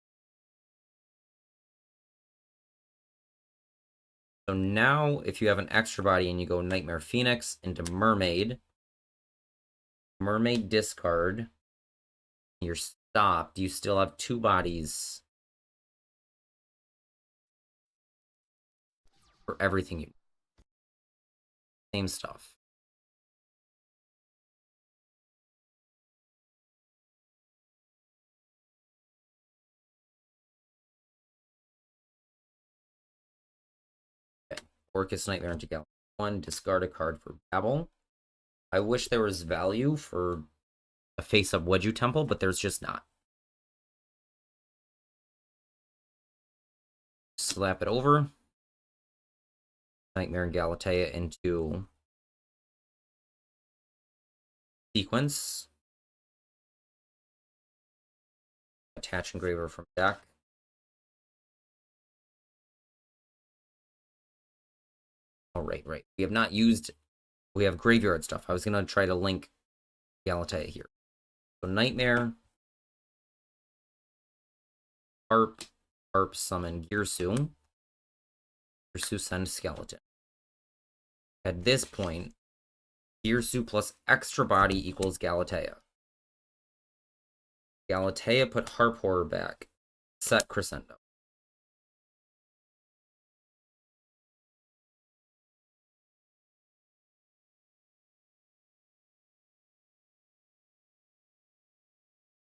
Speaker 1: So now, if you have an extra body and you go Nightmare Phoenix into Mermaid discard, you're stopped. You still have 2 bodies for everything you. Same stuff. Okay. Orcust Nightmare into Galaxy 1. Discard a card for Babel. I wish there was value for a face-up Wedju Temple, but there's just not. Slap it over. Nightmare and Galatea into Sequence. Attach Engraver from deck. Oh, right. We have not used... We have graveyard stuff. I was going to try to link Galatea here. So Nightmare. Harp summon Girsu. Girsu send Skeleton. At this point, Girsu plus extra body equals Galatea. Galatea put Harp Horror back. Set Crescendo.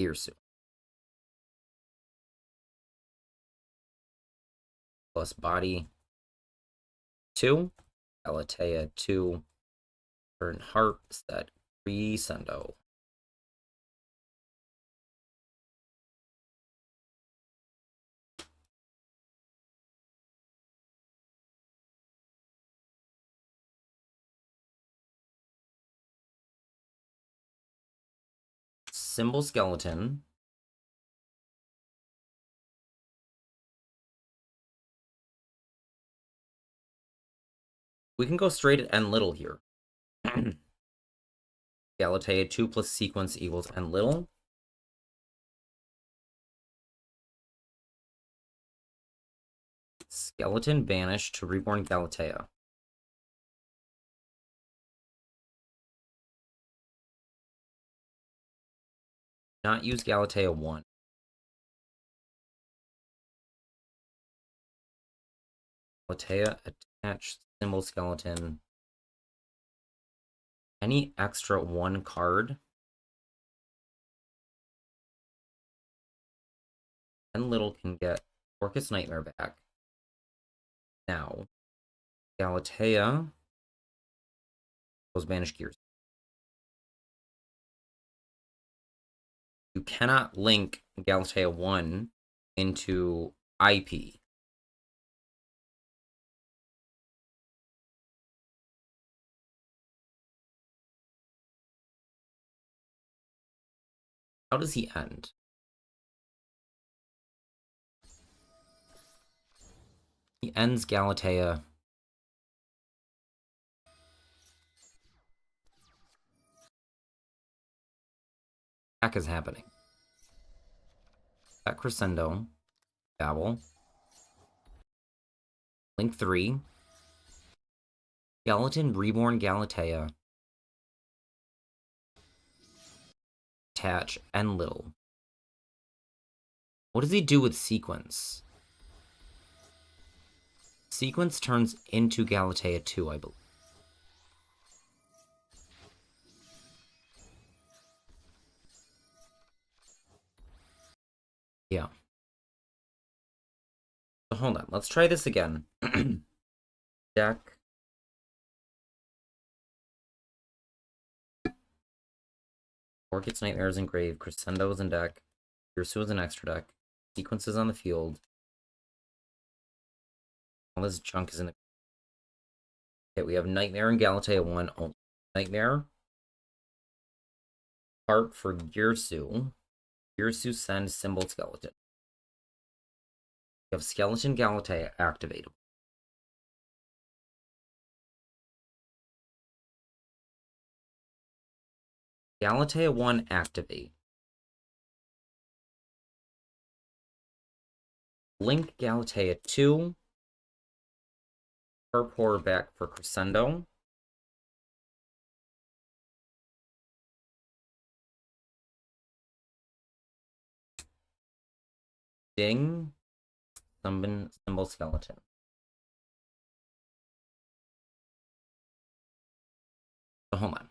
Speaker 1: Girsu. Plus body 2. Galatea 2. Turn Harp, set Crescendo. Symbol Skeleton. We can go straight at N little here. Galatea 2 plus sequence equals N little. Skeleton banished to reborn Galatea. Not use Galatea 1. Galatea attach symbol skeleton. Any extra 1 card. And little can get Orcust Nightmare back. Now, Galatea goes banished Gears. You cannot link Galatea 1 into IP. How does he end? He ends Galatea. Heck is happening? That Crescendo. Babel. Link 3. Skeleton reborn Galatea. Attach and little. What does he do with sequence? Sequence turns into Galatea 2, I believe. Yeah. So hold on, let's try this again. Deck. Orchid's Nightmares engraved, Crescendo's in deck, Ursu's in extra deck, sequences on the field. All this junk is in the... Okay, we have Nightmare and Galatea 1 only. Nightmare. Harp for Ursu. Ursu send Symbol Skeleton. We have Skeleton Galatea activated. Galatea 1 activate. Link Galatea 2. Harp Horror back for Crescendo. Ding. Summon Symbol Skeleton. So hold on.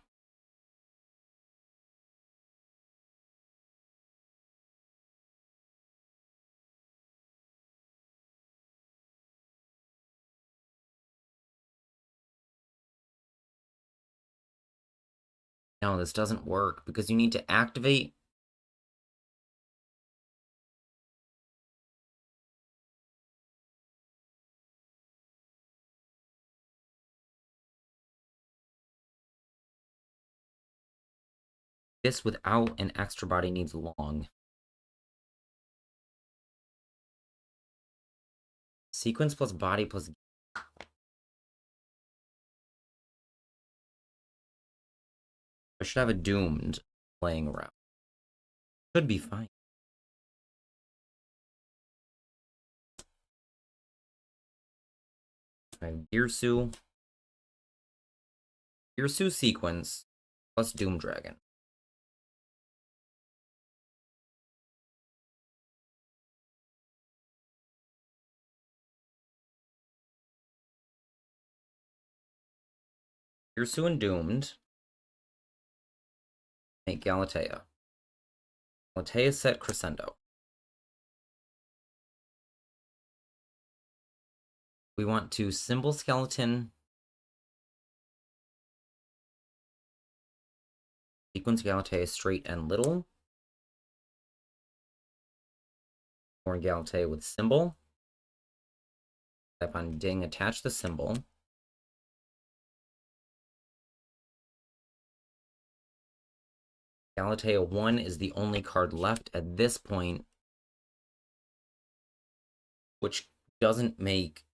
Speaker 1: No, this doesn't work because you need to activate. This without an extra body needs long. Sequence plus body plus... I should have a Doomed playing around. Should be fine. I have Ursu. Ursu sequence plus Doom Dragon. Ursu and Doomed. Make Galatea. Galatea set Crescendo. We want to Symbol Skeleton. Sequence Galatea straight and little. Or Galatea with symbol. Tap on ding, attach the symbol. Galatea 1 is the only card left at this point, which doesn't make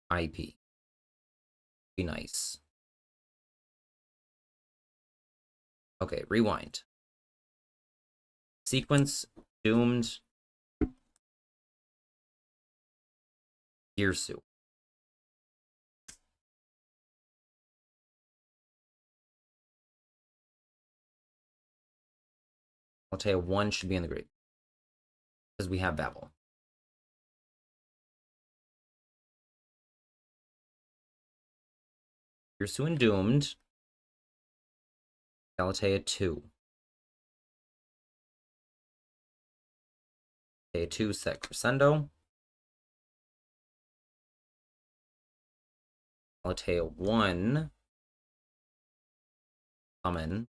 Speaker 1: IP. Be nice. Okay, rewind. Sequence, Doomed, Ursu. Galatea 1 should be in the grave. Because we have Babel. Ursu and Doomed. Galatea 2. Galatea 2 set Crescendo. Galatea 1. Summon.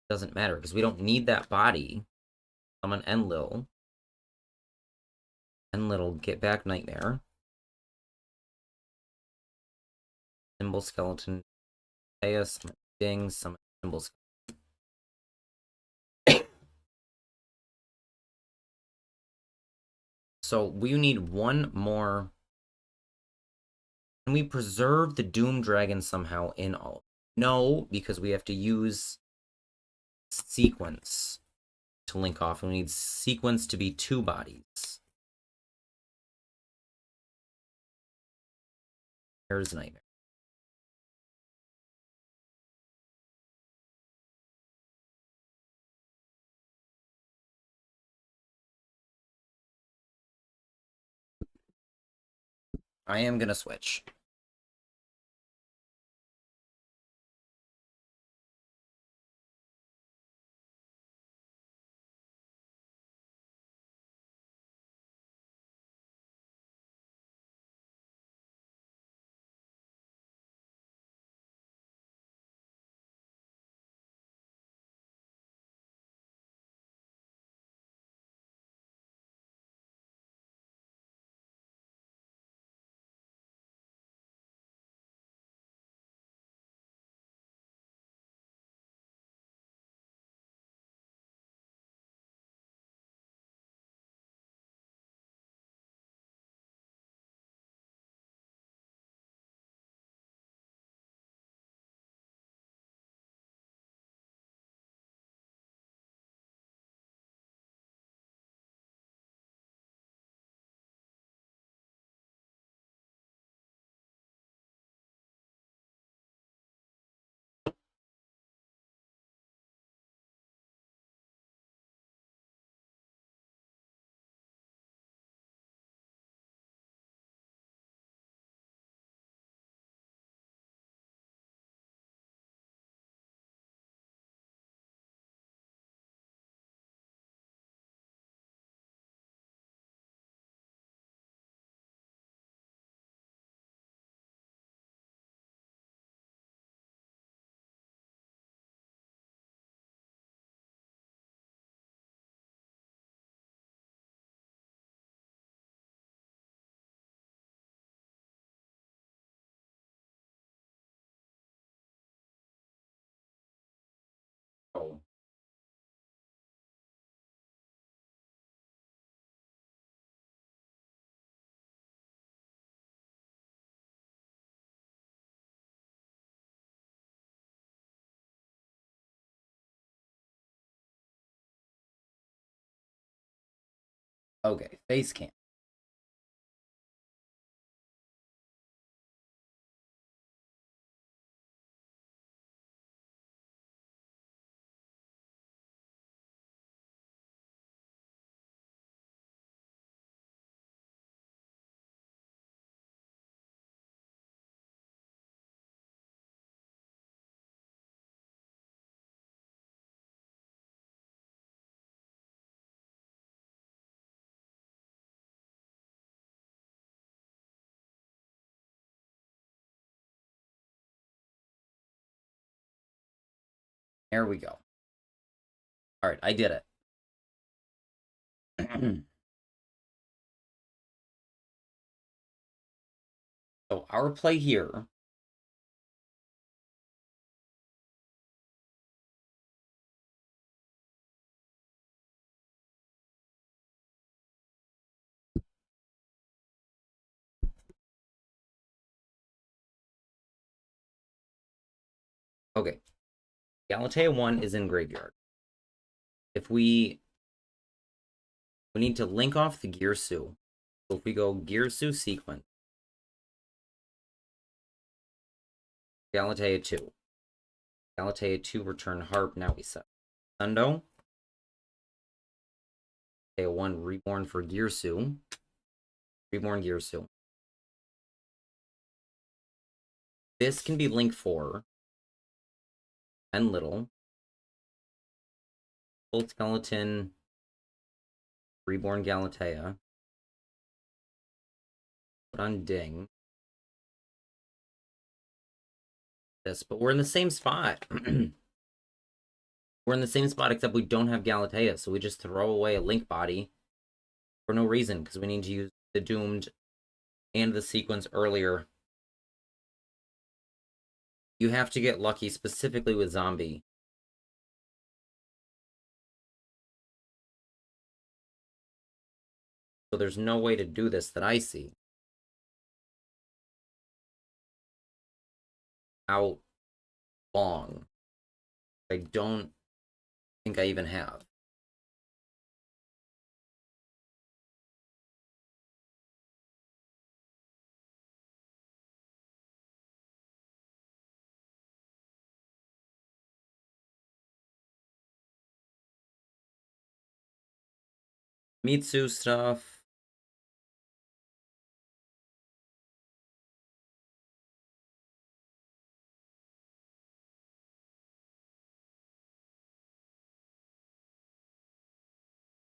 Speaker 1: Doesn't matter because we don't need that body. Summon Enlil. Enlil get back Nightmare. Symbol Skeleton. Summon Ding. Summon Symbol Skeleton. So we need one more. Can we preserve the Doom Dragon somehow in all? No, because we have to use sequence to link off, and we need sequence to be 2 bodies. Here's Nightmare. I am gonna switch. Okay, face cam. There we go. All right, I did it. So our play here. Okay, Galatea 1 is in graveyard. If we need to link off the Girsu. So if we go Girsu sequence, Galatea 2. Galatea 2 return harp, now we set. Sundo. Galatea 1 reborn for Girsu. Reborn Girsu. This can be link 4. And little. Full skeleton. Reborn Galatea. Put on ding. This, but we're in the same spot. We're in the same spot except we don't have Galatea, so we just throw away a link body for no reason because we need to use the doomed and the sequence earlier. You have to get lucky specifically with zombie. So there's no way to do this that I see. How long? I don't think I even have. Mitsu stuff.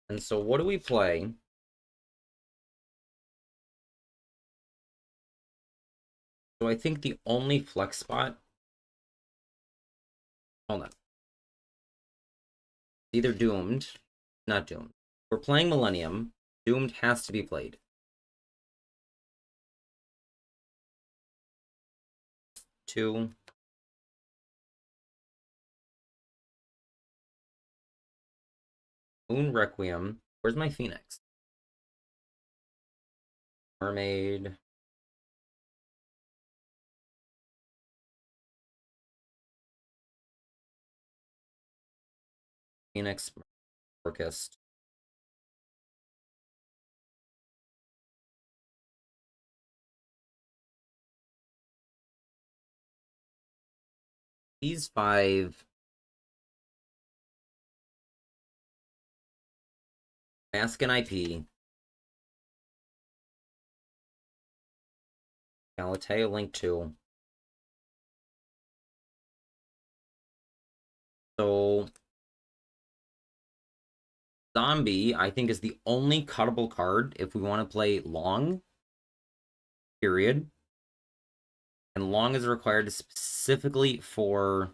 Speaker 1: And so what do we play? So I think the only flex spot. Hold on. Either doomed, not doomed. We're playing Millennium. Doomed has to be played. Two. Moon Requiem. Where's my Phoenix? Mermaid. Phoenix. Orcust. These 5. Mask and IP. Galatea Link 2. So Zombie, I think, is the only cuttable card if we want to play long. Period. And long is required specifically for.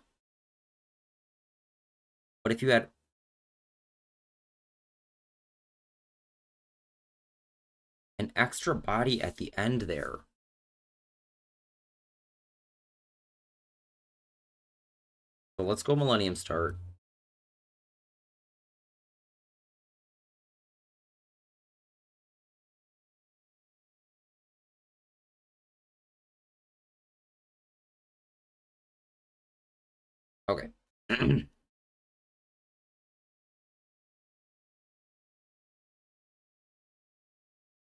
Speaker 1: But if you had an extra body at the end there. So let's go Millennium start. Okay.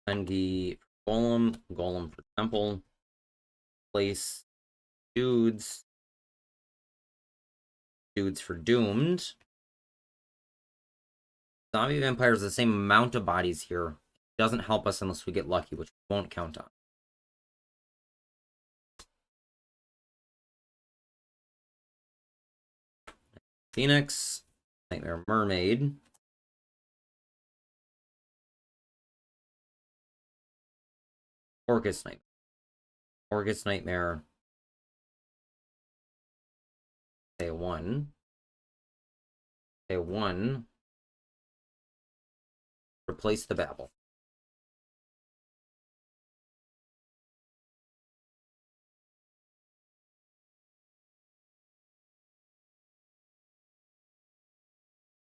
Speaker 1: Engi for Golem, Golem for Temple. Place dudes. Dudes for Doomed. Zombie Vampires the same amount of bodies here. Doesn't help us unless we get lucky, which we won't count on. Phoenix, Nightmare Mermaid. Orcust Nightmare. Orcust Nightmare. Say 1. Say 1. Replace the Babel.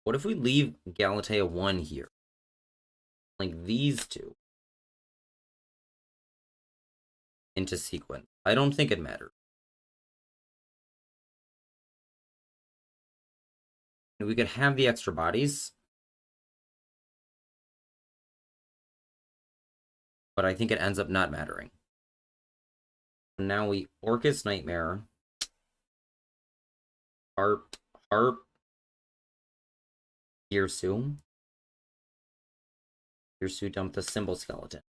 Speaker 1: What if we leave Galatea 1 here? Like these two. Into sequence. I don't think it matters. We could have the extra bodies. But I think it ends up not mattering. Now we Orcust Nightmare. Harp. Girsu. Girsu dump the symbol skeleton.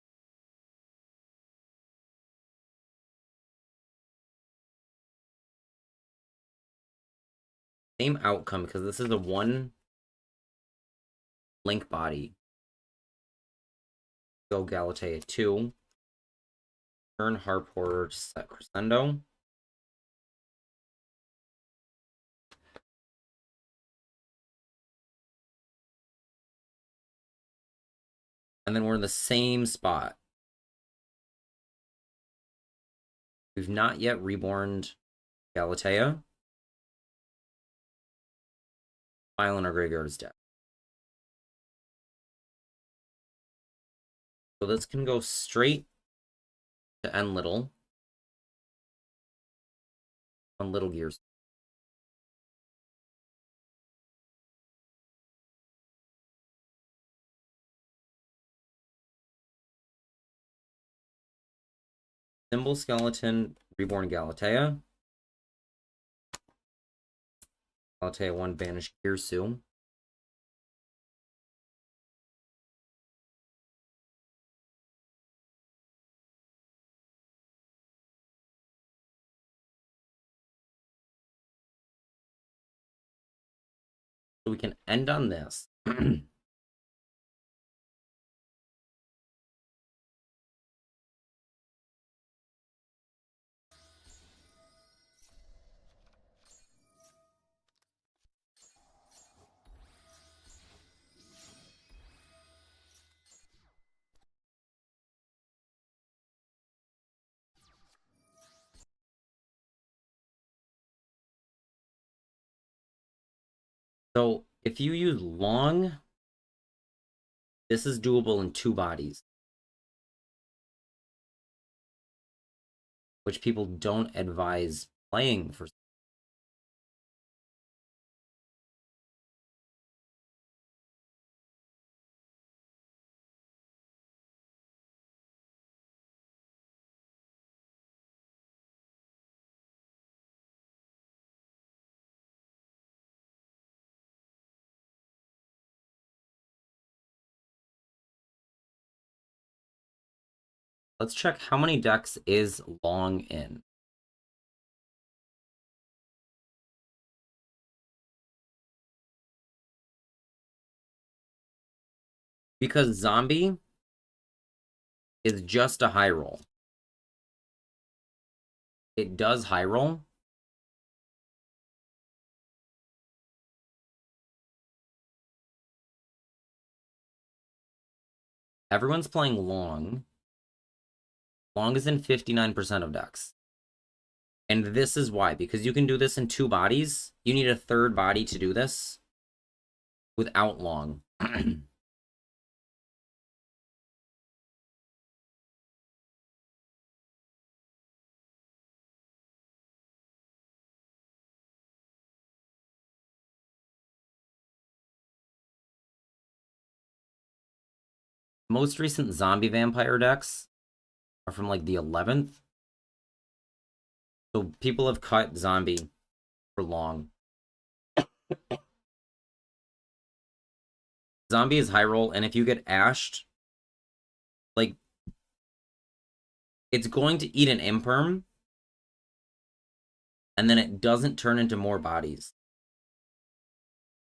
Speaker 1: Same outcome because this is a 1 link body. Go Galatea 2. Turn Harp Horror to set Crescendo. And then we're in the same spot. We've not yet reborned Galatea. File in our graveyard is dead. So this can go straight to end Little. On Little Gears. Symbol Skeleton, Reborn Galatea. Galatea 1, Banish Girsu. So we can end on this. So if you use long, this is doable in 2 bodies. Which people don't advise playing for. Let's check how many decks is long in. Because zombie is just a high roll. It does high roll. Everyone's playing long. Long is in 59% of decks. And this is why. Because you can do this in 2 bodies. You need a 3rd body to do this. Without long. most recent zombie vampire decks are from like the 11th. So people have cut zombie for long. Zombie is high roll, and if you get ashed, like, it's going to eat an imperm, and then it doesn't turn into more bodies.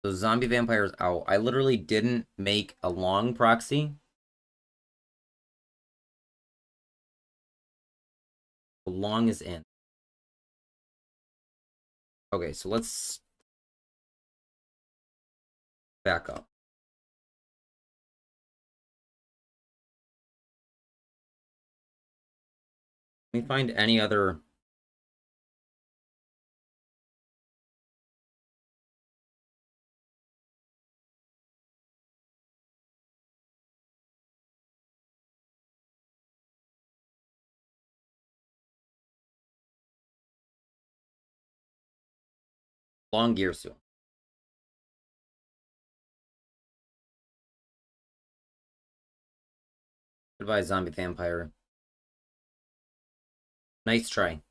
Speaker 1: So zombie vampire is out. I literally didn't make a long proxy. The long is in. Okay, so let's back up. Let me find any other. Long Gearsu. Goodbye, zombie vampire. Nice try.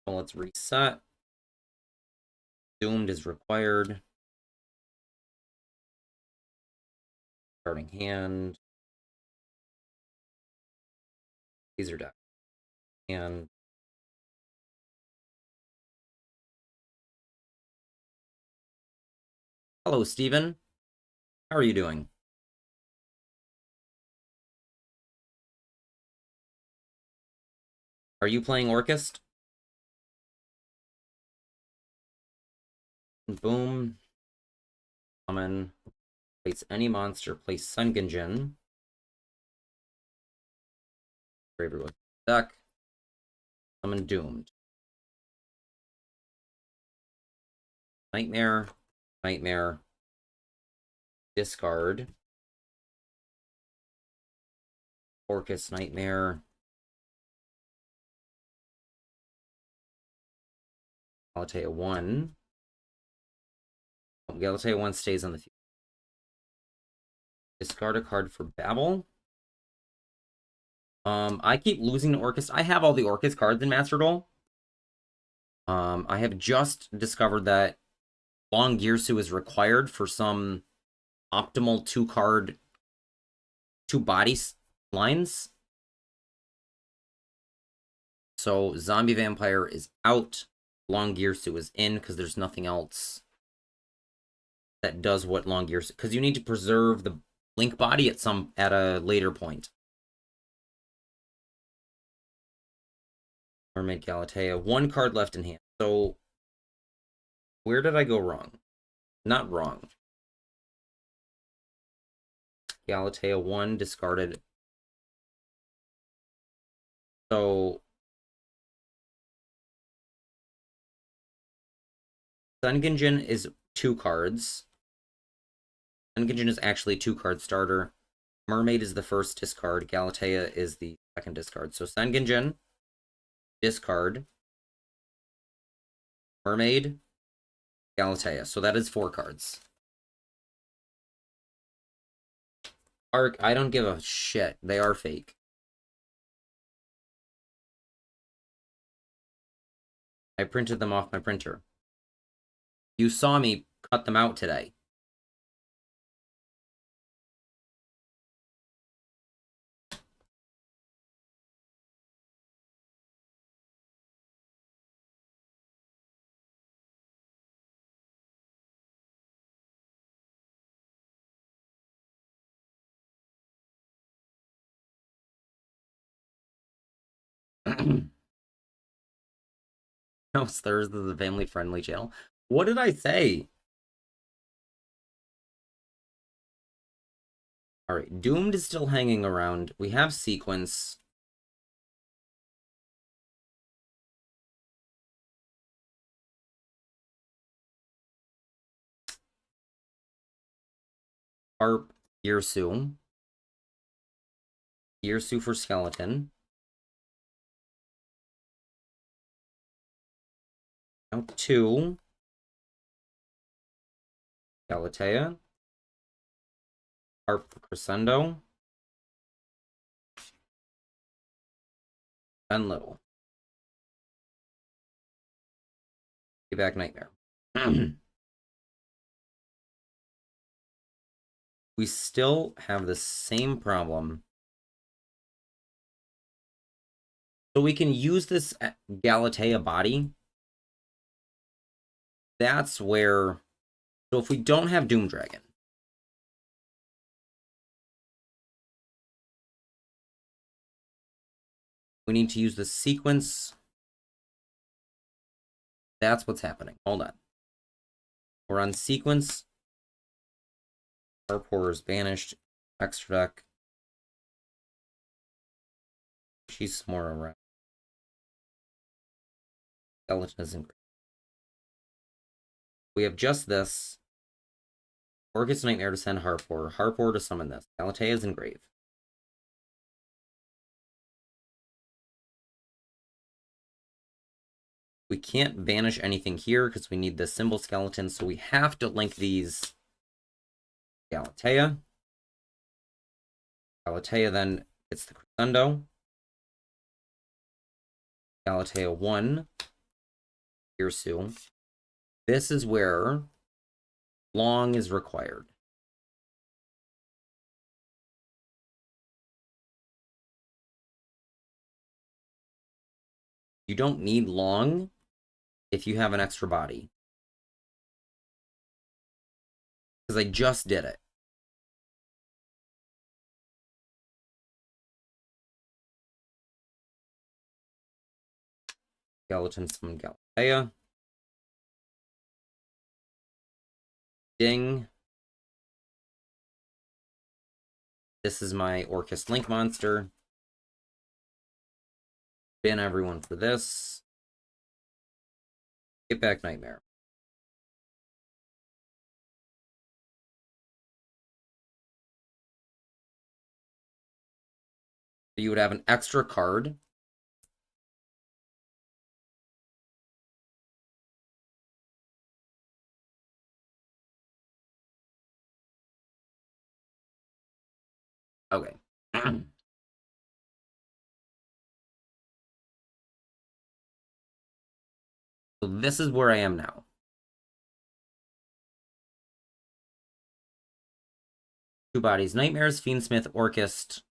Speaker 1: Well, let's reset. Doomed is required. Starting hand. Laser deck. And hello, Steven. How are you doing? Are you playing Orcust? Boom. Summon. Place any monster. Place Sungenjin. Braver with deck. Summon Doomed. Nightmare. Nightmare. Discard. Orcust Nightmare. Galatea 1. Galatea 1 stays on the field. Discard a card for Babel. I keep losing to Orcust. I have all the Orcust cards in Master Duel. I have just discovered that Long Gearsu is required for some optimal two body lines. So Zombie Vampire is out. Long Gearsu is in because there's nothing else that does what Long Gearsu, because you need to preserve the Link body at a later point. Mermaid Galatea, one card left in hand. So where did I go wrong? Not wrong. Galatea 1 discarded. So Sungenjin is 2 cards. Sungenjin is actually a 2-card starter. Mermaid is the first discard. Galatea is the second discard. So Sungenjin, discard. Mermaid, Galatea. So that is 4 cards. Arc, I don't give a shit. They are fake. I printed them off my printer. You saw me cut them out today. No, Thursday is a family-friendly channel. What did I say? Alright, Doomed is still hanging around. We have Sequence. Harp, Gearsu. Gearsu for Skeleton. Now 2. Galatea. Harp Crescendo. And Little. Back Nightmare. We still have the same problem. So we can use this Galatea body. That's where... So if we don't have Doom Dragon, we need to use the sequence. That's what's happening. Hold on. We're on sequence. Harp Horror is banished. Extra deck. She's somewhere around. Skeleton isn't great. We have just this. Orcust Nightmare to send Harp Horror. Harp Horror to summon this. Galatea is engrave. We can't banish anything here because we need the symbol skeleton, so we have to link these. Galatea. Galatea then gets the Crescendo. Galatea 1. Irsu. This is where long is required. You don't need long if you have an extra body. Because I just did it. Skeleton summon Galatea. Ding. This is my Orcust Link monster. Ban everyone for this. Get back Nightmare. You would have an extra card. Okay. So this is where I am now. Two bodies. Nightmares, Fiendsmith, Orcust.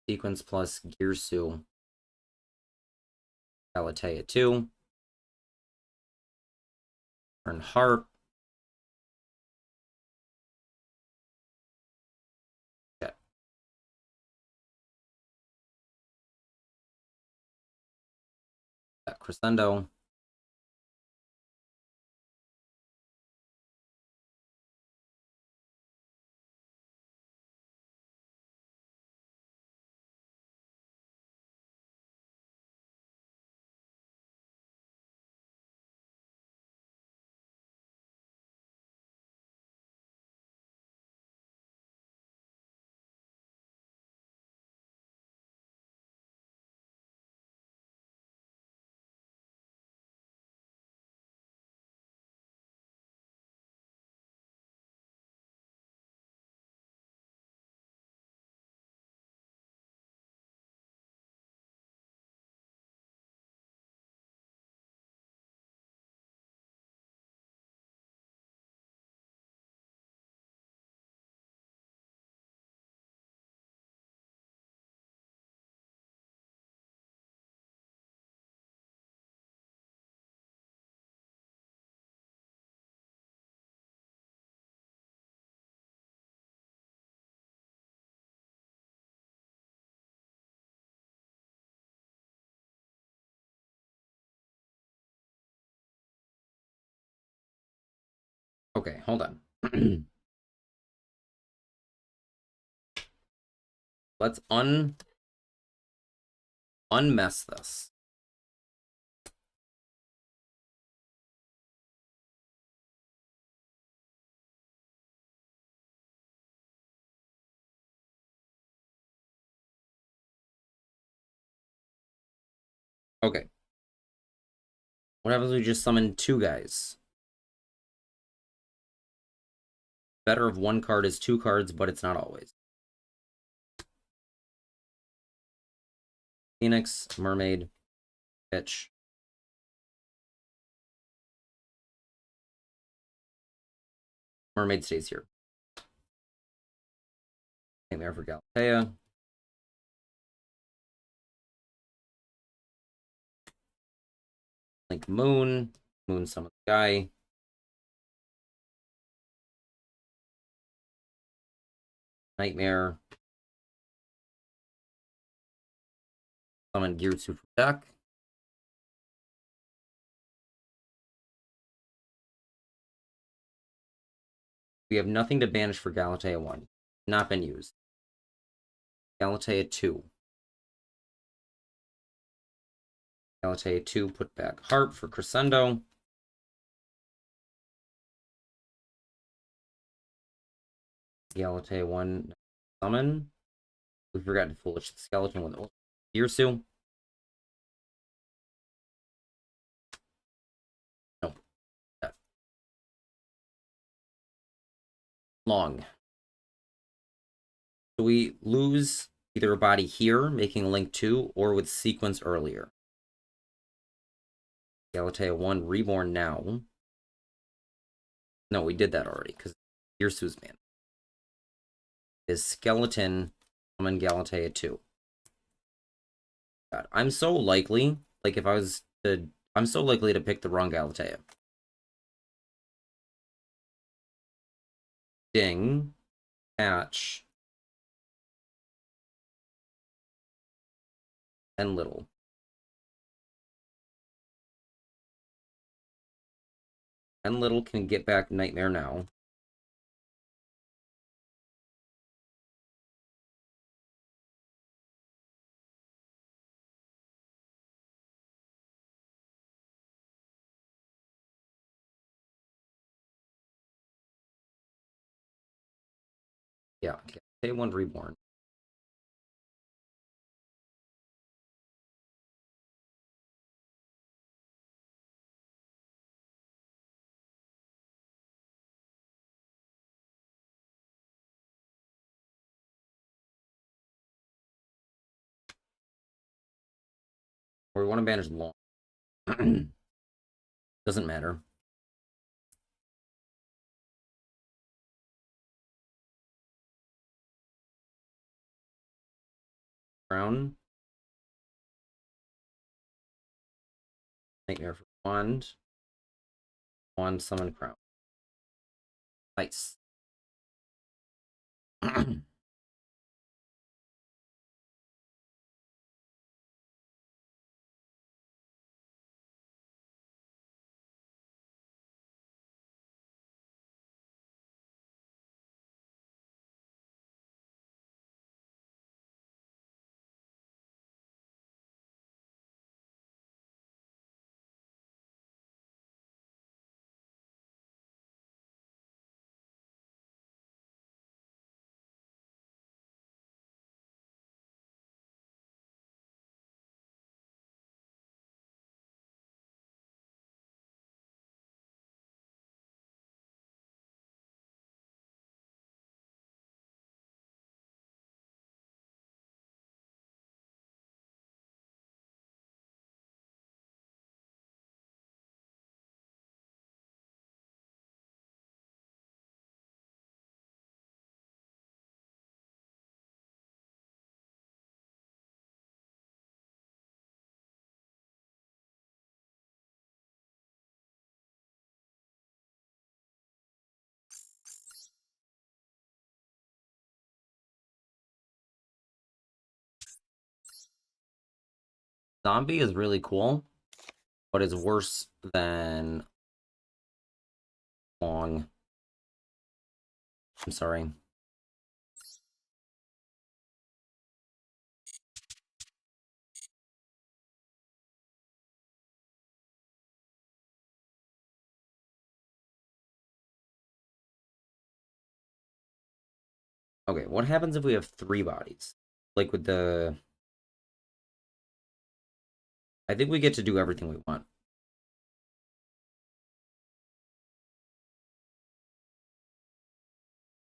Speaker 1: Sequence plus Girsu. Galatea 2. Turn Harp. Okay. Crescendo. Okay, hold on. Let's unmess this. Okay. What happens if we just summon two guys? Better of one card is two cards, but it's not always. Phoenix, Mermaid, Bitch. Mermaid stays here. Nightmare for Galatea. Link Moon. Moon summon the guy. Nightmare. Summon Girtsu from deck. We have nothing to banish for Galatea 1. Not been used. Galatea 2. Galatea 2, put back Harp for Crescendo. Galatea 1, summon. We forgot to Foolish Skeleton with Girtsu. No. Long. So we lose either a body here, making Link 2, or with sequence earlier. Galatea 1, Reborn now. No, we did that already, because Girtsu's man. Is Skeleton summon Galatea 2. God, I'm so likely, like if I was to, I'm so likely to pick the wrong Galatea. Ding. Patch. And Little. And Little can get back Nightmare now. Yeah, Galatea 1 Reborn. Or we want to banish Long. Doesn't matter. Crown. Nightmare for Wand. Wand, summon Crown. Nice. Zombie is really cool, but it's worse than Long. I'm sorry. Okay, what happens if we have three bodies? Like with the I think we get to do everything we want.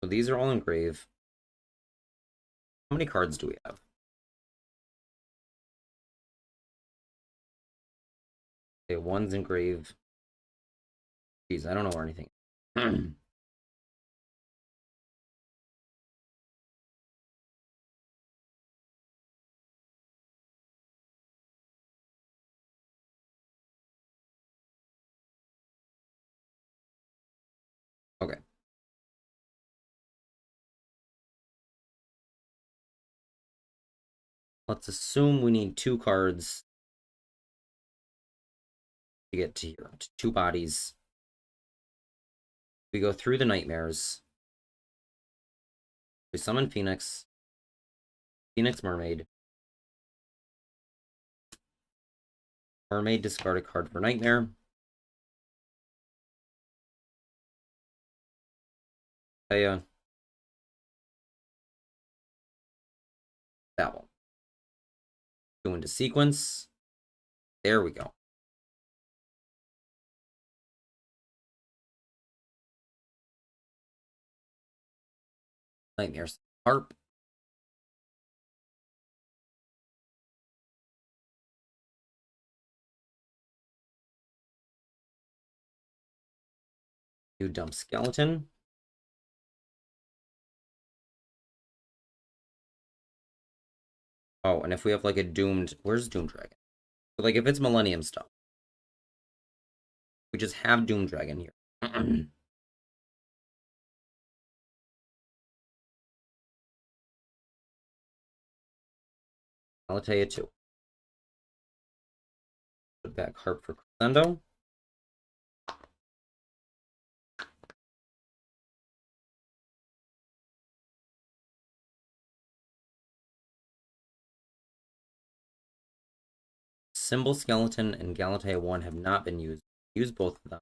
Speaker 1: So these are all in grave. How many cards do we have? Okay, one's in grave. Jeez, I don't know where anything is. Okay. Let's assume we need 2 cards to get to here. 2 bodies. We go through the nightmares. We summon Phoenix. Phoenix Mermaid. Mermaid, discard a card for Nightmare. That one. Go into sequence. There we go. Nightmares. Harp. You dump Skeleton. Oh, and if we have like a doomed... Where's Doom Dragon? So, like, if it's Millennium stuff, we just have Doom Dragon here. I'll tell you 2. Put back Harp for Crescendo. Symbol Skeleton and Galatea 1 have not been used. Use both of them.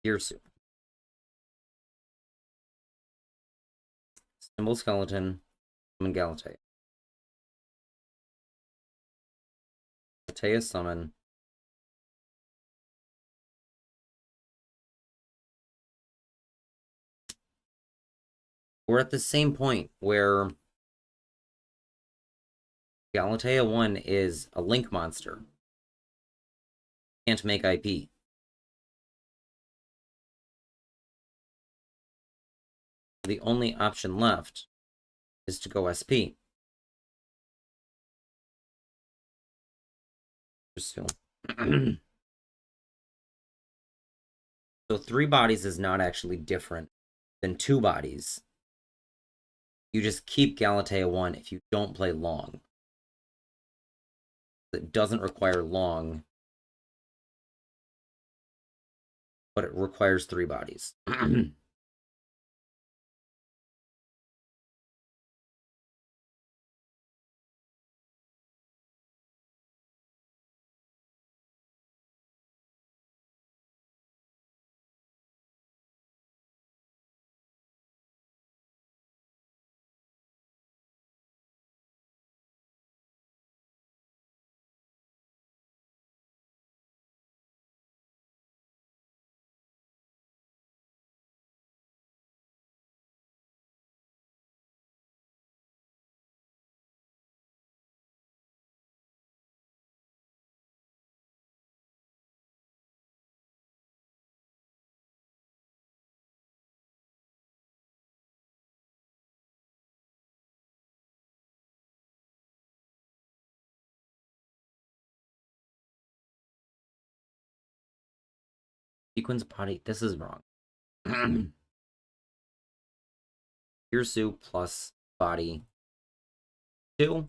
Speaker 1: Hirsu. Symbol Skeleton. Summon Galatea. Galatea summon. We're at the same point where Galatea 1 is a link monster. Can't make IP. The only option left is to go SP. So 3 bodies is not actually different than 2 bodies. You just keep Galatea 1 if you don't play long. It doesn't require long, but it requires 3 bodies. Sequence body. This is wrong. Hirsu plus body 2.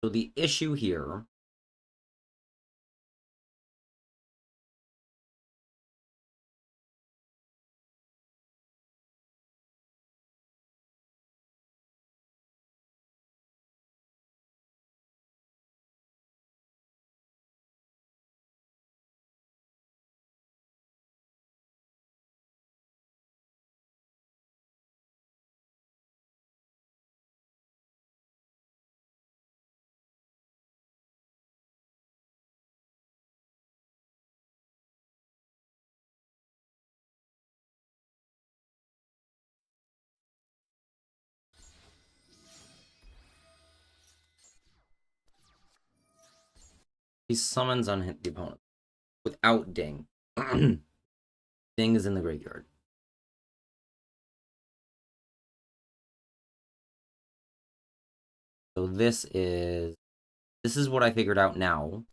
Speaker 1: So the issue here he summons on the opponent without ding. Ding is in the graveyard. So this is what I figured out now.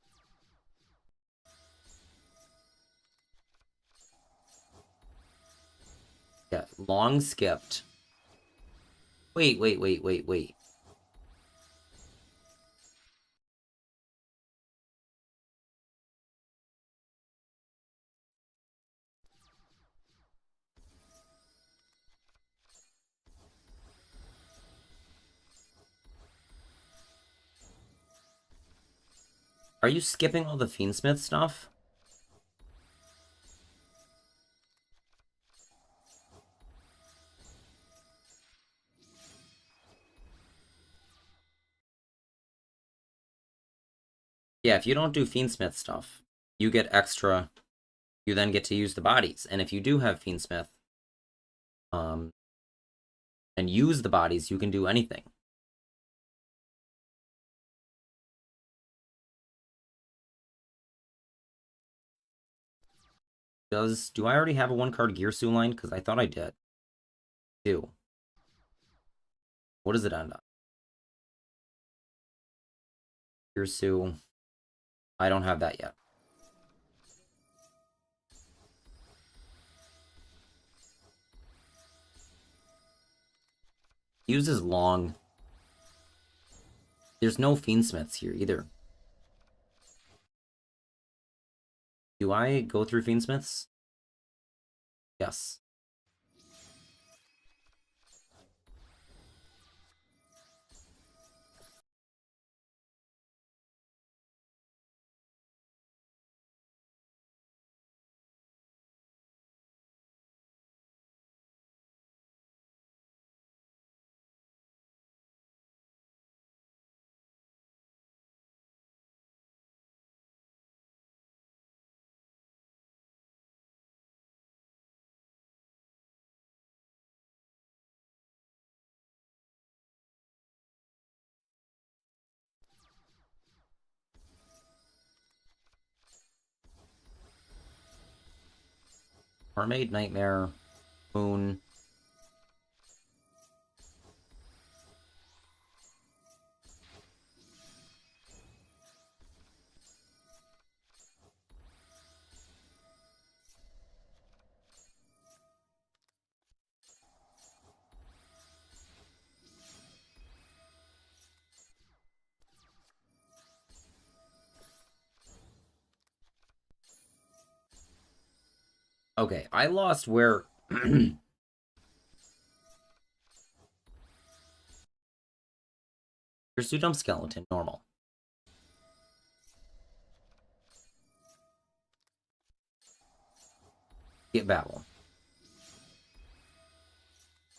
Speaker 1: Yeah, long skipped. Wait. Are you skipping all the Fiendsmith stuff? Yeah, if you don't do Fiendsmith stuff, you get extra. You then get to use the bodies. And if you do have Fiendsmith, and use the bodies, you can do anything. Do I already have a 1-card Gearsu line? Because I thought I did. Do. What does it end on? Gearsu. I don't have that yet. Uses long. There's no Fiendsmiths here either. Do I go through Fiendsmiths? Yes. Mermaid, Nightmare, Moon. Okay, I lost where... Here's Dump Skeleton, normal. Get Babel.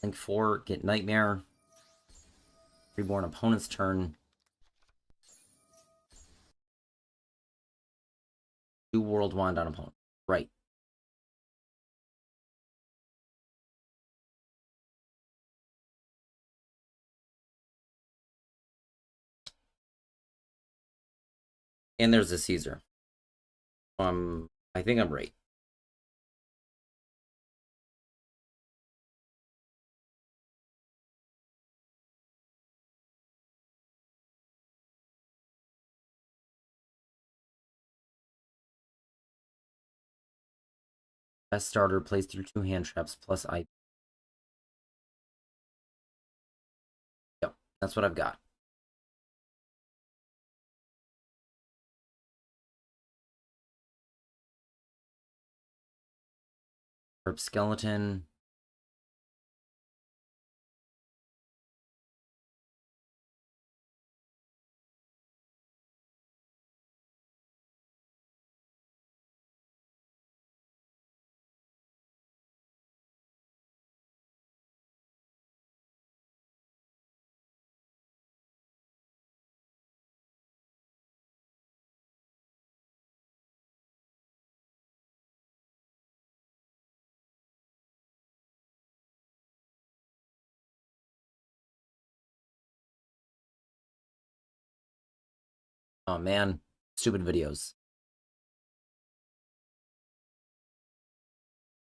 Speaker 1: Link 4, get Nightmare. Reborn opponent's turn. Do World Wand on opponent. Right. And there's a Caesar. I think I'm right. Best starter plays through 2 hand traps plus I. Yep, that's what I've got. Herb skeleton. Oh man, stupid videos.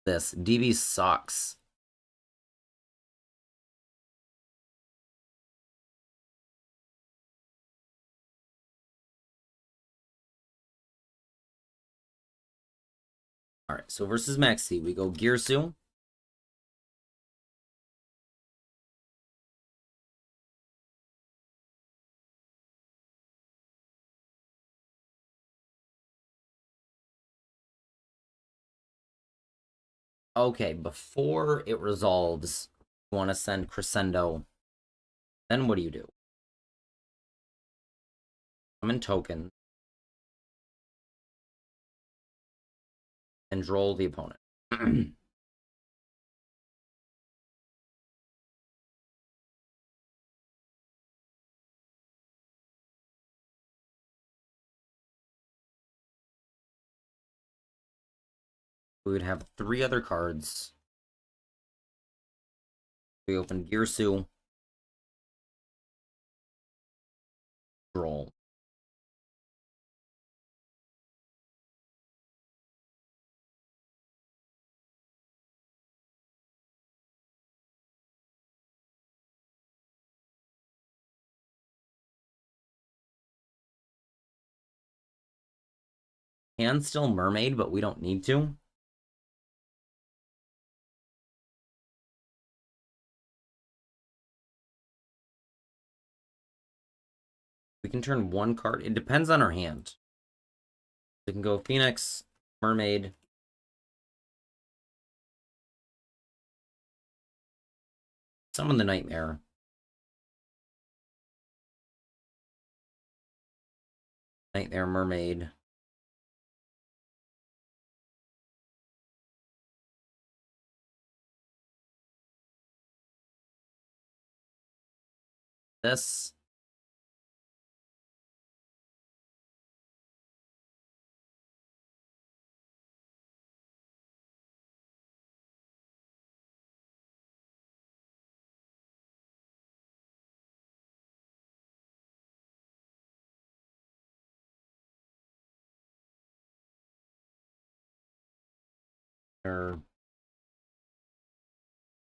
Speaker 1: This DB sucks. All right, so versus Maxi, we go Girsu. Okay, before it resolves, you want to send Crescendo. Then what do? Summon token and roll the opponent. We would have 3 other cards. We open Girsu. Roll. Can still Mermaid, but we don't need to. We can turn 1 card. It depends on our hand. We can go Phoenix, Mermaid. Summon the Nightmare. Nightmare, Mermaid. This. Or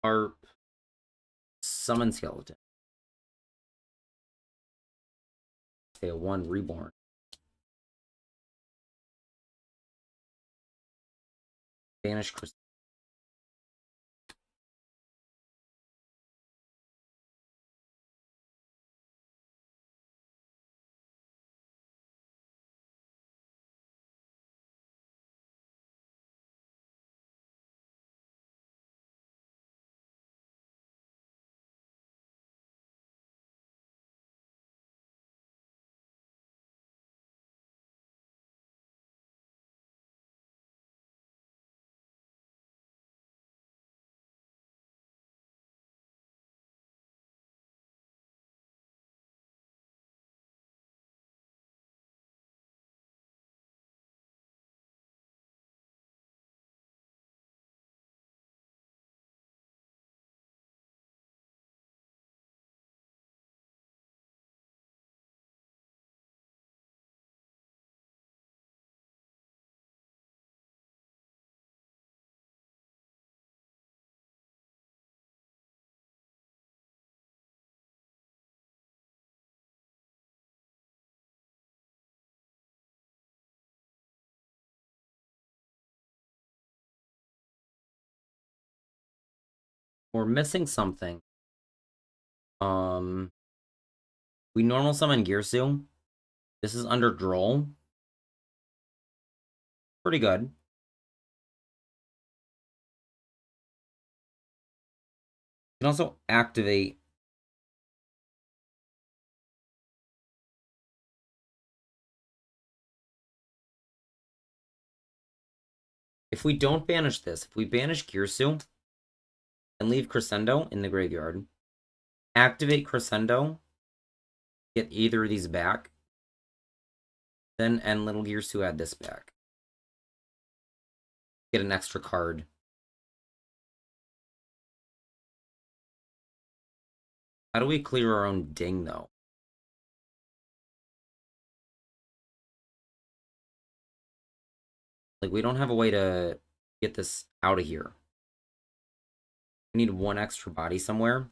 Speaker 1: Harp. Summon Skeleton. Okay, 1 Reborn. Banish Crystal. We're missing something. We normal summon Girsu. This is under Droll. Pretty good. can also activate. If we don't banish this, if we banish Girsu and leave Crescendo in the graveyard, activate Crescendo, get either of these back, then end Little Girsu, add this back. Get an extra card. How do we clear our own ding, though? Like, we don't have a way to get this out of here. We need one extra body somewhere.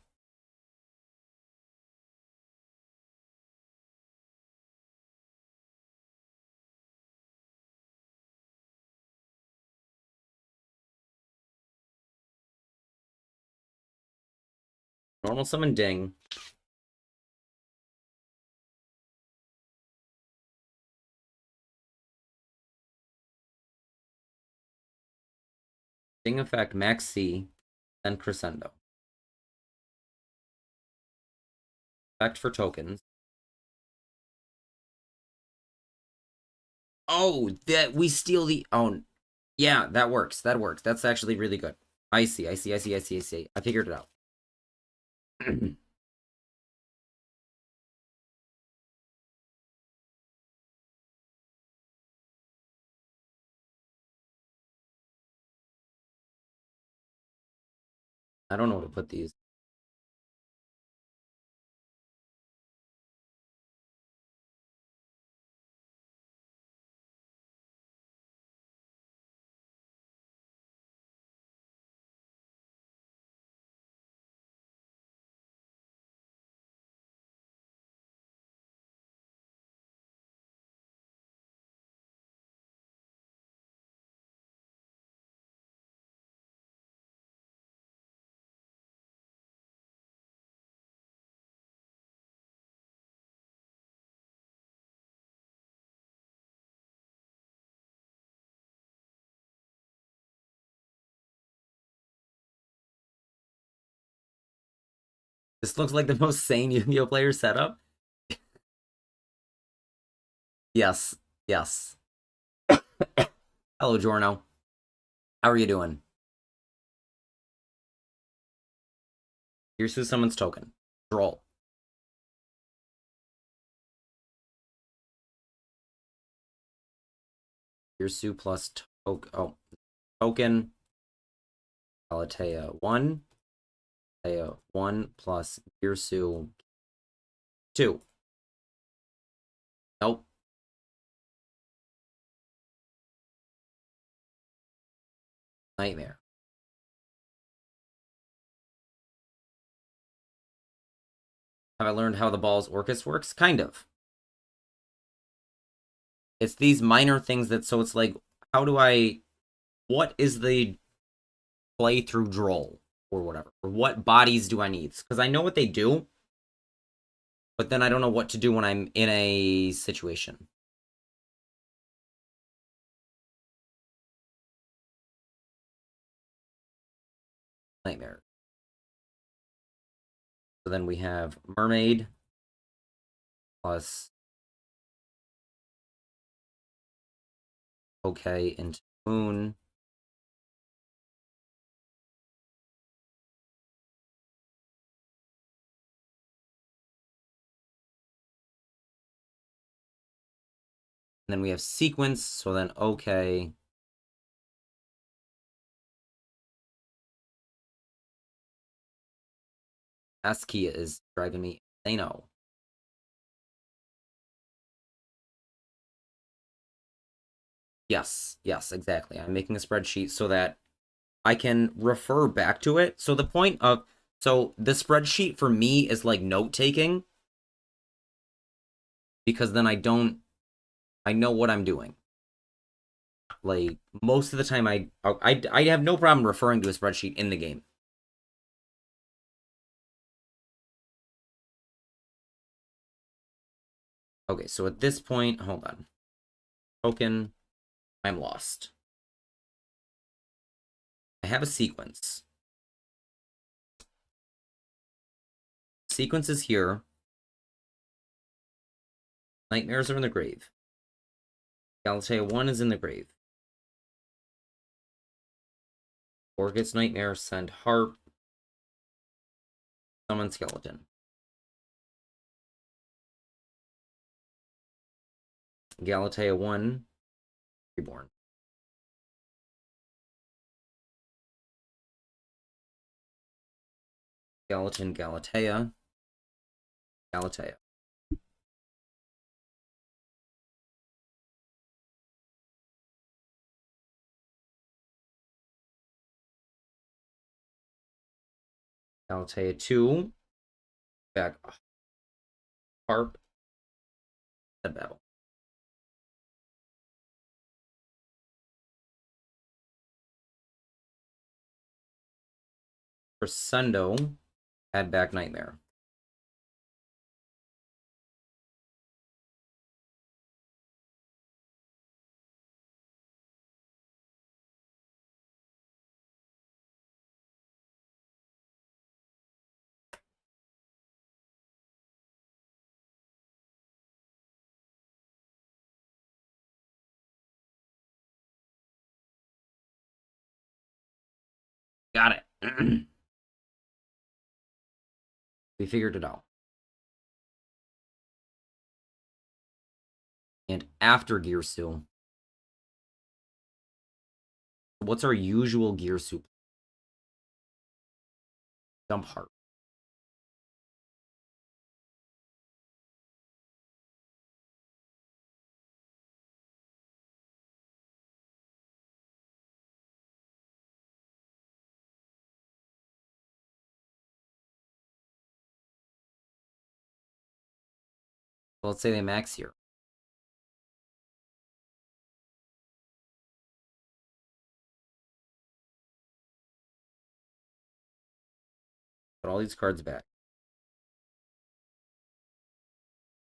Speaker 1: Normal summon ding. Ding effect, max C, then Crescendo. Effect for tokens. Oh, that we steal the... Oh, yeah, that works. That works. That's actually really good. I see. I figured it out. I don't know where to put these. This looks like the most sane Yu-Gi-Oh player setup. Yes. Yes. Hello, Jorno. How are you doing? Here's who someone's token. Droll. Here's Sue plus token. Alatea 1. Alatea 1 plus Girsu 2. Nope. Nightmare. Have I learned how the ball's Orcust works? Kind of. It's these minor things that, so it's like, how do I, what is the play through droll or whatever? Or what bodies do I need? Because I know what they do, but then I don't know what to do when I'm in a situation. Nightmare. So then we have Mermaid plus okay into Moon. And then we have Sequence, so then okay. ASCII is driving me insane. Yes, yes, exactly. I'm making a spreadsheet so that I can refer back to it. So the point of, so the spreadsheet for me is like note taking, because then I know what I'm doing. Like most of the time I have no problem referring to a spreadsheet in the game. Okay, so at this point, hold on. Token, I'm lost. I have a sequence. Sequence is here. Nightmares are in the grave. Galatea 1 is in the grave. Orcust Nightmare, send Harp. Summon Skeleton. Galatea 1, reborn. Skeleton, Galatea. Galatea. Galatea 2. Back. Harp. Dead battle. Crescendo. Add back Nightmare. Got it. We figured it out. And after Gearsu, what's our usual Gearsu? Dump Heart. Well, let's say they max here. Put all these cards back.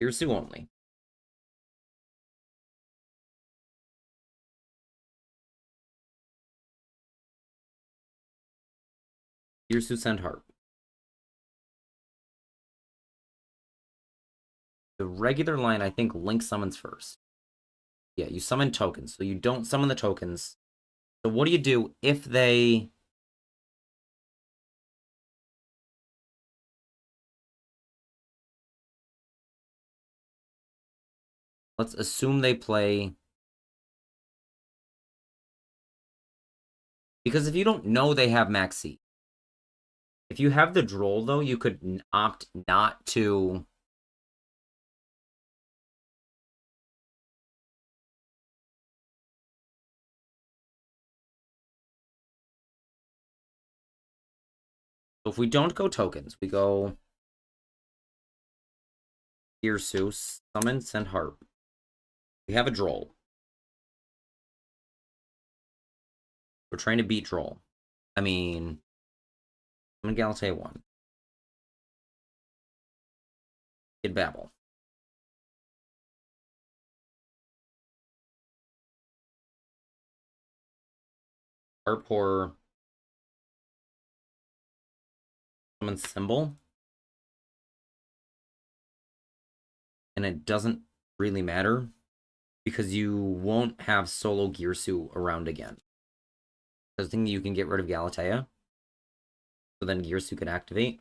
Speaker 1: Gearsu only. Gearsu send Harp. The regular line, I think, Link summons first. Yeah, you summon tokens, so you don't summon the tokens. So what do you do if they... Let's assume they play... Because if you don't know they have Maxi, if you have the Droll, though, you could opt not to... So if we don't go tokens, we go... Gearsu, summon, send Harp. We have a Droll. We're trying to beat Droll. I mean... Summon Galatea 1. Kid Babel. Harp Horror. Summon Symbol. And it doesn't really matter because you won't have solo Gearsu around again. I think you can get rid of Galatea, so then Gearsu can activate,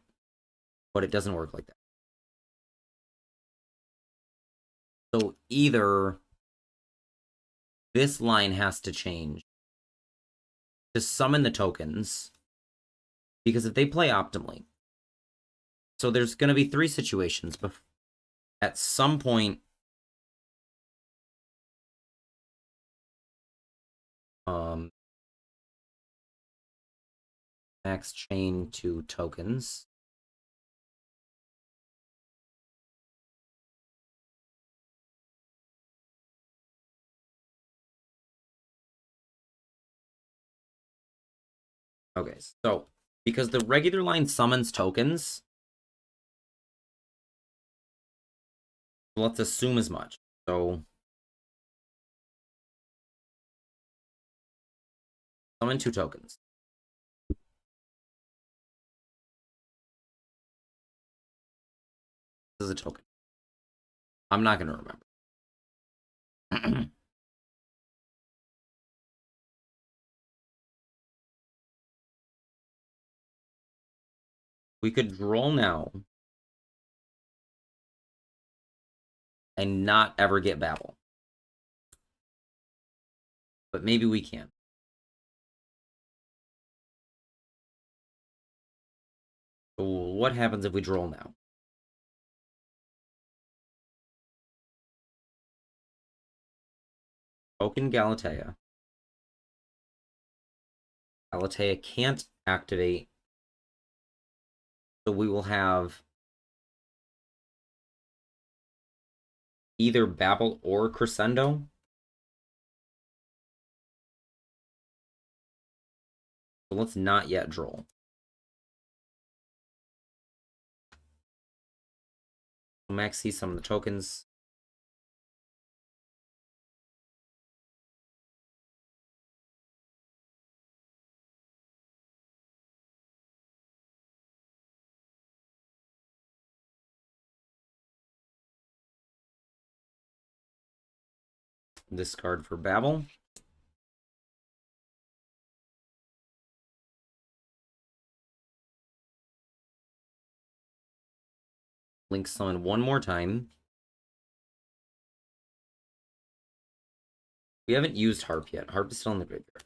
Speaker 1: but it doesn't work like that. So either this line has to change to summon the tokens, because if they play optimally, so there's going to be 3 situations, but at some point, max chain to tokens. Okay, so because the regular line summons tokens, let's assume as much. So summon 2 tokens. This is a token. I'm not going to remember. We could droll now and not ever get Babel. But maybe we can. So what happens if we droll now? Token Galatea. Galatea can't activate. So we will have either Babel or Crescendo. So let's not yet droll. Max sees some of the tokens. Discard for Babel. Link summon one more time. We haven't used Harp yet. Harp is still in the graveyard.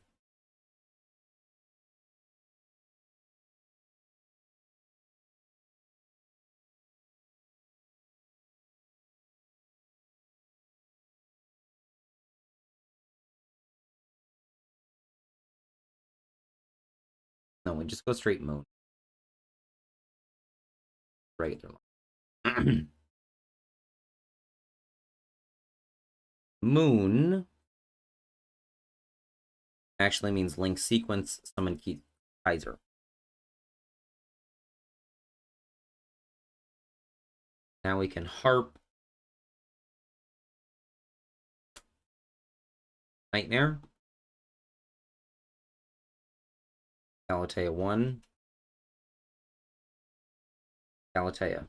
Speaker 1: No, we just go straight Moon. Regular. Moon actually means Link sequence, summon Kaiser. Now we can Harp. Nightmare. Galatea 1. Galatea.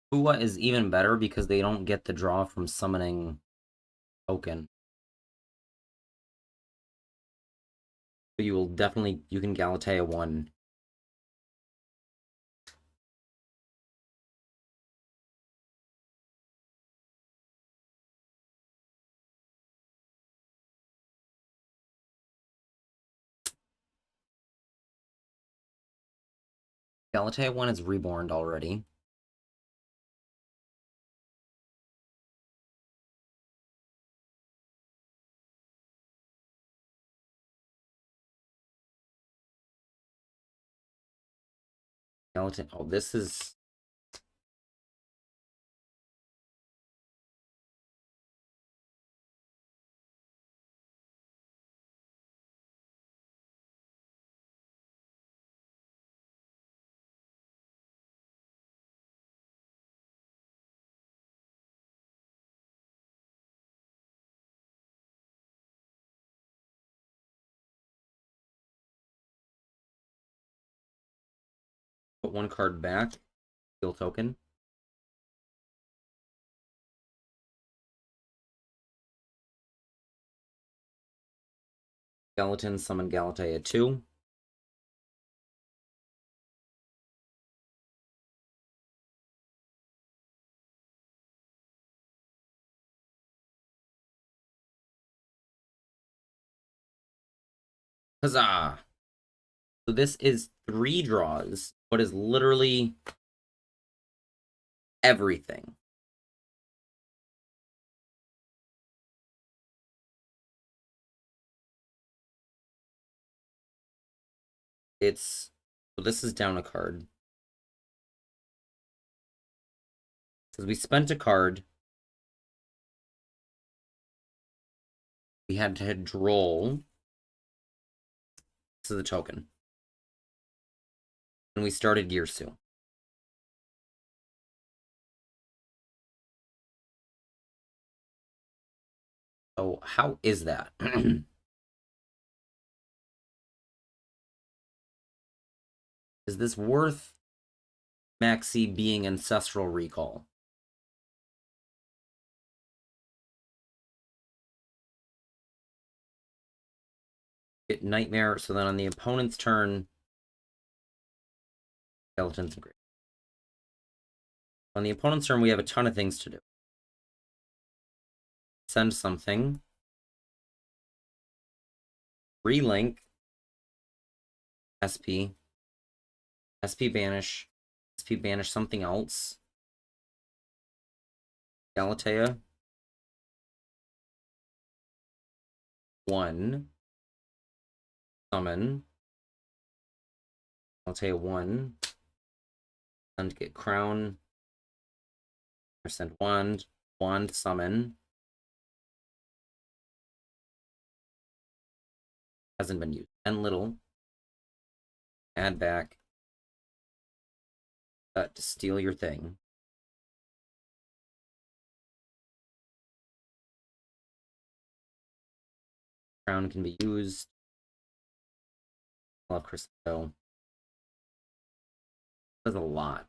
Speaker 1: Hua is even better because they don't get the draw from summoning token. But you will definitely, you can Galatea 1. Galatea 1 is reborn already. Galatea, oh, this is... Put one card back. Steal token. Skeleton, summon Galatea 2. Huzzah! So this is 3 draws, but is literally everything. So this is down a card. Because we spent a card. We had to draw. This is the token. And we started Girsu. So how is that? Is this worth Maxi being Ancestral Recall? Get Nightmare, so then on the opponent's turn, Skeletons and Great. On the opponent's turn, we have a ton of things to do. Send something. Relink. SP. SP banish. SP banish something else. Galatea. 1. Summon. Galatea 1. And get Crown. Or send Wand. Wand summon. Hasn't been used. And little. Add back. To steal your thing. Crown can be used. I love Crypto. Does a lot.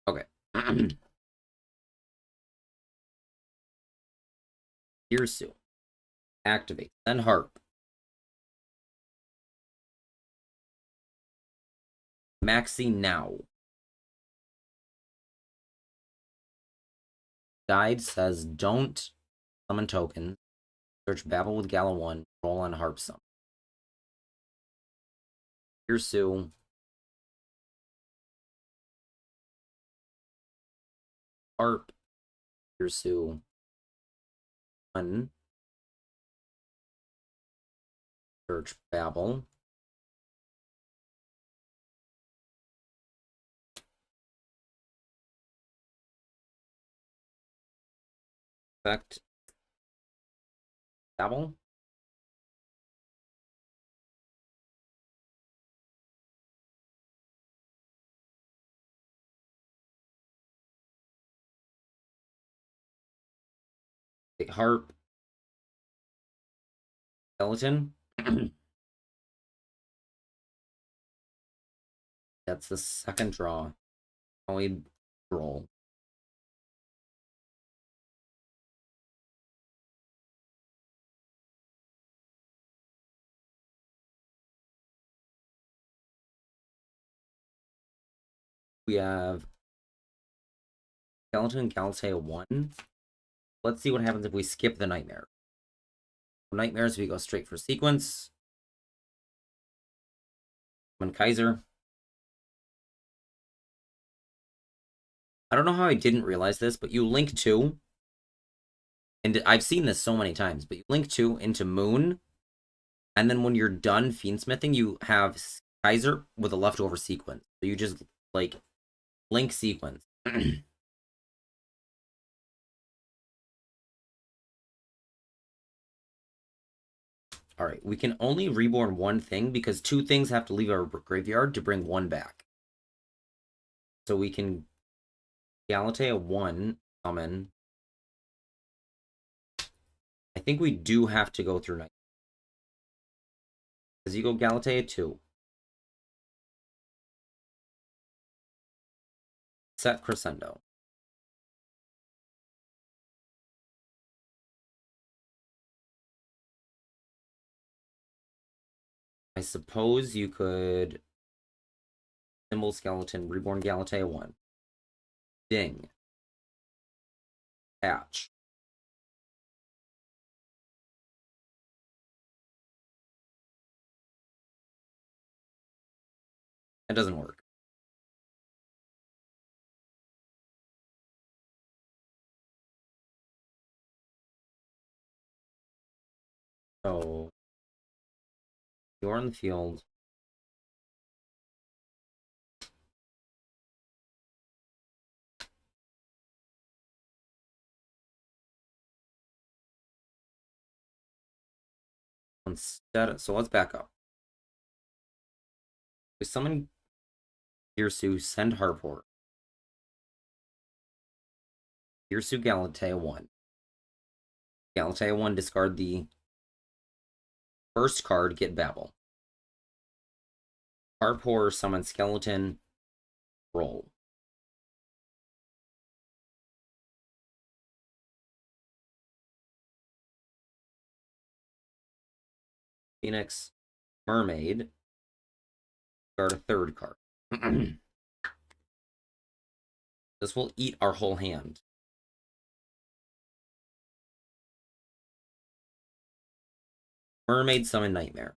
Speaker 1: Okay. Girsu. Activate. Then Harp. Maxi now. Guide says don't summon tokens. Search Babel with Gala 1. Roll on Harp Summon. Girsu. Harp. Girsu. 1. Search Babel. Effect. Babel. Harp. Skeleton. That's the second draw. Only roll. We have Skeleton, Galatea 1. Let's see what happens if we skip the Nightmare. Nightmares, we go straight for sequence. Summon Kaiser. I don't know how I didn't realize this, but you link 2, and I've seen this so many times, but you link 2 into Moon, and then when you're done Fiendsmithing, you have Kaiser with a leftover sequence. So you just, like, link sequence. Alright, we can only reborn one thing because 2 things have to leave our graveyard to bring 1 back. So we can Galatea 1 summon. I think we do have to go through night. Because you go Galatea 2. Set Crescendo. I suppose you could Symbol Skeleton, Reborn Galatea 1. Ding. Patch. That doesn't work. So you're on the field. So let's back up. We summon Girsu, send Harport. Girsu Galatea 1. Galatea 1, discard the first card, get Babel. Harpor, summon Skeleton, roll. Phoenix, Mermaid, discard a third card. This will eat our whole hand. Mermaid, summon Nightmare.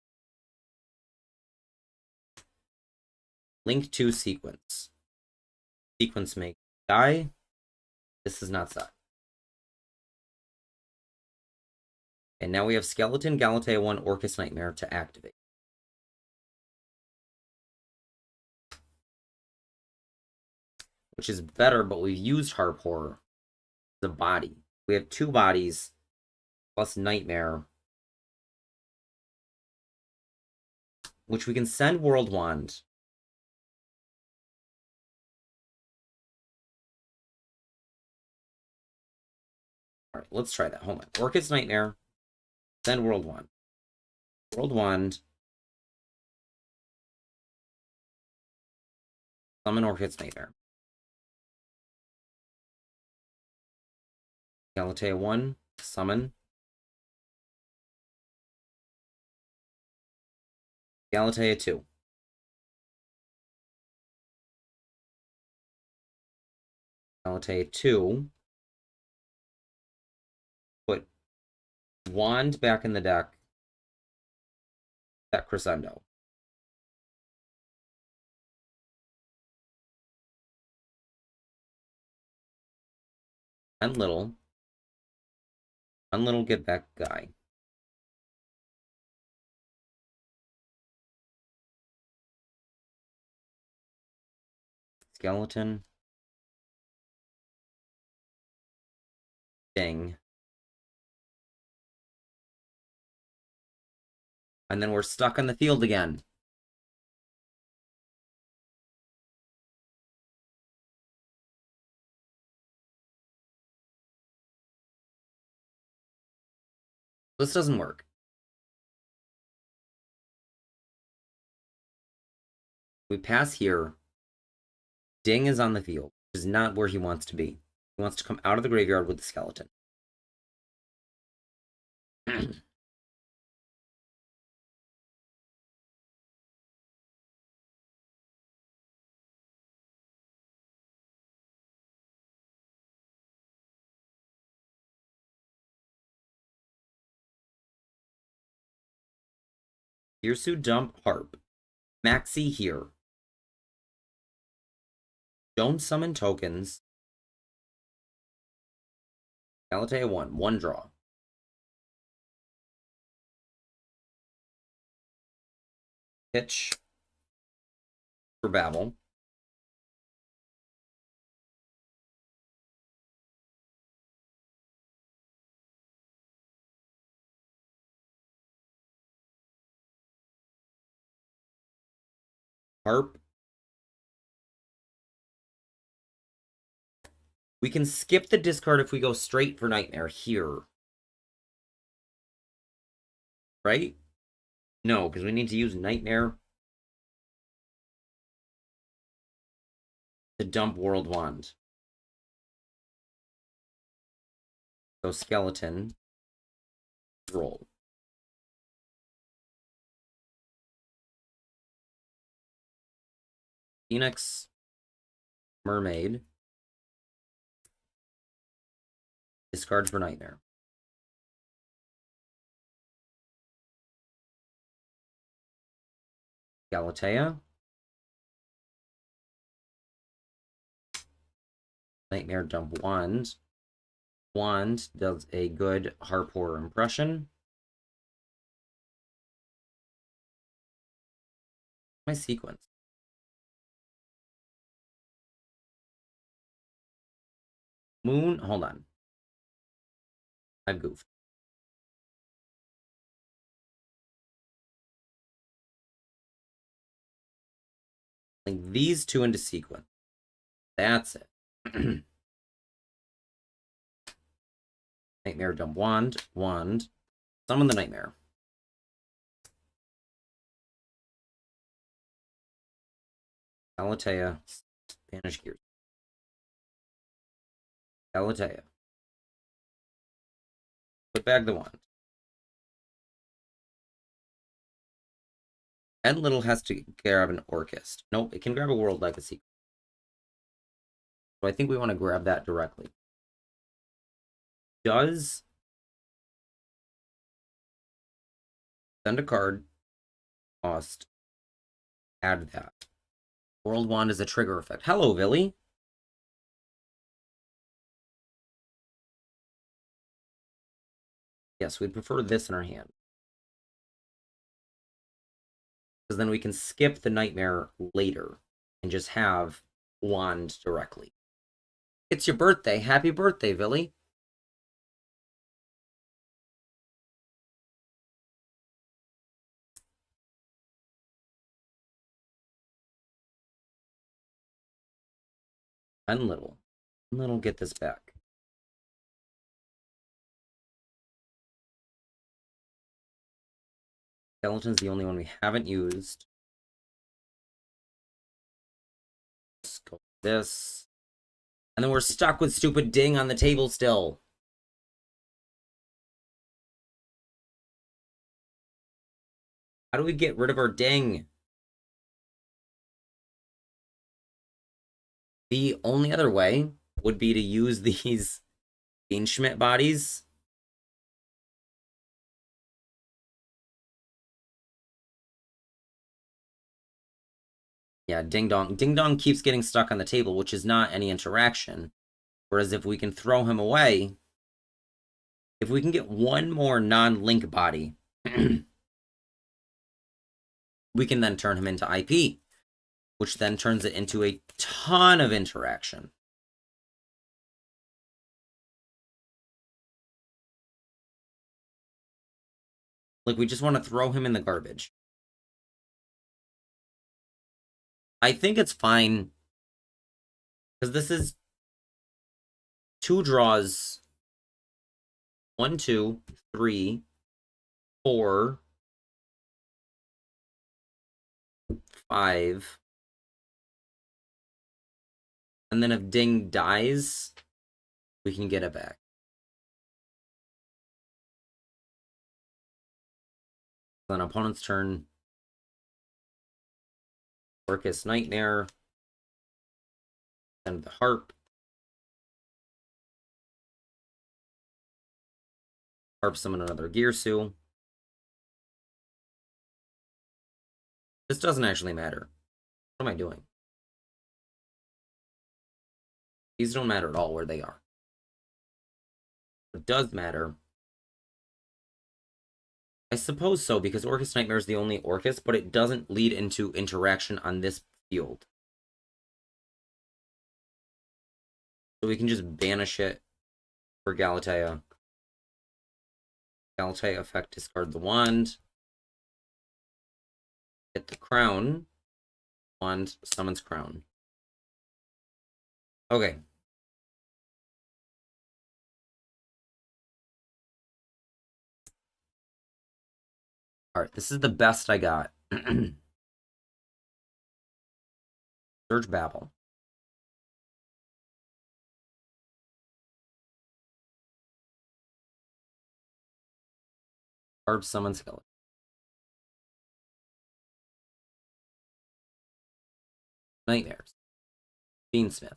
Speaker 1: Link to sequence. Sequence make die. This is not set. And now we have Skeleton, Galatea 1, Orcust Nightmare to activate. Which is better, but we've used Harpor as a body. We have 2 bodies plus Nightmare, which we can send World Wand. Alright, let's try that. Hold on. Orchid's Nightmare. Send World Wand. World Wand. Summon Orchid's Nightmare. Galatea 1. Summon. Galatea 2. Galatea 2. Put Wand back in the deck. That Crescendo. And little. One little get back guy. Skeleton. Ding. And then we're stuck on the field again. This doesn't work. We pass here. Ding is on the field, which is not where he wants to be. He wants to come out of the graveyard with the skeleton. Girsu dump Harp. Maxi here. Don't summon tokens. Galatea 1. 1 draw. Pitch. For Babel. Harp. We can skip the discard if we go straight for Nightmare here. Right? No, because we need to use Nightmare to dump World Wand. So Skeleton. Roll. Phoenix. Mermaid. Discard for Nightmare. Galatea. Nightmare dump Wand. Wand does a good Harp Horror impression. My sequence. Moon, hold on. I've goofed. Link these two into sequence. That's it. Nightmare dump Wand. Wand. Summon the Nightmare. Galatea. Spanish Gears. Galatea. Put back the Wand. Ed Little has to grab an Orcust. Nope, it can grab a World Legacy. So I think we want to grab that directly. Does send a card, cost, add that. World Wand is a trigger effect. Hello, Villy. Yes, we'd prefer this in our hand. Because then we can skip the Nightmare later and just have Wand directly. It's your birthday. Happy birthday, Villy. Unlittle. Unlittle, get this back. Skeleton's the only one we haven't used. Let's go with this. And then we're stuck with stupid Ding on the table still. How do we get rid of our Ding? The only other way would be to use these Schmidt bodies. Yeah, Ding Dong. Ding Dong keeps getting stuck on the table, which is not any interaction. Whereas if we can throw him away, if we can get one more non-link body, we can then turn him into IP, which then turns it into a ton of interaction. Like, we just want to throw him in the garbage. I think it's fine. Because this is 2 draws. 1, 2, 3, 4, 5. And then if Ding dies, we can get it back. On opponent's turn, Orcust Nightmare, and the Harp. Harp summon another Gearsu. This doesn't actually matter. What am I doing? These don't matter at all where they are. What does matter, I suppose so, because Orcust Nightmare is the only Orcust, but it doesn't lead into interaction on this field. So we can just banish it for Galatea. Galatea effect, discard the wand. Hit the crown. Wand summons crown. Okay. Alright, this is the best I got. Surge Babble. Barb summon skeleton. Nightmares. Beansmith.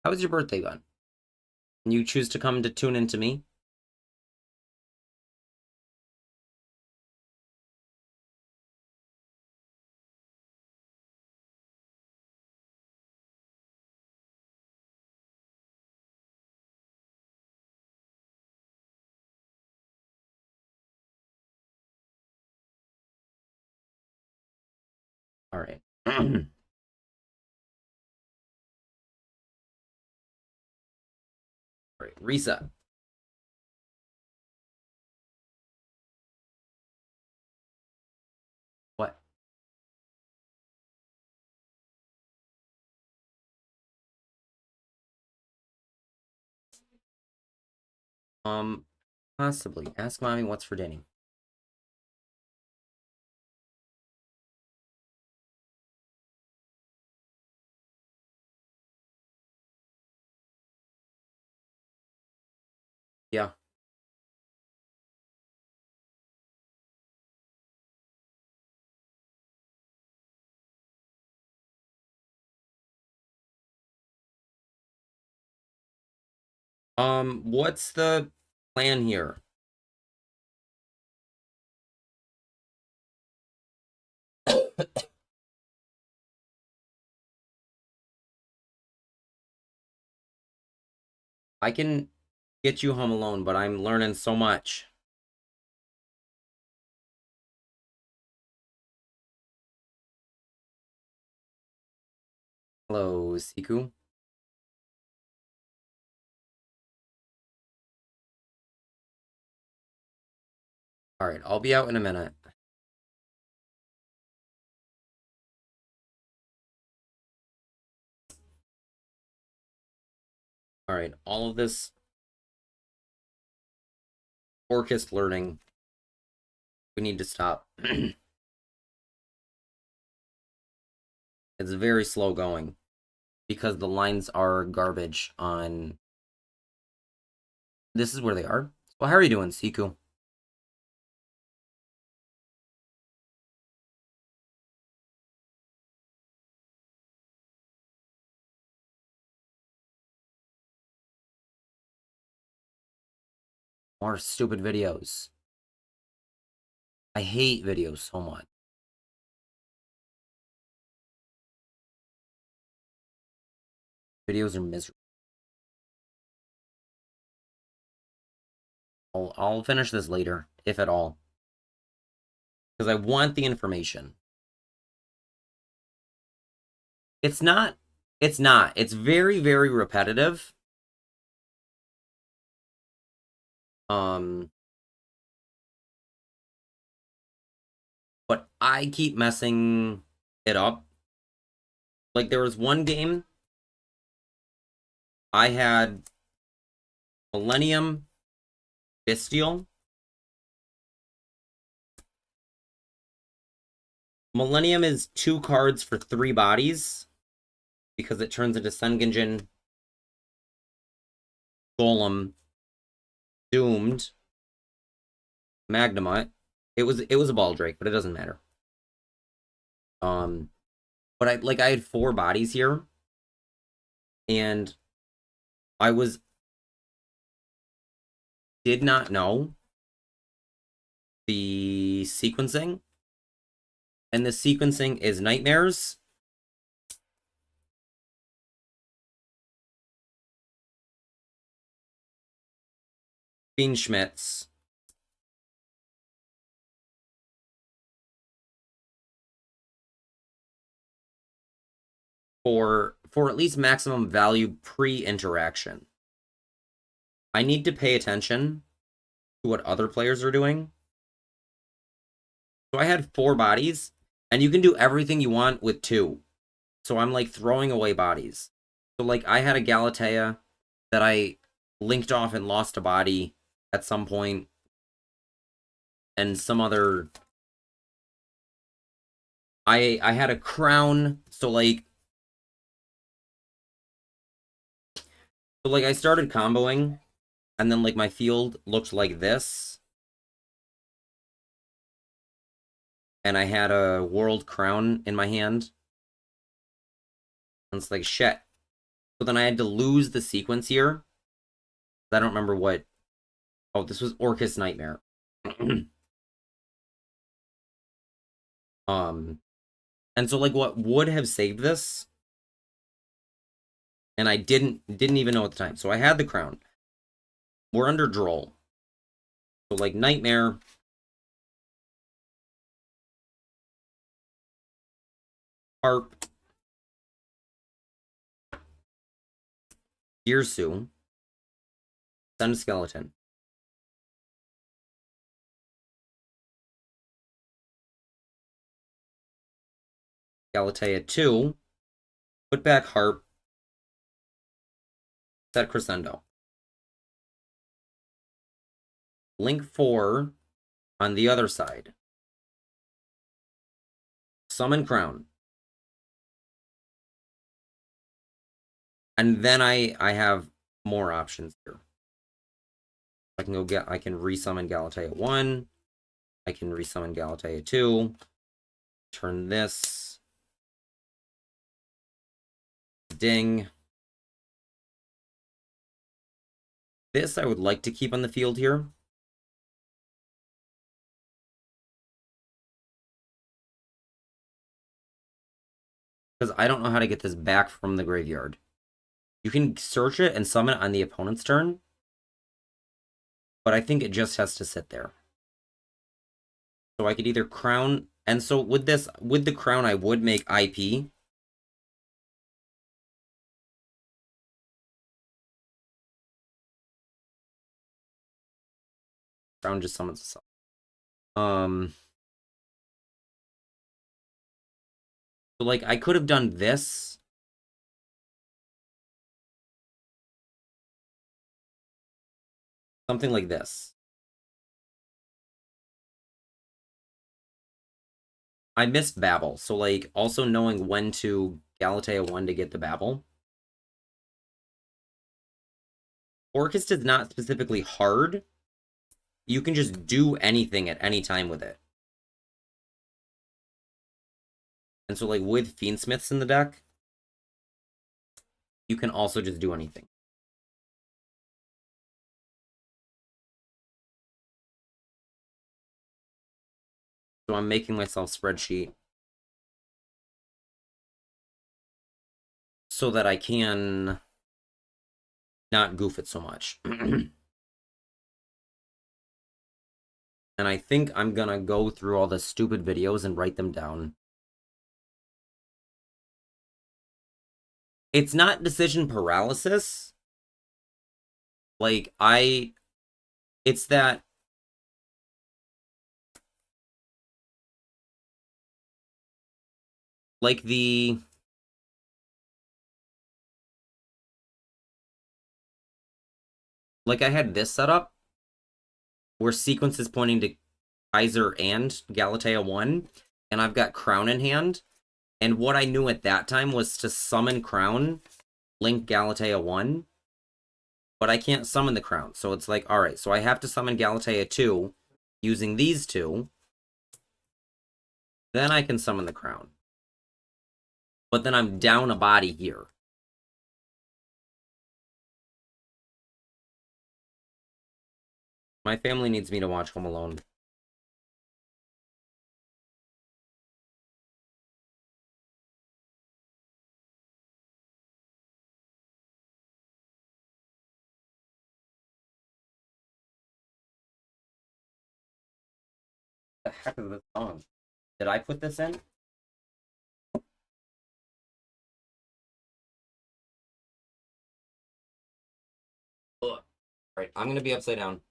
Speaker 1: How was your birthday, bud? You choose to come to tune into me? Alright. Alright, reset. What? Possibly. Ask mommy what's for dinner. Yeah. What's the plan here? I can get you home alone, but I'm learning so much. Hello, Siku. Alright, I'll be out in a minute. Alright, all of this Orcust learning, we need to stop. It's very slow going because the lines are garbage on... This is where they are. Well, how are you doing, Siku? More stupid videos. I hate videos so much. Videos are miserable. I'll finish this later, if at all. Because I want the information. It's not. It's not. It's very, very repetitive. But I keep messing it up. Like, there was one game I had Millennium Bestial. Millennium is 2 cards for 3 bodies because it turns into Sengenjin, Golem, Doomed, Magnemite. It was a Baldrake, but it doesn't matter. But I had 4 bodies here, and I did not know the sequencing, and the sequencing is Nightmares, Fiendschmitz, for at least maximum value pre-interaction. I need to pay attention to what other players are doing. So I had 4 bodies, and you can do everything you want with 2. So I'm like throwing away bodies. So like I had a Galatea that I linked off and lost a body at some point, and some other. I had a Crown, so like I started comboing, and then like my field looked like this, and I had a World Crown in my hand. And it's like shit. So then I had to lose the sequence here. I don't remember what. Oh, this was Orcust Nightmare. And so like what would have saved this, and I didn't even know at the time. So I had the Crown. We're under Droll. So like Nightmare, Harp, Girsu, Sun Skeleton. Galatea 2, put back Harp, set Crescendo. Link 4 on the other side. Summon Crown. And then I have more options here. I can resummon Galatea 1. I can resummon Galatea 2. Turn this. Ding. This I would like to keep on the field here. Because I don't know how to get this back from the graveyard. You can search it and summon it on the opponent's turn, but I think it just has to sit there. So I could either Crown, and so with the Crown, I would make IP. Crown just summons itself. So like I could have done this. Something like this. I missed Babel, so like also knowing when to Galatea 1 to get the Babel. Orcust is not specifically hard. You can just do anything at any time with it. And so like with Fiendsmiths in the deck, you can also just do anything. So I'm making myself spreadsheet so that I can not goof it so much. And I think I'm gonna go through all the stupid videos and write them down. It's not decision paralysis. Like, it's that like like I had this set up where sequence is pointing to Kaiser and Galatea 1, and I've got Crown in hand. And what I knew at that time was to summon Crown, link Galatea 1, but I can't summon the Crown. So it's like, alright, so I have to summon Galatea 2 using these two. Then I can summon the Crown. But then I'm down a body here. My family needs me to watch Home Alone. What the heck is this song? Did I put this in? Alright, I'm gonna be upside down.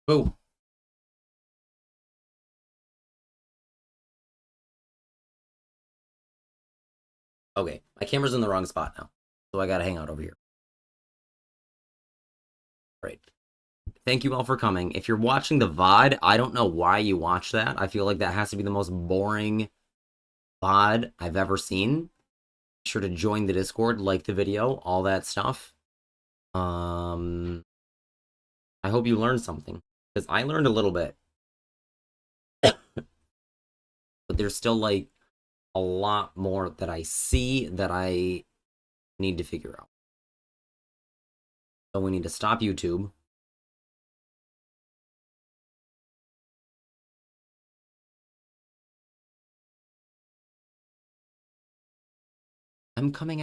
Speaker 1: Boo. Okay, my camera's in the wrong spot now, so I gotta hang out over here. Right. Thank you all for coming. If you're watching the VOD, I don't know why you watch that. I feel like that has to be the most boring VOD I've ever seen. Be sure to join the Discord, like the video, all that stuff. I hope you learned something, because I learned a little bit. But there's still, like, a lot more that I see that I need to figure out. So we need to stop YouTube. I'm coming out.